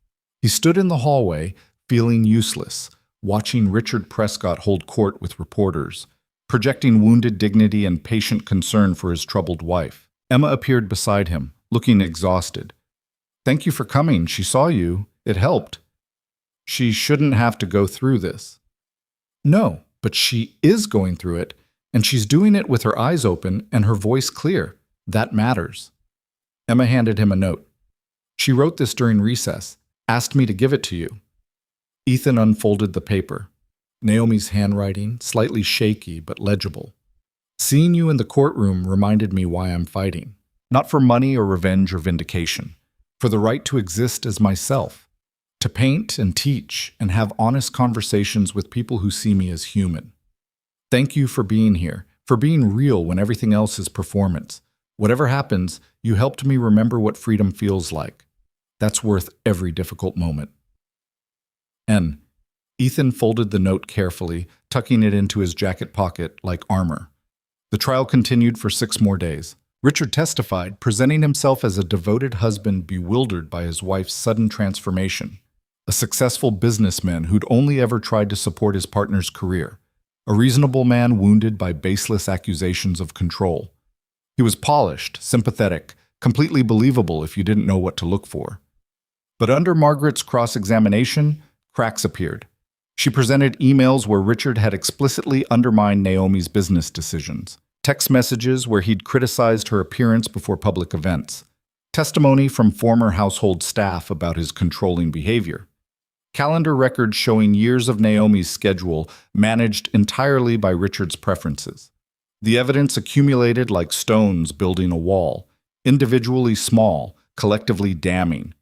He stood in the hallway, feeling useless, watching Richard Prescott hold court with reporters, projecting wounded dignity and patient concern for his troubled wife. Emma appeared beside him, looking exhausted. Thank you for coming. She saw you. It helped. She shouldn't have to go through this. No, but she is going through it, and she's doing it with her eyes open and her voice clear. That matters. Emma handed him a note. She wrote this during recess, asked me to give it to you. Ethan unfolded the paper. Naomi's handwriting, slightly shaky but legible. Seeing you in the courtroom reminded me why I'm fighting. Not for money or revenge or vindication. For the right to exist as myself. To paint and teach and have honest conversations with people who see me as human. Thank you for being here, for being real when everything else is performance. Whatever happens, you helped me remember what freedom feels like. That's worth every difficult moment. N. Ethan folded the note carefully, tucking it into his jacket pocket like armor. The The trial continued for 6 more days. Richard testified, presenting himself as a devoted husband bewildered by his wife's sudden transformation, a successful businessman who'd only ever tried to support his partner's career, a reasonable man wounded by baseless accusations of control. He was polished, sympathetic, completely believable if you didn't know what to look for. But under Margaret's cross-examination, cracks appeared. She presented emails where Richard had explicitly undermined Naomi's business decisions, text messages where he'd criticized her appearance before public events, testimony from former household staff about his controlling behavior, calendar records showing years of Naomi's schedule managed entirely by Richard's preferences. The evidence accumulated like stones building a wall, individually small, collectively damning.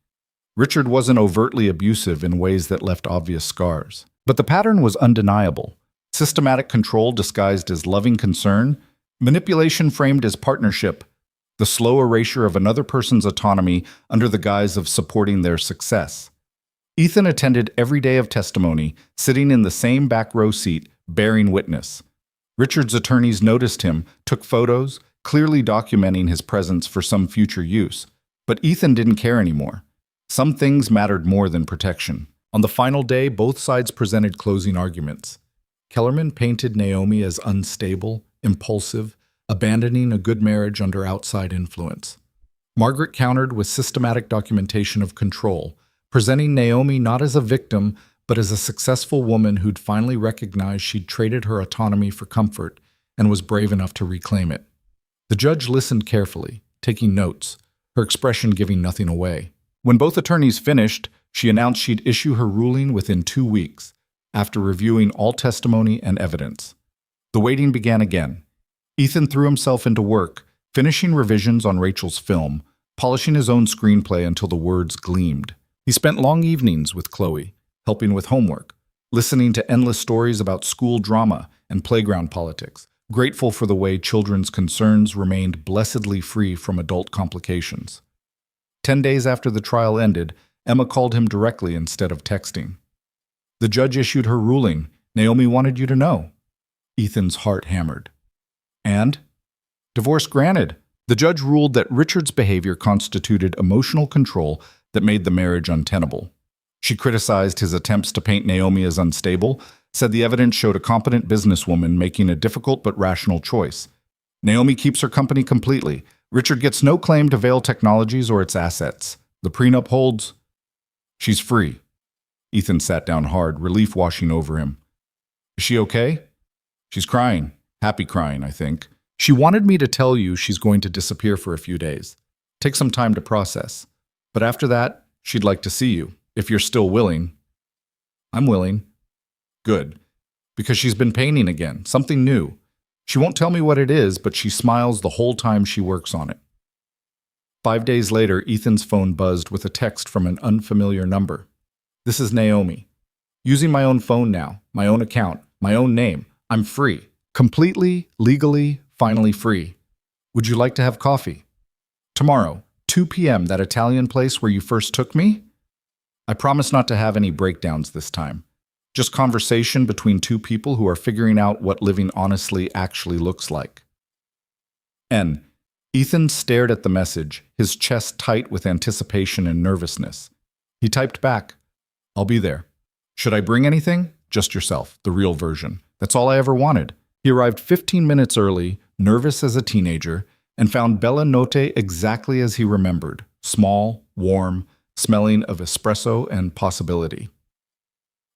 Richard wasn't overtly abusive in ways that left obvious scars. But the pattern was undeniable. Systematic control disguised as loving concern, manipulation framed as partnership, the slow erasure of another person's autonomy under the guise of supporting their success. Ethan attended every day of testimony, sitting in the same back row seat, bearing witness. Richard's attorneys noticed him, took photos, clearly documenting his presence for some future use. But Ethan didn't care anymore. Some things mattered more than protection. On the final day, both sides presented closing arguments. Kellerman painted Naomi as unstable, impulsive, abandoning a good marriage under outside influence. Margaret countered with systematic documentation of control, presenting Naomi not as a victim, but as a successful woman who'd finally recognized she'd traded her autonomy for comfort and was brave enough to reclaim it. The judge listened carefully, taking notes, her expression giving nothing away. When both attorneys finished, she announced she'd issue her ruling within 2 weeks, after reviewing all testimony and evidence. The waiting began again. Ethan threw himself into work, finishing revisions on Rachel's film, polishing his own screenplay until the words gleamed. He spent long evenings with Chloe, helping with homework, listening to endless stories about school drama and playground politics, grateful for the way children's concerns remained blessedly free from adult complications. 10 days after the trial ended, Emma called him directly instead of texting. The judge issued her ruling. Naomi wanted you to know. Ethan's heart hammered. And? Divorce granted. The judge ruled that Richard's behavior constituted emotional control that made the marriage untenable. She criticized his attempts to paint Naomi as unstable, said the evidence showed a competent businesswoman making a difficult but rational choice. Naomi keeps her company completely. Richard gets no claim to Vail Technologies or its assets. The prenup holds. She's free. Ethan sat down hard, relief washing over him. Is she okay? She's crying. Happy crying, I think. She wanted me to tell you she's going to disappear for a few days. Take some time to process. But after that, she'd like to see you, if you're still willing. I'm willing. Good. Because she's been painting again, something new. She won't tell me what it is, but she smiles the whole time she works on it. 5 days later, Ethan's phone buzzed with a text from an unfamiliar number. This is Naomi. Using my own phone now, my own account, my own name. I'm free. Completely, legally, finally free. Would you like to have coffee? Tomorrow, 2 p.m., that Italian place where you first took me? I promise not to have any breakdowns this time. Just conversation between two people who are figuring out what living honestly actually looks like. N. Ethan stared at the message, his chest tight with anticipation and nervousness. He typed back, I'll be there. Should I bring anything? Just yourself, the real version. That's all I ever wanted. He arrived 15 minutes early, nervous as a teenager, and found Bella Notte exactly as he remembered, small, warm, smelling of espresso and possibility.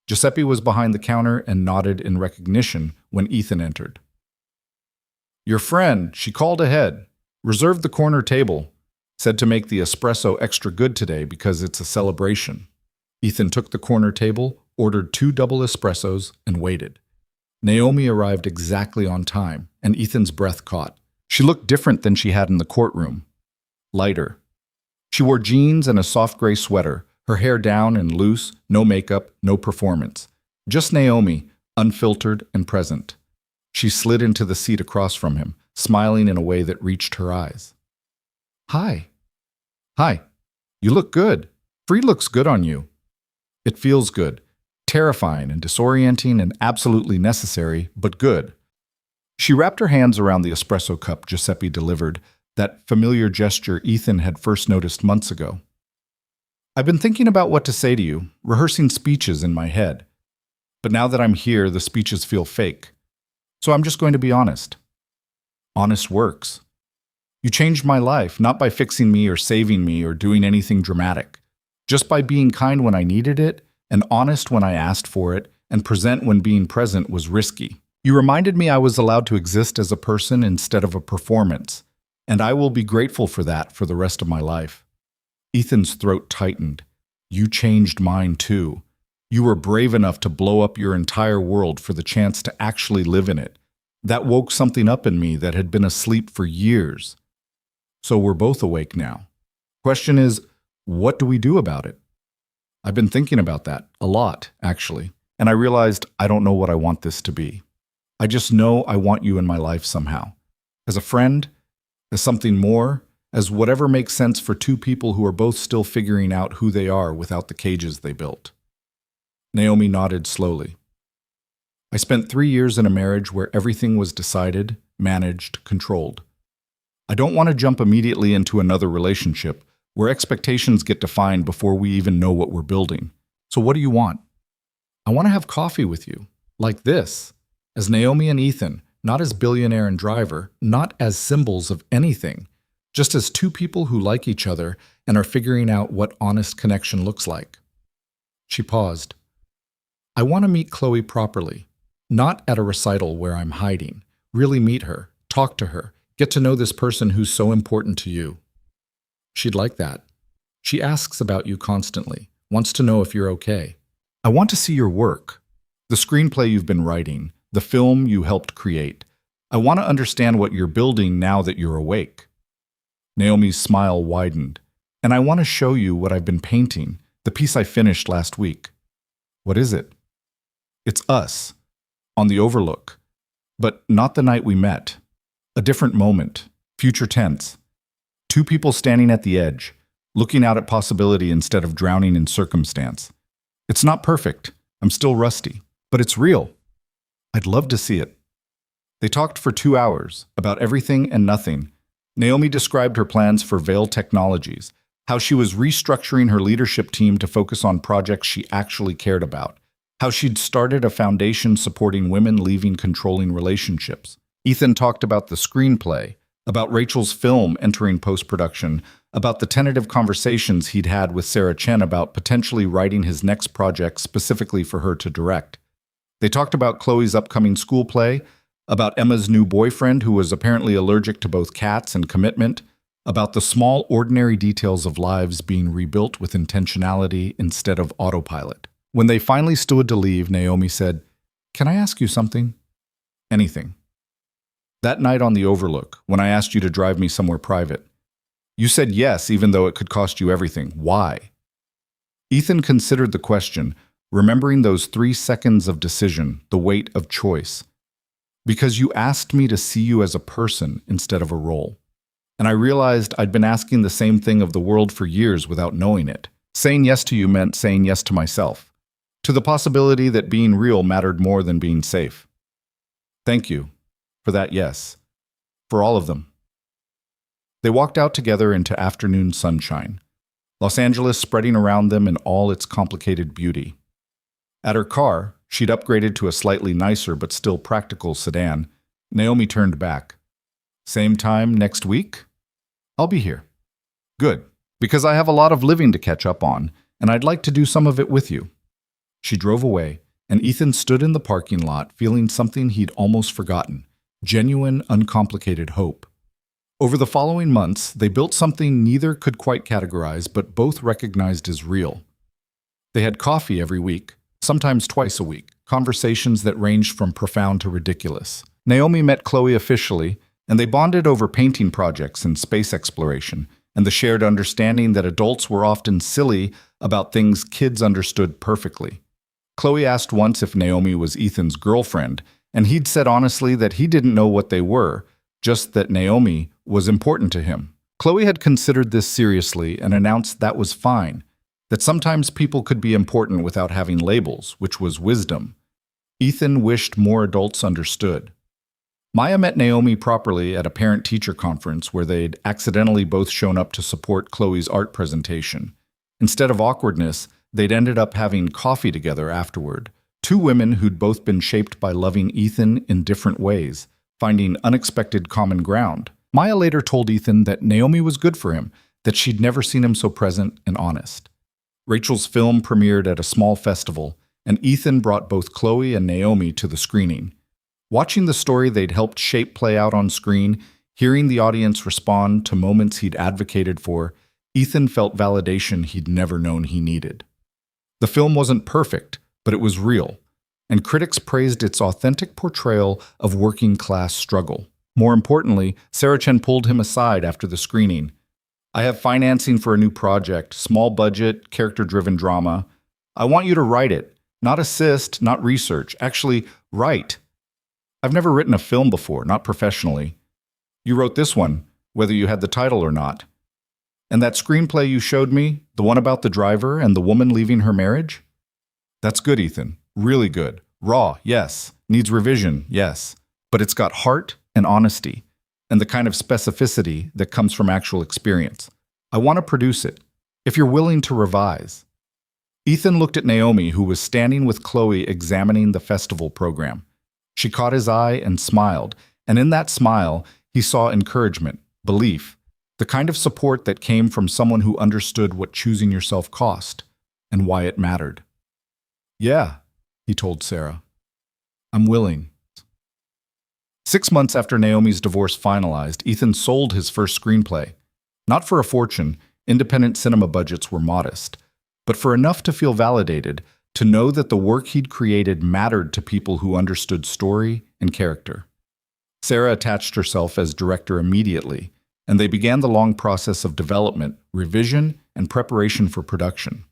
Giuseppe was behind the counter and nodded in recognition when Ethan entered. Your friend, she called ahead. Reserved the corner table. Said to make the espresso extra good today because it's a celebration. Ethan took the corner table, ordered 2 double espressos, and waited. Naomi arrived exactly on time, and Ethan's breath caught. She looked different than she had in the courtroom. Lighter. She wore jeans and a soft gray sweater, her hair down and loose, no makeup, no performance. Just Naomi, unfiltered and present. She slid into the seat across from him, smiling in a way that reached her eyes. Hi. Hi. You look good. Free looks good on you. It feels good. Terrifying and disorienting and absolutely necessary, but good. She wrapped her hands around the espresso cup Giuseppe delivered, that familiar gesture Ethan had first noticed months ago. I've been thinking about what to say to you, rehearsing speeches in my head. But now that I'm here, the speeches feel fake. So I'm just going to be honest. Honest works. You changed my life, not by fixing me or saving me or doing anything dramatic. Just by being kind when I needed it, and honest when I asked for it, and present when being present was risky. You reminded me I was allowed to exist as a person instead of a performance, and I will be grateful for that for the rest of my life. Ethan's throat tightened. You changed mine too. You were brave enough to blow up your entire world for the chance to actually live in it. That woke something up in me that had been asleep for years. So we're both awake now. Question is, what do we do about it? I've been thinking about that a lot, actually, and I realized I don't know what I want this to be. I just know I want you in my life somehow. As a friend, as something more, as whatever makes sense for two people who are both still figuring out who they are without the cages they built. Naomi nodded slowly. I spent 3 years in a marriage where everything was decided, managed, controlled. I don't want to jump immediately into another relationship where expectations get defined before we even know what we're building. So what do you want? I want to have coffee with you, like this, as Naomi and Ethan, not as billionaire and driver, not as symbols of anything, just as two people who like each other and are figuring out what honest connection looks like. She paused. I want to meet Chloe properly, not at a recital where I'm hiding. Really meet her, talk to her, get to know this person who's so important to you. She'd like that. She asks about you constantly, wants to know if you're okay. I want to see your work, the screenplay you've been writing, the film you helped create. I want to understand what you're building now that you're awake. Naomi's smile widened. And I want to show you what I've been painting, the piece I finished last week. What is it? It's us, on the Overlook, but not the night we met. A different moment, future tense. Two people standing at the edge, looking out at possibility instead of drowning in circumstance. It's not perfect, I'm still rusty, but it's real. I'd love to see it. They talked for 2 hours, about everything and nothing. Naomi described her plans for Veil Technologies, how she was restructuring her leadership team to focus on projects she actually cared about, how she'd started a foundation supporting women leaving controlling relationships. Ethan talked about the screenplay, about Rachel's film entering post-production, about the tentative conversations he'd had with Sarah Chen about potentially writing his next project specifically for her to direct. They talked about Chloe's upcoming school play, about Emma's new boyfriend who was apparently allergic to both cats and commitment, about the small, ordinary details of lives being rebuilt with intentionality instead of autopilot. When they finally stood to leave, Naomi said, "Can I ask you something?" "Anything." "That night on the Overlook, when I asked you to drive me somewhere private, you said yes even though it could cost you everything. Why?" Ethan considered the question, remembering those 3 seconds of decision, the weight of choice. "Because you asked me to see you as a person instead of a role. And I realized I'd been asking the same thing of the world for years without knowing it. Saying yes to you meant saying yes to myself, to the possibility that being real mattered more than being safe. Thank you for that yes, for all of them." They walked out together into afternoon sunshine, Los Angeles spreading around them in all its complicated beauty. At her car, she'd upgraded to a slightly nicer but still practical sedan. Naomi turned back. "Same time next week? I'll be here." "Good, because I have a lot of living to catch up on, and I'd like to do some of it with you." She drove away, and Ethan stood in the parking lot feeling something he'd almost forgotten, genuine, uncomplicated hope. Over the following months, they built something neither could quite categorize but both recognized as real. They had coffee every week, sometimes twice a week, conversations that ranged from profound to ridiculous. Naomi met Chloe officially, and they bonded over painting projects and space exploration, and the shared understanding that adults were often silly about things kids understood perfectly. Chloe asked once if Naomi was Ethan's girlfriend, and he'd said honestly that he didn't know what they were, just that Naomi was important to him. Chloe had considered this seriously and announced that was fine, that sometimes people could be important without having labels, which was wisdom. Ethan wished more adults understood. Maya met Naomi properly at a parent-teacher conference where they'd accidentally both shown up to support Chloe's art presentation. Instead of awkwardness, they'd ended up having coffee together afterward. Two women who'd both been shaped by loving Ethan in different ways, finding unexpected common ground. Maya later told Ethan that Naomi was good for him, that she'd never seen him so present and honest. Rachel's film premiered at a small festival, and Ethan brought both Chloe and Naomi to the screening. Watching the story they'd helped shape play out on screen, hearing the audience respond to moments he'd advocated for, Ethan felt validation he'd never known he needed. The film wasn't perfect, but it was real, and critics praised its authentic portrayal of working-class struggle. More importantly, Sarah Chen pulled him aside after the screening. "I have financing for a new project, small budget, character-driven drama. I want you to write it. Not assist, not research. Actually, write. I've never written a film before, not professionally. You wrote this one, whether you had the title or not. And that screenplay you showed me, the one about the driver and the woman leaving her marriage? That's good, Ethan. Really good. Raw, yes. Needs revision, yes. But it's got heart and honesty, and the kind of specificity that comes from actual experience. I want to produce it, if you're willing to revise." Ethan looked at Naomi, who was standing with Chloe examining the festival program. She caught his eye and smiled, and in that smile, he saw encouragement, belief, the kind of support that came from someone who understood what choosing yourself cost and why it mattered. "Yeah," he told Sarah. "I'm willing." 6 months after Naomi's divorce finalized, Ethan sold his first screenplay. Not for a fortune, independent cinema budgets were modest, but for enough to feel validated, to know that the work he'd created mattered to people who understood story and character. Sarah attached herself as director immediately, and they began the long process of development, revision, and preparation for production.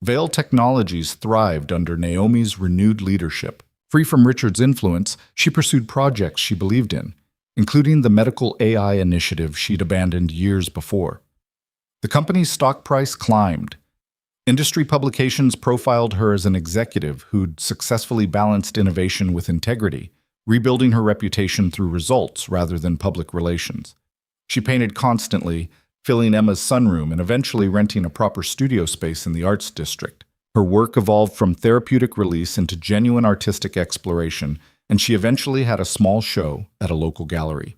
Veil Technologies thrived under Naomi's renewed leadership. Free from Richard's influence, she pursued projects she believed in, including the medical AI initiative she'd abandoned years before. The company's stock price climbed. Industry publications profiled her as an executive who'd successfully balanced innovation with integrity, rebuilding her reputation through results rather than public relations. She painted constantly, filling Emma's sunroom and eventually renting a proper studio space in the arts district. Her work evolved from therapeutic release into genuine artistic exploration, and she eventually had a small show at a local gallery.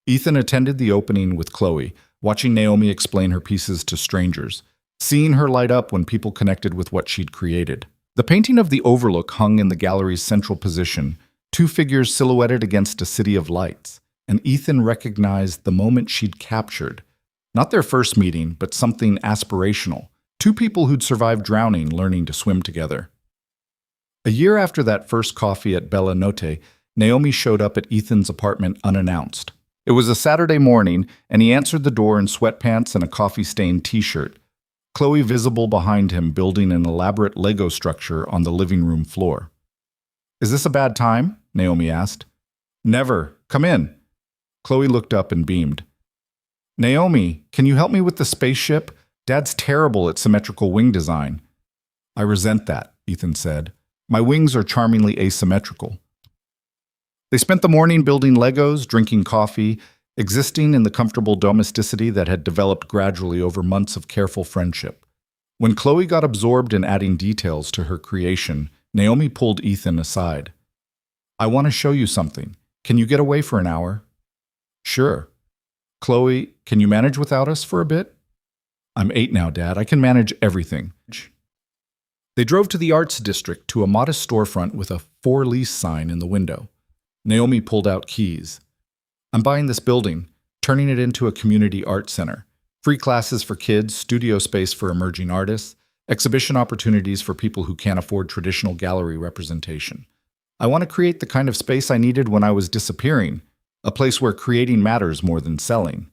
Ethan attended the opening with Chloe, watching Naomi explain her pieces to strangers, seeing her light up when people connected with what she'd created. The painting of the Overlook hung in the gallery's central position, two figures silhouetted against a city of lights, and Ethan recognized the moment she'd captured. Not their first meeting, but something aspirational. Two people who'd survived drowning learning to swim together. A year after that first coffee at Bella Notte, Naomi showed up at Ethan's apartment unannounced. It was a Saturday morning, and he answered the door in sweatpants and a coffee-stained t-shirt, Chloe visible behind him building an elaborate Lego structure on the living room floor. "Is this a bad time?" Naomi asked. "Never. Come in." Chloe looked up and beamed. "Naomi, can you help me with the spaceship? Dad's terrible at symmetrical wing design." "I resent that," Ethan said. "My wings are charmingly asymmetrical." They spent the morning building Legos, drinking coffee, existing in the comfortable domesticity that had developed gradually over months of careful friendship. When Chloe got absorbed in adding details to her creation, Naomi pulled Ethan aside. "I want to show you something. Can you get away for an hour?" "Sure." "Chloe, can you manage without us for a bit?" "I'm 8 now, Dad. I can manage everything." They drove to the arts district to a modest storefront with a "for lease" sign in the window. Naomi pulled out keys. "I'm buying this building, turning it into a community art center. Free classes for kids, studio space for emerging artists, exhibition opportunities for people who can't afford traditional gallery representation. I want to create the kind of space I needed when I was disappearing, a place where creating matters more than selling."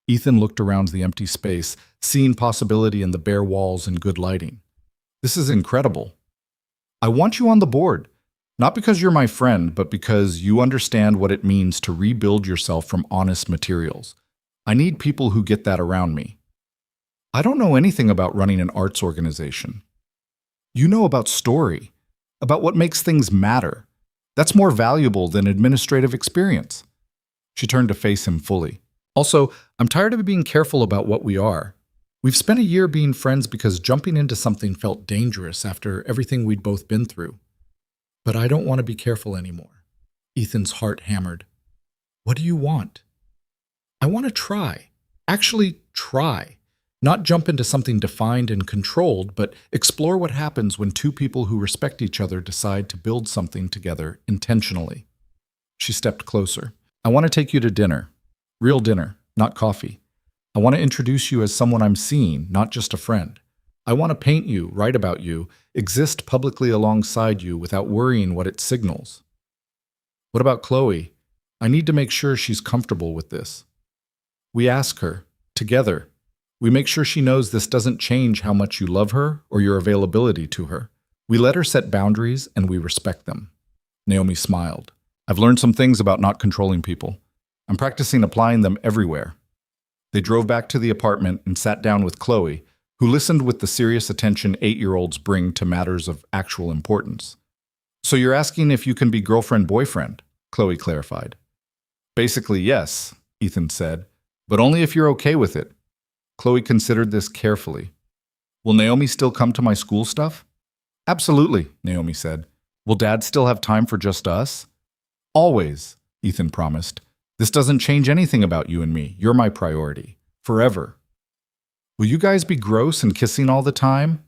Ethan looked around the empty space, seeing possibility in the bare walls and good lighting. "This is incredible. I want you on the board. Not because you're my friend, but because you understand what it means to rebuild yourself from honest materials. I need people who get that around me." "I don't know anything about running an arts organization." "You know about story, about what makes things matter. That's more valuable than administrative experience. She turned to face him fully. Also, I'm tired of being careful about what we are. We've spent a year being friends because jumping into something felt dangerous after everything we'd both been through. But I don't want to be careful anymore. Ethan's heart hammered. What do you want? I want to try. Actually, try. Not jump into something defined and controlled, but explore what happens when two people who respect each other decide to build something together intentionally. She stepped closer. I want to take you to dinner. Real dinner, not coffee. I want to introduce you as someone I'm seeing, not just a friend. I want to paint you, write about you, exist publicly alongside you without worrying what it signals. What about Chloe? I need to make sure she's comfortable with this. We ask her, together. We make sure she knows this doesn't change how much you love her or your availability to her. We let her set boundaries and we respect them. Naomi smiled. I've learned some things about not controlling people. I'm practicing applying them everywhere. They drove back to the apartment and sat down with Chloe, who listened with the serious attention 8-year-olds bring to matters of actual importance. So you're asking if you can be girlfriend-boyfriend, Chloe clarified. Basically, yes, Ethan said, but only if you're okay with it. Chloe considered this carefully. Will Naomi still come to my school stuff? Absolutely, Naomi said. Will Dad still have time for just us? Always, Ethan promised. This doesn't change anything about you and me. You're my priority. Forever. Will you guys be gross and kissing all the time?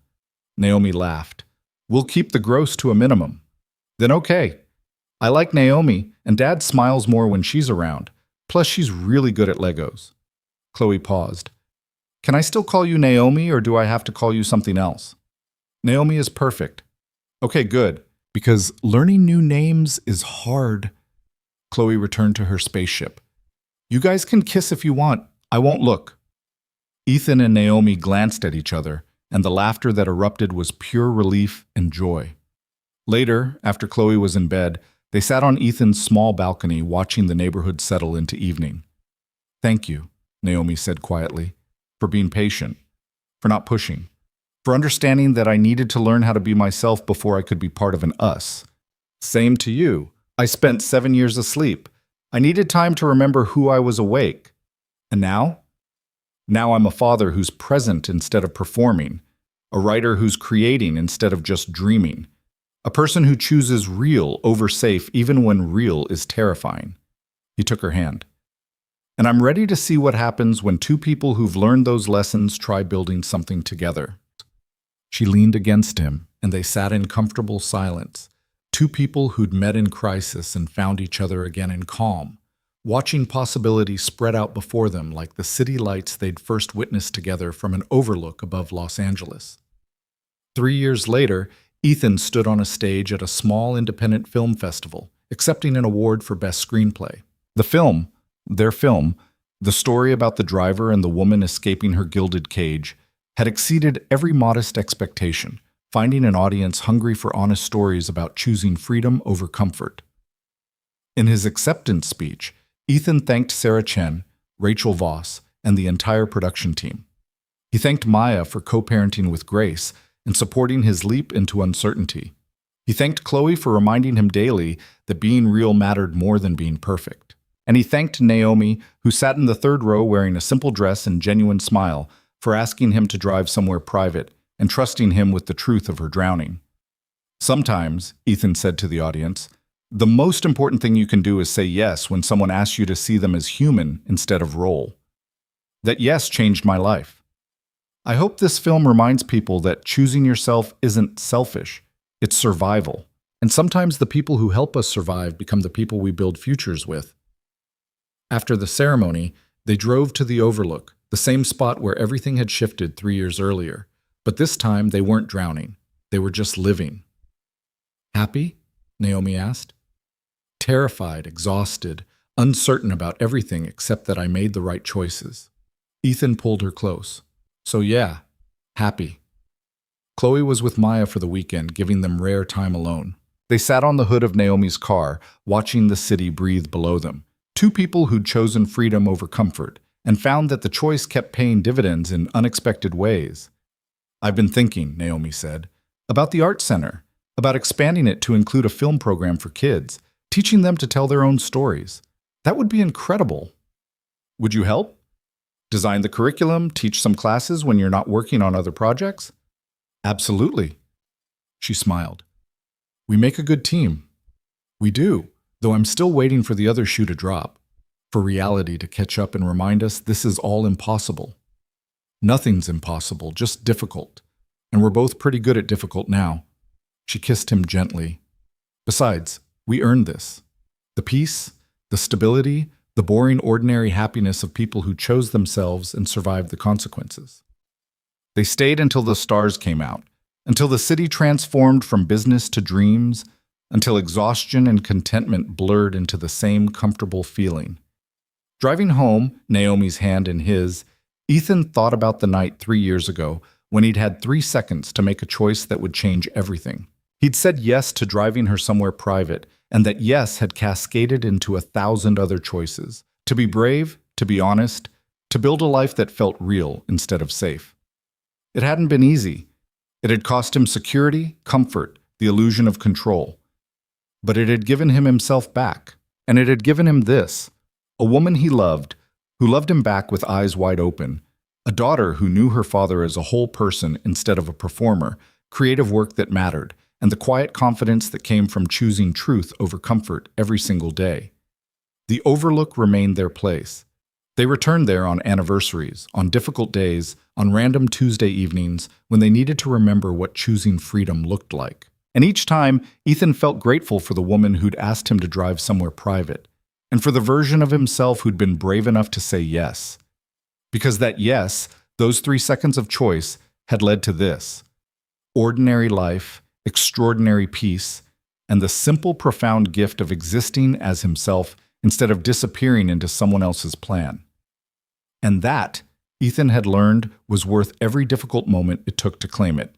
Naomi laughed. We'll keep the gross to a minimum. Then okay. I like Naomi, and Dad smiles more when she's around. Plus, she's really good at Legos. Chloe paused. Can I still call you Naomi, or do I have to call you something else? Naomi is perfect. Okay, good. Because learning new names is hard. Chloe returned to her spaceship. You guys can kiss if you want. I won't look. Ethan and Naomi glanced at each other, and the laughter that erupted was pure relief and joy. Later, after Chloe was in bed, they sat on Ethan's small balcony watching the neighborhood settle into evening. Thank you, Naomi said quietly, for being patient, for not pushing, for understanding that I needed to learn how to be myself before I could be part of an us. Same to you. I spent 7 years asleep. I needed time to remember who I was awake. And now? Now I'm a father who's present instead of performing, a writer who's creating instead of just dreaming, a person who chooses real over safe even when real is terrifying. He took her hand. And I'm ready to see what happens when two people who've learned those lessons try building something together. She leaned against him, and they sat in comfortable silence. Two people who'd met in crisis and found each other again in calm, watching possibility spread out before them like the city lights they'd first witnessed together from an overlook above Los Angeles. 3 years later, Ethan stood on a stage at a small independent film festival, accepting an award for Best Screenplay. Their film, the story about the driver and the woman escaping her gilded cage, had exceeded every modest expectation, finding an audience hungry for honest stories about choosing freedom over comfort. In his acceptance speech, Ethan thanked Sarah Chen, Rachel Voss, and the entire production team. He thanked Maya for co-parenting with Grace and supporting his leap into uncertainty. He thanked Chloe for reminding him daily that being real mattered more than being perfect. And he thanked Naomi, who sat in the third row wearing a simple dress and genuine smile, for asking him to drive somewhere private and trusting him with the truth of her drowning. Sometimes, Ethan said to the audience, the most important thing you can do is say yes when someone asks you to see them as human instead of role. That yes changed my life. I hope this film reminds people that choosing yourself isn't selfish, it's survival. And sometimes the people who help us survive become the people we build futures with. After the ceremony, they drove to the Overlook, the same spot where everything had shifted 3 years earlier. But this time they weren't drowning. They were just living. Happy? Naomi asked. Terrified, exhausted, uncertain about everything except that I made the right choices. Ethan pulled her close. So yeah, happy. Chloe was with Maya for the weekend, giving them rare time alone. They sat on the hood of Naomi's car, watching the city breathe below them. Two people who'd chosen freedom over comfort, and found that the choice kept paying dividends in unexpected ways. I've been thinking, Naomi said, about the art center. about expanding it to include a film program for kids, teaching them to tell their own stories. That would be incredible. Would you help? Design the curriculum, teach some classes when you're not working on other projects? Absolutely. She smiled. We make a good team. We do, though I'm still waiting for the other shoe to drop, for reality to catch up and remind us this is all impossible. Nothing's impossible, just difficult. And we're both pretty good at difficult now. She kissed him gently. Besides, we earned this. The peace, the stability, the boring, ordinary happiness of people who chose themselves and survived the consequences. They stayed until the stars came out, until the city transformed from business to dreams, until exhaustion and contentment blurred into the same comfortable feeling. Driving home, Naomi's hand in his, Ethan thought about the night 3 years ago when he'd had 3 seconds to make a choice that would change everything. He'd said yes to driving her somewhere private, and that yes had cascaded into 1,000 other choices. To be brave, to be honest, to build a life that felt real instead of safe. It hadn't been easy. It had cost him security, comfort, the illusion of control. But it had given him himself back, and it had given him this, a woman he loved, who loved him back with eyes wide open, a daughter who knew her father as a whole person instead of a performer, creative work that mattered, and the quiet confidence that came from choosing truth over comfort every single day. The Overlook remained their place. They returned there on anniversaries, on difficult days, on random Tuesday evenings when they needed to remember what choosing freedom looked like. And each time, Ethan felt grateful for the woman who'd asked him to drive somewhere private, and for the version of himself who'd been brave enough to say yes. Because that yes, those 3 seconds of choice, had led to this: ordinary life, extraordinary peace, and the simple, profound gift of existing as himself instead of disappearing into someone else's plan. And that, Ethan had learned, was worth every difficult moment it took to claim it.